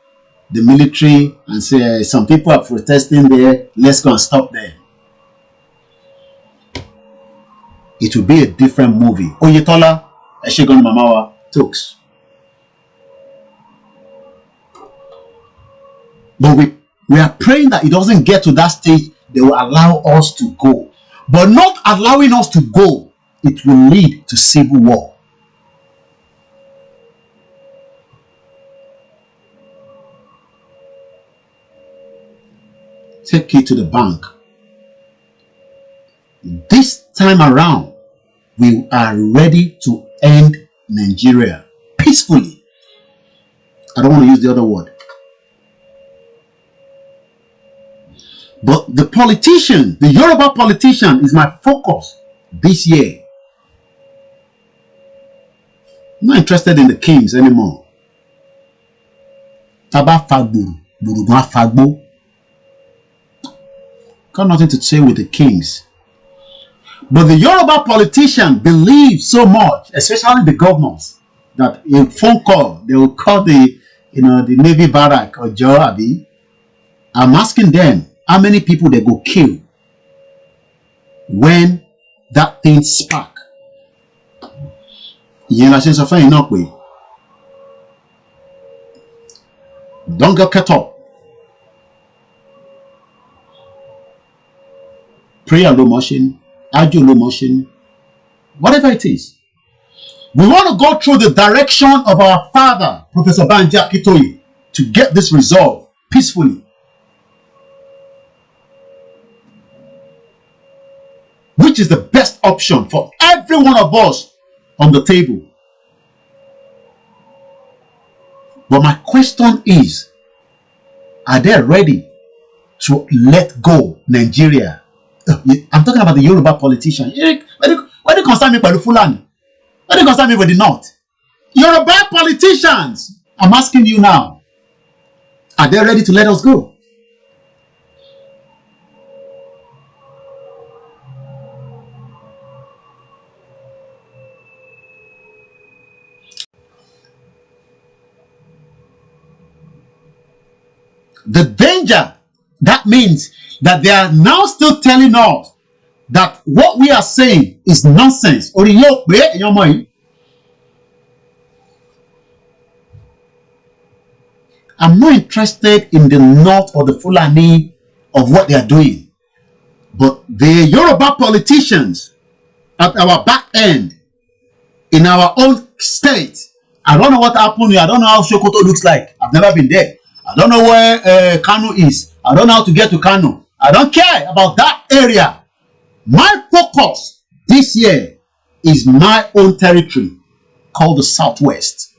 the military and say some people are protesting there, let's go and stop them. It will be a different movie. Oyetola, Eshegun Mamawa, talks. But we are praying that it doesn't get to that stage. They will allow us to go. But not allowing us to go, it will lead to civil war. Take it to the bank. This time around, we are ready to end Nigeria peacefully. I don't want to use the other word. But the politician, the Yoruba politician, is my focus this year. I'm not interested in the kings anymore. Taba Fagbo, Burugwa Fagbo. Got nothing to say with the kings. But the Yoruba politician believes so much, especially the governors, that in phone call, they will call the Navy barrack or Joabi. I'm asking them how many people they go kill when that thing spark. Don't get cut up. Prayer low motion, ajo low motion, whatever it is. We want to go through the direction of our father, Professor Banji Akintoye, to get this resolved peacefully. Which is the best option for every one of us on the table. But my question is, are they ready to let go Nigeria? I'm talking about the Yoruba politician. Why do you concern me with the Fulani? Why do you concern me with the North? Yoruba politicians, I'm asking you now, are they ready to let us go? The danger, that means that they are now still telling us that what we are saying is nonsense. I'm not interested in the north or the Fulani of what they are doing. But the Yoruba politicians at our back end, in our own state, I don't know what happened here. I don't know how Sokoto looks like. I've never been there. I don't know where Kano is. I don't know how to get to Kano. I don't care about that area. My focus this year is my own territory called the Southwest.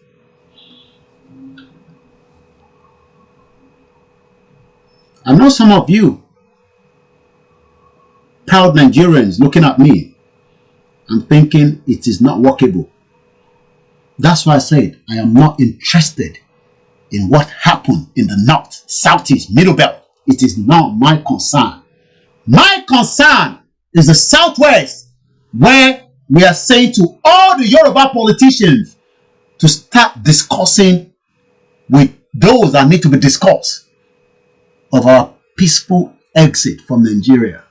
I know some of you proud Nigerians looking at me and thinking it is not workable. That's why I said I am not interested in what happened in the north, southeast, middle belt. It is not my concern. My concern is the southwest, where we are saying to all the Yoruba politicians to start discussing with those that need to be discussed of our peaceful exit from Nigeria.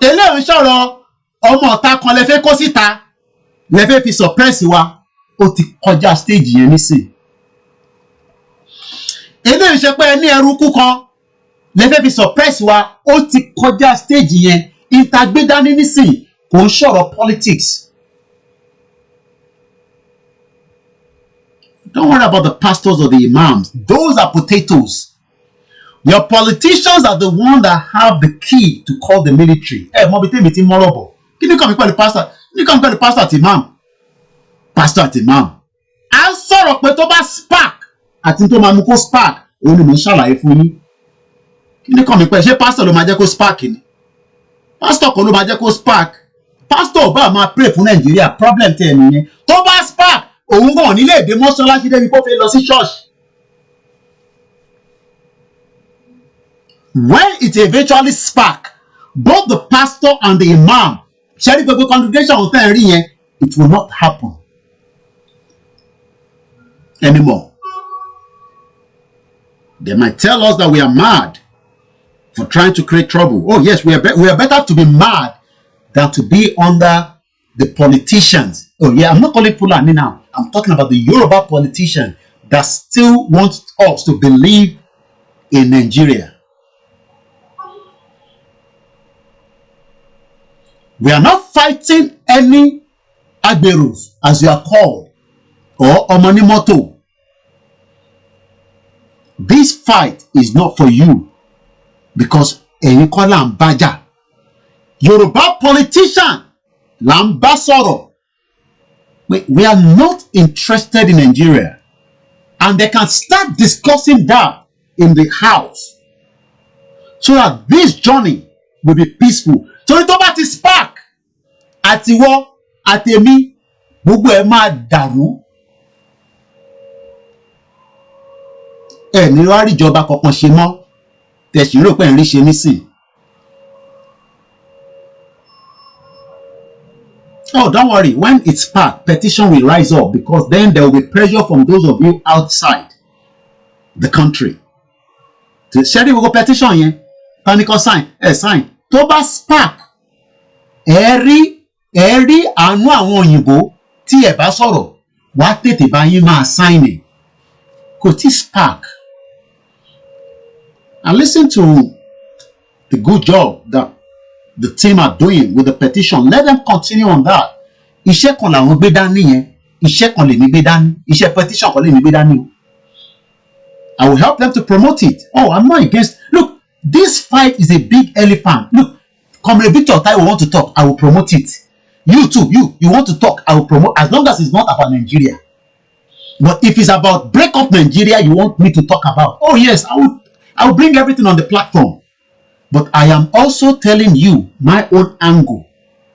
Eléyìí sọ̀rọ̀ ọmọ ọ̀tá kan lẹ́fẹ́ kó síta lẹ́fẹ́ fi suppress wa ó ti kọjá stage yẹn nísìn. Eléyìí ṣe pé ní ẹrúkú kan lẹ́fẹ́ fi suppress wa ó ti kọjá stage yẹn. Ìtagbédání nísìn kò ń sọ̀rọ̀ politics. Don't worry about the pastors or the imams. Those are potatoes. Your politicians are the ones that have the key to call the military. Meeting Morobo. Can you come and pastor? You come and pastor at imam. Pastor at imam. I saw a petoba spark. I think to mamuko spark. Only me shalaye fún yín. Can you come and say pastor lo ma jẹ́ kó spark ni? Pastor ko lo ma jẹ́ kó spark. Pastor ba ma pray fún Nigeria. Problem te nìyẹn. Tó bá spark. Òun gan ní lè dé mọ́ṣáláṣí débi kó fẹ́ lọ sí church. When it eventually spark, both the pastor and the imam, Sheri Gbogbo congregation will tell you, it will not happen anymore. They might tell us that we are mad for trying to create trouble. Oh yes, we are better to be mad than to be under the politicians. Oh yeah, I'm not calling Fulani now. I'm talking about the Yoruba politicians that still want us to believe in Nigeria. We are not fighting any Agberus, as you are called, or Omonimoto. This fight is not for you because Enikola Mbaja, Yoruba politician, Lambasoro. We are not interested in Nigeria, and they can start discussing that in the house so that this journey will be peaceful. So it's about to spark. Àtiwọ́, àtèmi, gbogbo ẹ̀ máa dàrú. Ní wá rí ìjọba kankan ṣe mọ́. Tẹ̀sí rò pé ń rí ṣe nísìn. Oh, don't worry. When it's spark, petition will rise up because then there will be pressure from those of you outside the country. To share the petition yẹn, panic sign, sign. Tó bá spark, ẹ̀rí àánú àwọn òyìnbó tí ẹ bá sọ̀rọ̀ wá tètè bá yín máa sign it. Kò tí spark. And listen to the good job that the team are doing with the petition. Let them continue on that. Iṣẹ́ kan làwọn gbé dání yẹn. Iṣẹ́ kan lèmi gbé dání. Iṣẹ́ petition kan lèmi gbé dání o. I will help them to promote it. Oh, I'm not against. Look, this fight is a big elephant. Look, Comrade Victor Taiwo want to talk, I will promote it. You too, you want to talk, I will promote, as long as it's not about Nigeria. But if it's about break up Nigeria, you want me to talk about, oh yes, I will bring everything on the platform. But I am also telling you my own angle.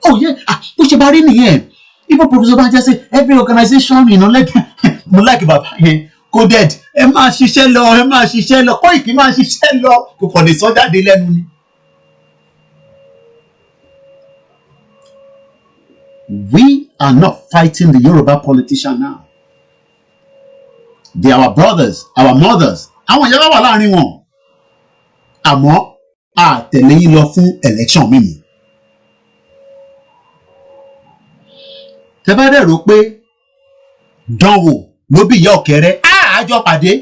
Oh yeah, push about in here. Even Professor Banja say every organization, like about coded. Ẹ máa ṣiṣẹ́ lọ, Koiki máa ṣiṣẹ́ lọ. Kò kàn lè sọ jáde lẹ́nu ni. We are not fighting the Yoruba politician now. They are our brothers, our mothers, àwọn ìyá wà láàrin wọn àmọ́ àtẹ̀lé yín lọ fún election mímu. tẹ́ bá dẹ̀ rò pé dánwò ló bí ìyá ọ̀kẹ́rẹ́ àjọ pàdé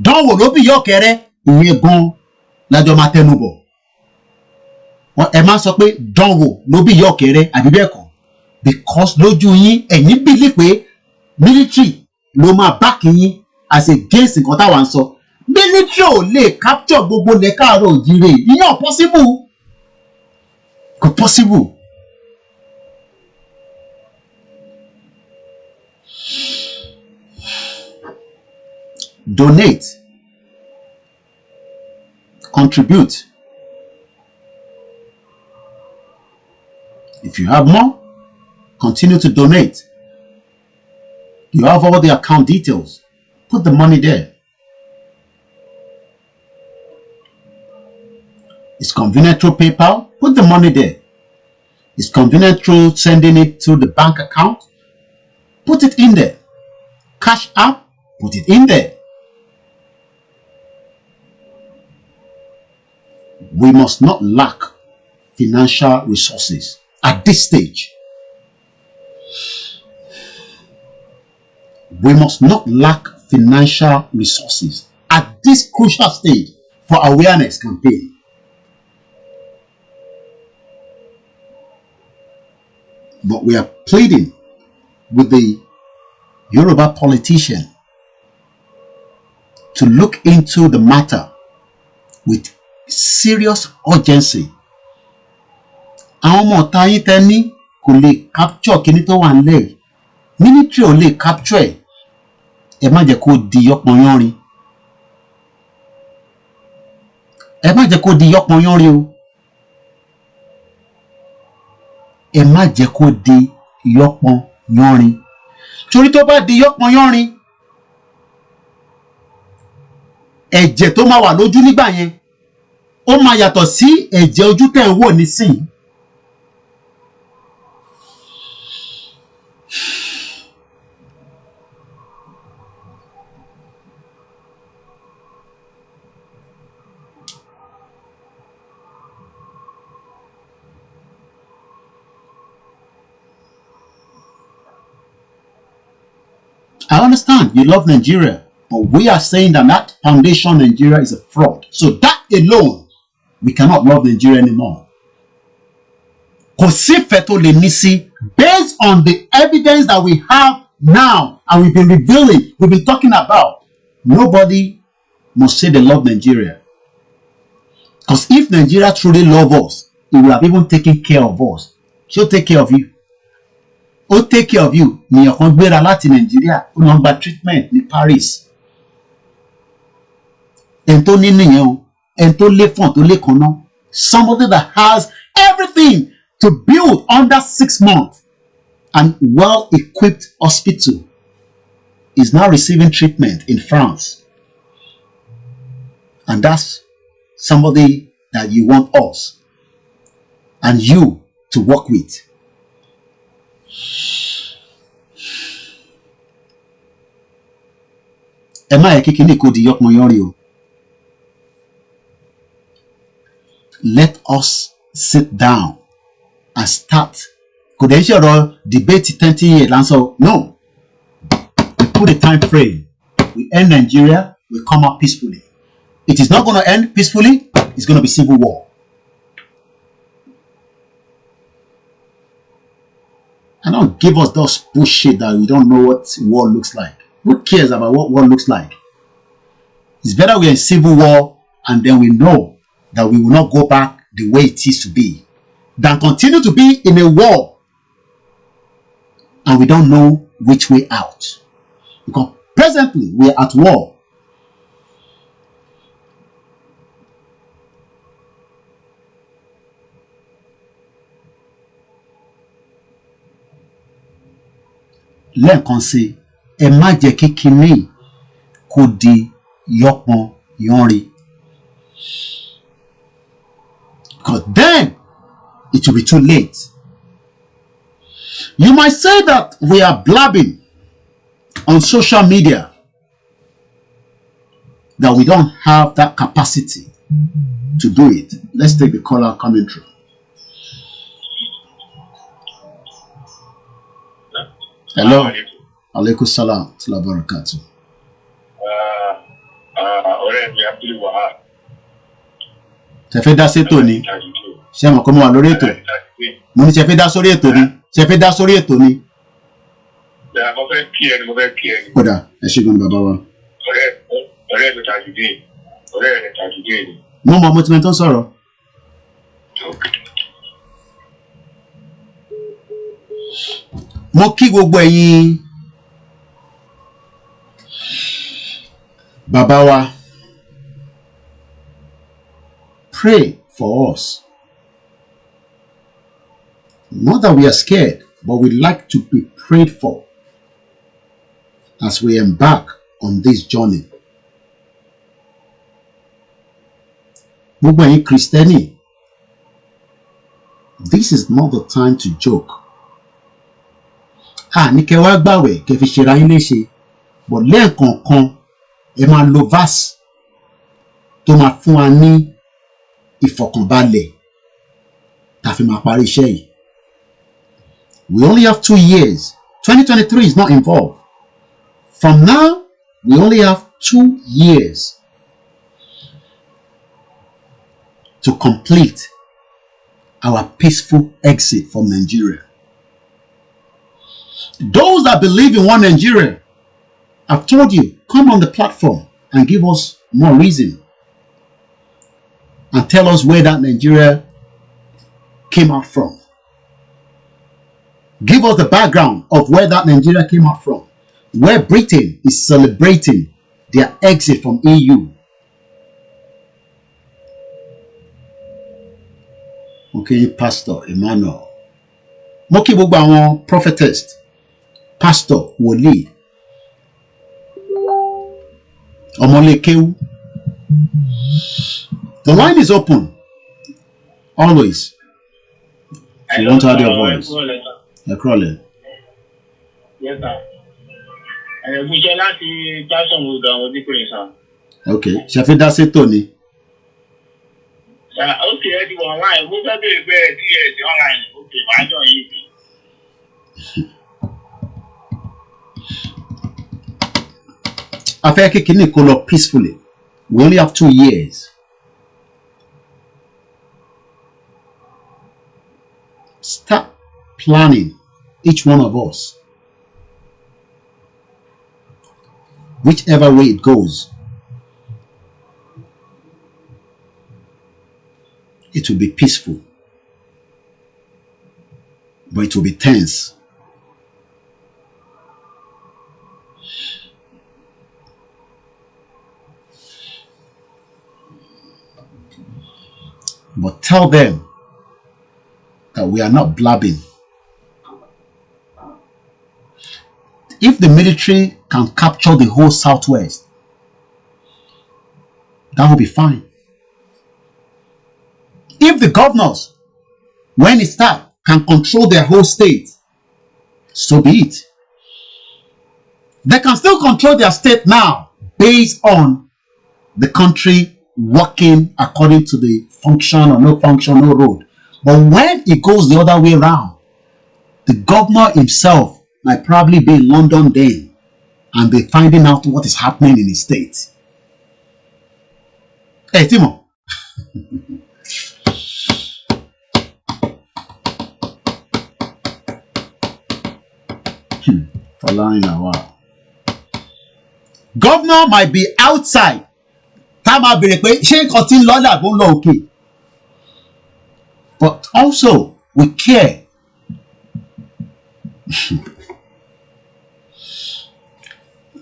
dánwò ló bí ìyá ọ̀kẹ́rẹ́ ìyẹn gan lájọ máa tẹnu bọ̀. ẹ má sọ pé dánwò ló bí ìyá ọ̀kẹ́rẹ́ àbí bẹ́ẹ̀ kọ́ because lójú yín ẹ̀yin bìlí pé military ló máa back yín as against nǹkan táwa ń sọ. military ò lè capture gbogbo ilẹ̀ káàárọ̀ òjíire ìyẹn possible kò possible. Donate, contribute. If you have more, continue to donate. You have all the account details. Put the money there. It's convenient through PayPal. Put the money there. It's convenient through sending it to the bank account. Put it in there. Cash App. Put it in there. We must not lack financial resources at this stage. We must not lack financial resources at this crucial stage for awareness campaign. But we are pleading with the Yoruba politician to look into the matter with serious urgency. Àwọn ọmọ ọ̀tá yín tẹ́ ní kò lè capture kíní tó wà nílẹ̀. Military ò lè capture ẹ̀. Ẹ má jẹ́ kó di yọpọnyánrin. Ẹ má jẹ́ kó di yọpọnyánrin o. Ẹ má jẹ́ kó di yọpọnyánrin. Torí tó bá di yọpọnyánrin, ẹ̀jẹ̀ tó máa wà lójú nígbà yẹn ó máa yàtọ̀ sí ẹ̀jẹ̀ ojú tẹ̀ ń wò nísìnyí. I understand you love Nigeria, but we are saying that that foundation Nigeria is a fraud. So that alone, we cannot love Nigeria anymore. Kò sí ìfẹ́ tó lè ní sí based on the evidence that we have now and we've been revealing, we've been talking about. Nobody must say they love Nigeria. Because if Nigeria truly love us, it will have even taken care of us. She'll take care of you. Ó take care of you. Ní ọ̀kan gbéra láti Nigeria, ó lọ gba treatment ní Paris. Ẹni tó ní nìyẹn o, ẹni tó lé fún tó lé kan náà. Somebody that has everything to build under 6 months and well-equipped hospital is now receiving treatment in France. And that's somebody that you want us and you to work with. Ẹ má yẹ kí kíní kó di yọpọnyánrin o. Let us sit down and start. Kò dẹ̀ ń ṣọ̀rọ̀ debate 30 years lansọ. No. We put a time frame. We end Nigeria. We come out peacefully. It is not going to end peacefully. It's going to be civil war. And don't give us those bullshit that we don't know what war looks like. Who cares about what war looks like? It's better we're in civil war and then we know that we will not go back the way it is to be than continue to be in a war and we don't know which way out. Because presently we are at war. Lẹ́ẹ̀kan sí, ẹ má jẹ́ kí kíní kó di yọpọnyánrin. Because then it will be too late. You might say that we are blabbing on social media. that we don't have that capacity to do it. Let's take the caller coming through. Hello. Alaikum salam. Barakatuh. Ṣé fẹ́ dá sétò ni? Ṣé mọ̀ kó mo wà lórí ètò? Mo ní ṣé fẹ́ dá sórí ètò ni? Ṣé fẹ́ dá sórí ètò ni? Kódà ẹ ṣe gan bàbá wa. Mo mọ mo tó ń sọ̀rọ̀. Mo kí gbogbo ẹ̀yin bàbá wa. Pray for us. Not that we are scared, but we like to be prayed for as we embark on this journey. Gbogbo ẹ̀yin Kristẹni, this is not the time to joke. Ní kẹ́ wá gbàwẹ̀ kẹ́ fi ṣera yín léṣe, but lẹ́ẹ̀kọ̀ọ̀kan ẹ máa lo verse tó máa fún wa ní ìfọ̀kànbalẹ̀ tá fi máa parí iṣẹ́ yìí. We only have 2 years. 2023 is not involved. From now, we only have 2 years to complete our peaceful exit from Nigeria. Those that believe in one Nigeria, I've told you, come on the platform and give us more reason and tell us where that Nigeria came out from. Give us the background of where that Nigeria came out from, where Britain is celebrating their exit from EU. Okay, Pastor Emmanuel. Mo kí gbogbo àwọn prophetess, pastor, wòlíì, ọmọlékéwú. The line is open. Always. If you want to add your voice. You're crawling. Yes, sir. We shall not see Jackson with the sir. Okay. Ṣé dá sétò ni? Okay, everyone online. Who can be online? Okay, why don't you? I fẹ́ kí kíní kó lọ peacefully. We only have 2 years. Start planning, each one of us. Whichever way it goes, it will be peaceful, but it will be tense. But tell them that we are not blabbing. If the military can capture the whole Southwest, that will be fine. If the governors, when it starts, can control their whole state, so be it. They can still control their state now based on the country working according to the function or no function, no road. But when it goes the other way around, the governor himself might probably be in London then and be finding out what is happening in his state. Hey, Timo. For lying a while. Governor might be outside. But also, we care.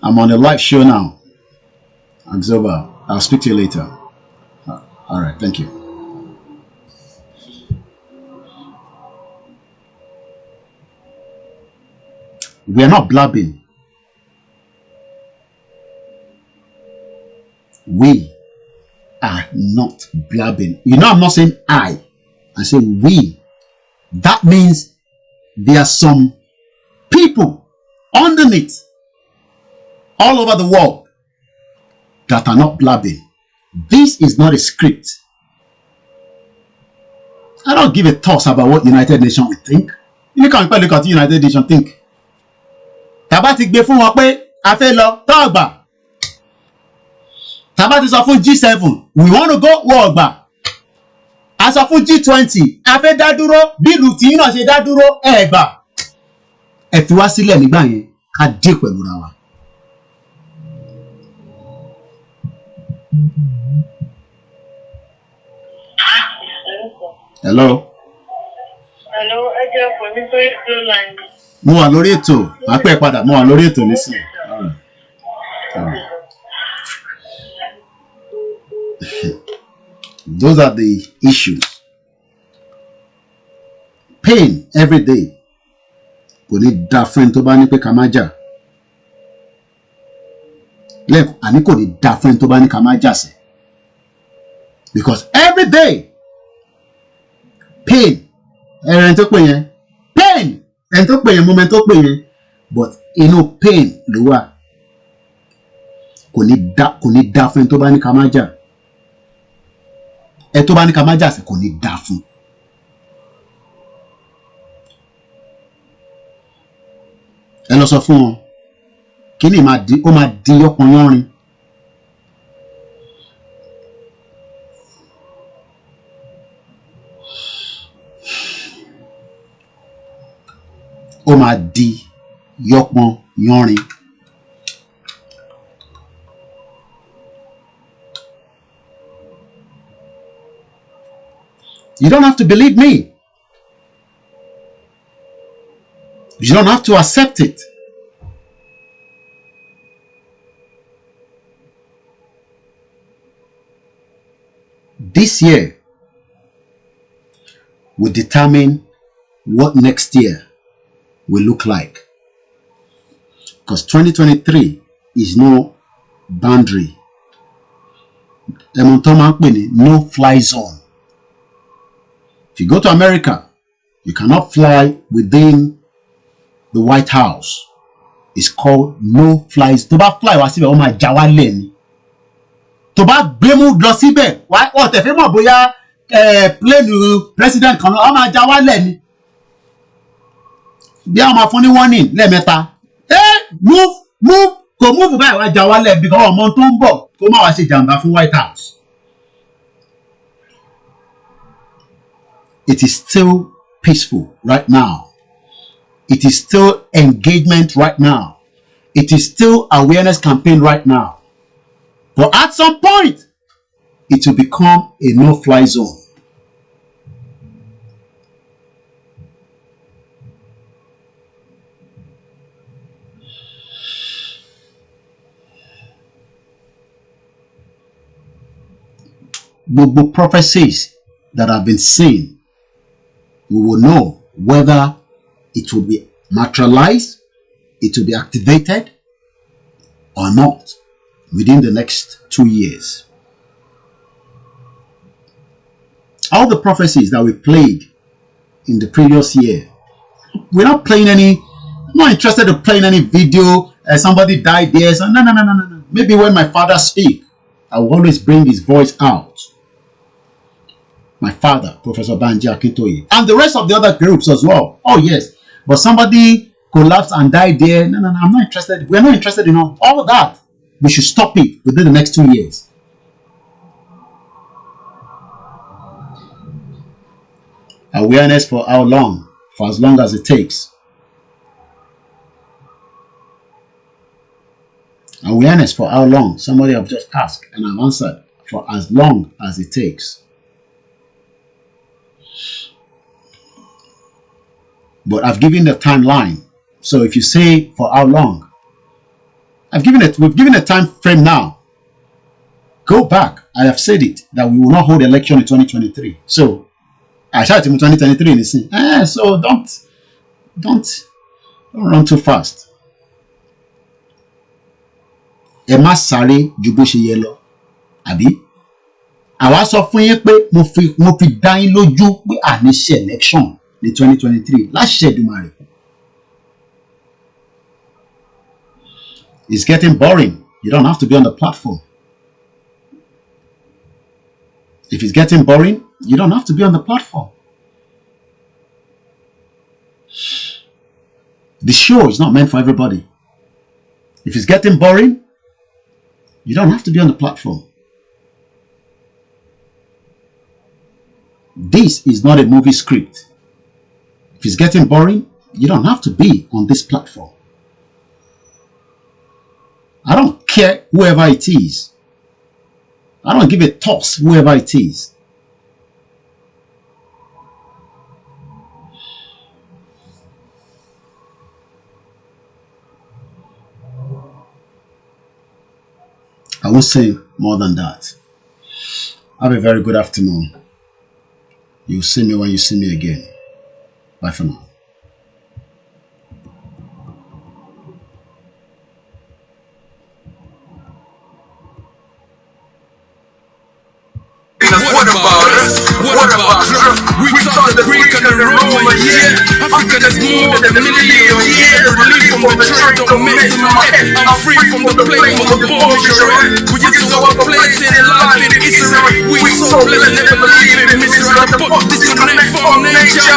I'm on a live show now. Axoba, I'll speak to you later. All right, thank you. We are not blabbing. We are not blabbing. You know, I'm not saying I say we. That means there are some people underneath all over the world that are not blabbing. This is not a script. I don't give a toss about what United Nations will think. You can't look at what United Nations think. Tabati gbe fún wọn pé a fẹ́ lọ tọ́gbà. Tabati sọ fún G7 we want to go wọ́ọ̀gbà. A sọ fún G20 a fẹ́ dá dúró bí ìlú tí náà ṣe dá dúró ẹ̀gbà. Ẹ fi wá sílẹ̀ nígbà yẹn ká dé pẹ̀lú ra wa. Hello. Hello, ẹ jẹ́ fún mi pé ló line. Mo wà lórí ètò, màá pẹ́ padà, mo wà lórí ètò nísìnyí. Those are the issues. Pain every day. Kò ní da fún ẹni tó bá ní pé ká má jà. Lẹ́ẹ̀kọ́, àní kò ní da fún ẹni tó bá ní ká má jà sí. Because every day, pain, ẹni tó pè yẹn, pain, ẹni tó pè yẹn, moment tó pè yẹn, but inú pain ló wà. Kò ní da fún ẹni tó bá ní ká má jà. Ẹni tó bá ní ká má jà sí kò ní da fún. Ẹ lọ sọ fún wọn, kí ni ó máa di ọkùnrin ọrin. Ó máa di yọpọn yanrin. You don't have to believe me. You don't have to accept it. This year will determine what next year will look like. Because 2023 is no boundary. No fly zone. If you go to America, you cannot fly within the White House. It's called no fly zone. To ba fly wá síbẹ̀, ó máa já wálẹ̀ ni. To ba gbémú lọ síbẹ̀, wọ́n tẹ̀ fẹ́ mọ̀ bóyá plane president kan náà, ó máa já wálẹ̀ ni. Bí àwọn máa fún ní warning lẹ́ẹ̀mẹ́ta. Move, kò move báyìí wá já wálẹ̀ because ọmọ tó ń bọ̀ kó má wá ṣe jàǹbá fún White House. It is still peaceful right now. It is still engagement right now. It is still awareness campaign right now. But at some point, it will become a no-fly zone. The prophecies that have been seen, we will know whether it will be materialized, it will be activated or not within the next 2 years. All the prophecies that we played in the previous year, we're not playing any, I'm not interested in playing any video, somebody died there, so no. Maybe when my father speaks, I will always bring his voice out. My father, Professor Banji Akintoye, and the rest of the other groups as well. Oh yes, but somebody collapsed and died there. No, I'm not interested. We're not interested in all of that. We should stop it within the next 2 years. Awareness for how long? For as long as it takes. Awareness for how long? Somebody have just asked and I've answered. For as long as it takes. But I've given the timeline. So if you say for how long, we've given a time frame now. Go back. I have said it that we will not hold election in 2023. So I shot him in 2023 and he said, so don't run too fast. Ẹ má sáré ju bó ṣe yẹ lọ. Àbí? Àwa sọ fún yín pé mo fi dá yín lójú pé àní ṣe election ní 2023 láṣẹ Èdùmàrè. It's getting boring. You don't have to be on the platform. If it's getting boring, you don't have to be on the platform. The show is not meant for everybody. If it's getting boring, you don't have to be on the platform. This is not a movie script. If it's getting boring, you don't have to be on this platform. I don't care whoever it is. I don't give a toss whoever it is. I won't say more than that. Have a very good afternoon. You'll see me when you see me again. Bye for now. What about us? What about us? We talk the Greek and the Roman, yeah. Africa is more than a million, yeah. Relief from the trade, don't mess with my head. I'm free from the plague of the bomb, we get to our place in life in Israel. We so blessed, never believe in misery. But disconnect from nature.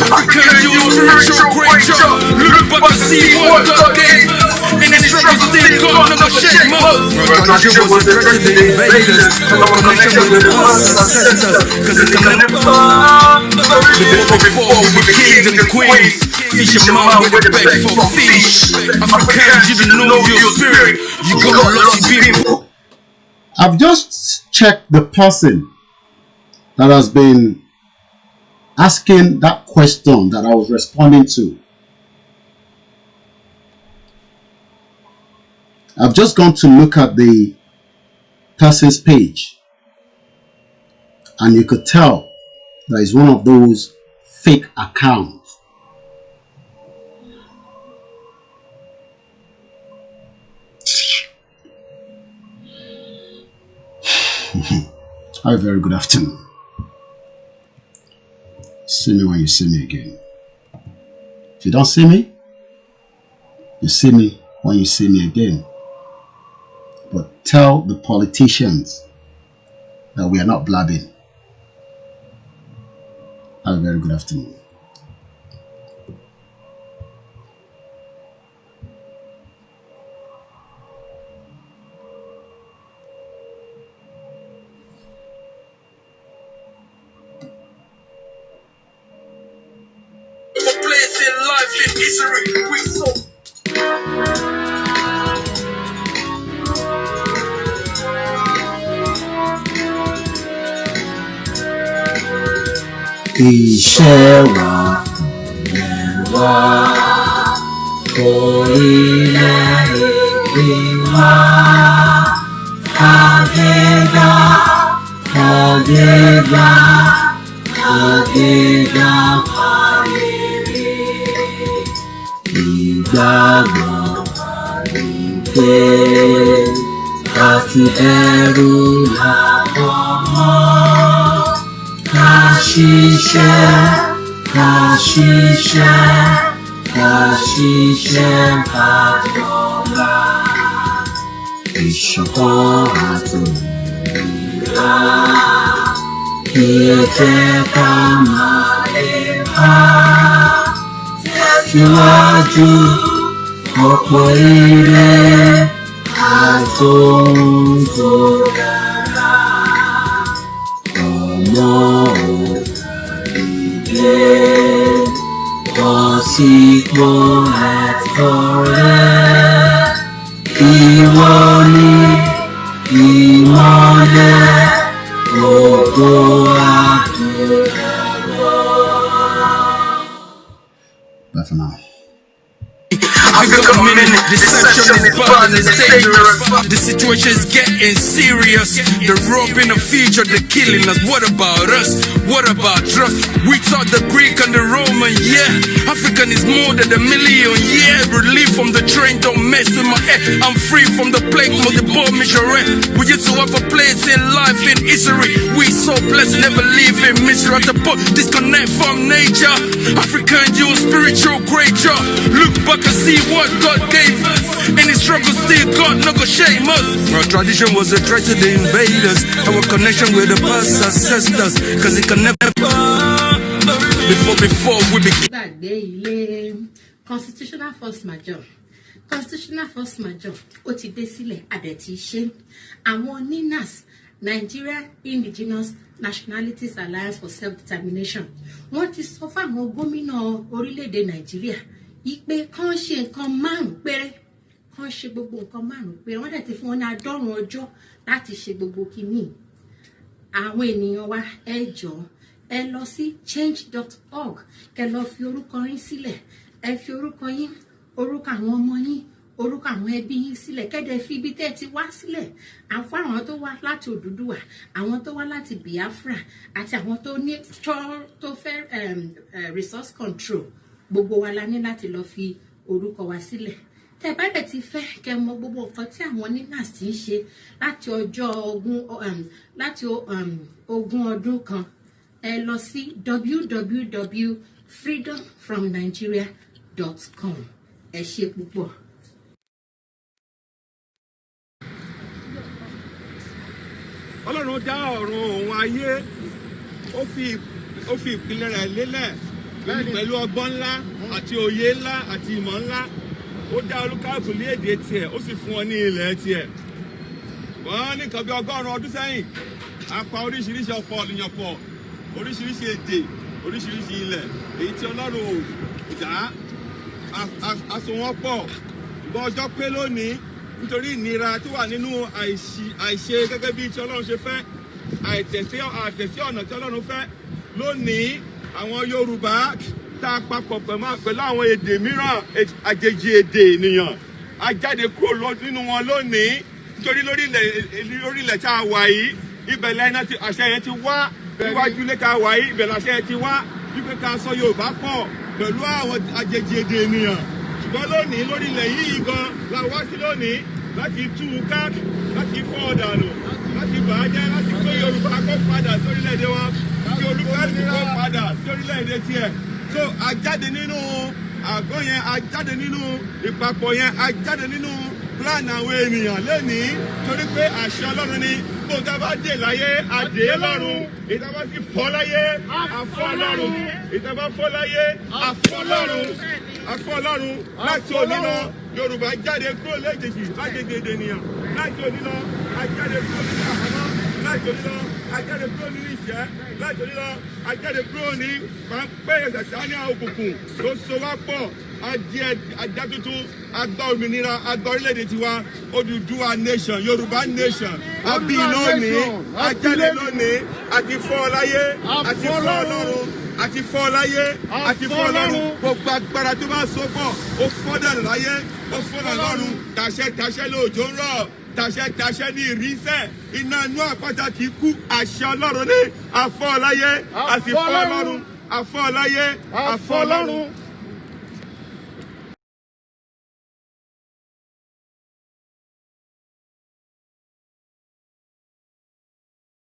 African, you spiritual great job. Look back and see what God gave us. In the struggle, still God never shed more. Connection was the threat to the invaders. Connection with us. Cause it can never before we were kings and queens. Fisherman with a bag for fish. Africans, you don't know your spirit. You got lost people. I've just checked the person that has been asking that question that I was responding to. I've just gone to look at the person's page, and you could tell that it's one of those fake accounts. Have a very good afternoon. See me when you see me again. If you don't see me, you see me when you see me again. But tell the politicians that we are not blabbing. Have a very good afternoon. The place in life in Israel, we so. Iṣẹ́ wa ilẹ̀ wa, orílẹ̀-èdè wa, kàgbéga, kàgbéga, kàgbéga fàyèrè. Ìgbàgbọ́ ni pé láti ẹrù làbọ̀ mọ́. Kashishe, Kajola, Ìṣọ̀kan àtòmìnira, kí ẹ jẹ́ ká máa lè bá tẹ̀síwájú ọ̀pọ̀ ire àtòhun tó dára. Ọmọ Bọ́sípò ẹ̀tọ́ rẹ̀, ìwọ ni ìmọ́lẹ̀ gbogbo àdúrà. Bye for now. Africa minute, deception is bad and it's dangerous. The situation is getting serious. The rope in the future, they're killing us. What about us? What about trust? We taught the Greek and the Roman, yeah. African is more than a million, yeah. Relief from the train, don't mess with my head. I'm free from the plague, multiple mission. We used to have a place in life in Israel. We so blessed, never leaving. Misery at the put, disconnect from nature. African youth, spiritual creature. Look back and see what God gave us. Any struggle still God no go shame us. Our tradition was a threat to the invaders. Our connection with the past ancestors, cause it can never before we begin. Constitutional force major. Constitutional force major. Ó ti dé sílẹ̀ adẹ̀tí ṣe. Àwọn NINAS, Nigeria Indigenous Nationalities Alliance for Self-Determination. Wọ́n ti sọ fáwọn gómìnà orílẹ̀-èdè Nàìjíríà ìpè kàn ṣe nǹkan márùn-ún péré. Kàn ṣe gbogbo nǹkan márùn-ún péré. Wọ́n dẹ̀ ti fún wọn ní 70 ọjọ́ láti ṣe gbogbo kíní. Àwọn ènìyàn wa ẹ jọ̀ọ́ ẹ lọ sí change.org kẹ́ lọ fi orúkọ yín sílẹ̀. Ẹ fi orúkọ yín, orúkọ àwọn ọmọ yín, orúkọ àwọn ẹbí yín sílẹ̀. Kẹ́dẹ̀ fi ibi tẹ́ ti wá sílẹ̀. Àfọ àwọn tó wá láti Odùduwà, àwọn tó wá láti Biafra àti àwọn tó ní tó fẹ́ resource control. Gbogbo wa la ní láti lọ fi orúkọ wa sílẹ̀. Tẹ́ bá dẹ̀ ti fẹ́ kẹ́ mọ̀ gbogbo nǹkan tí àwọn NINAS ti ń ṣe láti ọjọ́ ogún ọdún kan. Ẹ lọ sí www.freedomfromnigeria.com. Ẹ ṣé púpọ̀. Ọlọ́run dá ọ̀run òun ayé, ó fi ìpìlẹ̀ rẹ̀ lélẹ̀ pẹ̀lú ọgbọ́n ńlá àti òye ńlá àti ìmọ̀ ńlá. Ó dá olúkálùkù ní èdè tiẹ̀, ó sì fún wọn ní ilẹ̀ tiẹ̀. Wọ́n ní nǹkan bí 100 ọdún sẹ́yìn, a pa oríṣiríṣi ọ̀pọ̀ ènìyàn pọ̀, oríṣiríṣi èdè, oríṣiríṣi ilẹ̀, èyí tí Ọlọ́run ò dá aṣọ wọn pọ̀. Ṣùgbọ́n ọjọ́ pé lónìí nítorí ìnira tó wà nínú àìṣe gẹ́gẹ́ bí tí Ọlọ́run ṣe fẹ́, àìtẹ̀sí ọ̀nà tí Ọlọ́run fẹ́. Lónìí àwọn Yorùbá tá a papọ̀ pẹ̀lú àwọn èdè mìíràn, àjèjì èdè ènìyàn, a jáde kúrò nínú wọn lónìí nítorí lórílẹ̀ tá a wà yìí, ibẹ̀ lẹ́yìn àṣẹ yẹn ti wá. Níwájú ilé ká wà yìí, ibẹ̀ làṣẹ ti wá wípé ká sọ Yorùbá pọ̀ pẹ̀lú àwọn àjèjì èdè ènìyàn. Ṣùgbọ́n lónìí lórílẹ̀ yìí gan la wá sí lónìí láti tú u ká, láti fọ́ ọ̀dànù, láti bàájẹ́, láti kó Yorùbá kó padà sórílẹ̀-èdè wọn, kí olúkálùkù kó padà sórílẹ̀-èdè tiẹ̀. So a jáde nínú àgọ́ yẹn, a jáde nínú ìpapọ̀ yẹn, a jáde nínú plan àwọn ènìyàn lénìí torí pé àṣẹ Ọlọ́run ni. Bó ta bá dé láyé, a dé lọ́run. Ìta bá sì fọ́ láyé, a fọ́ lọ́run. Ìta bá fọ́ láyé, a fọ́ lọ́run. A fọ́ lọ́run. Láti òní lọ, Yorùbá jáde kúrò léjèjì lágbègbè ènìyàn. Láti òní lọ, a jáde kúrò nínú àhámọ́. Láti òní lọ, a jáde kúrò nínú ìṣẹ́. Láti òní lọ, a jáde kúrò ní pàǹpẹ́ Sàtánì òkùnkùn tó so wá pọ̀. Ajá tuntun, agbá òmìnira, agbá orílẹ̀-èdè tiwa, Odùduwà nation, Yorùbá nation. Àbí lónìí, ajáde lónìí, àti fọ́ láyé, àti fọ́ Ọlọ́run, àti fọ́ láyé, àti fọ́ Ọlọ́run. Gbogbo agbára tó bá so pọ̀, ó fọ́ dànù láyé, ó fọ́ dànù lọ́run. Tàṣẹ lóòjó ń rọ̀, tàṣẹ ní ìrísẹ̀. Iná inú àpáta kì í kú, àṣẹ Ọlọ́run ní àfọ́ láyé, àti fọ́ Ọlọ́run, àfọ́ láyé, àfọ́ Ọlọ́run.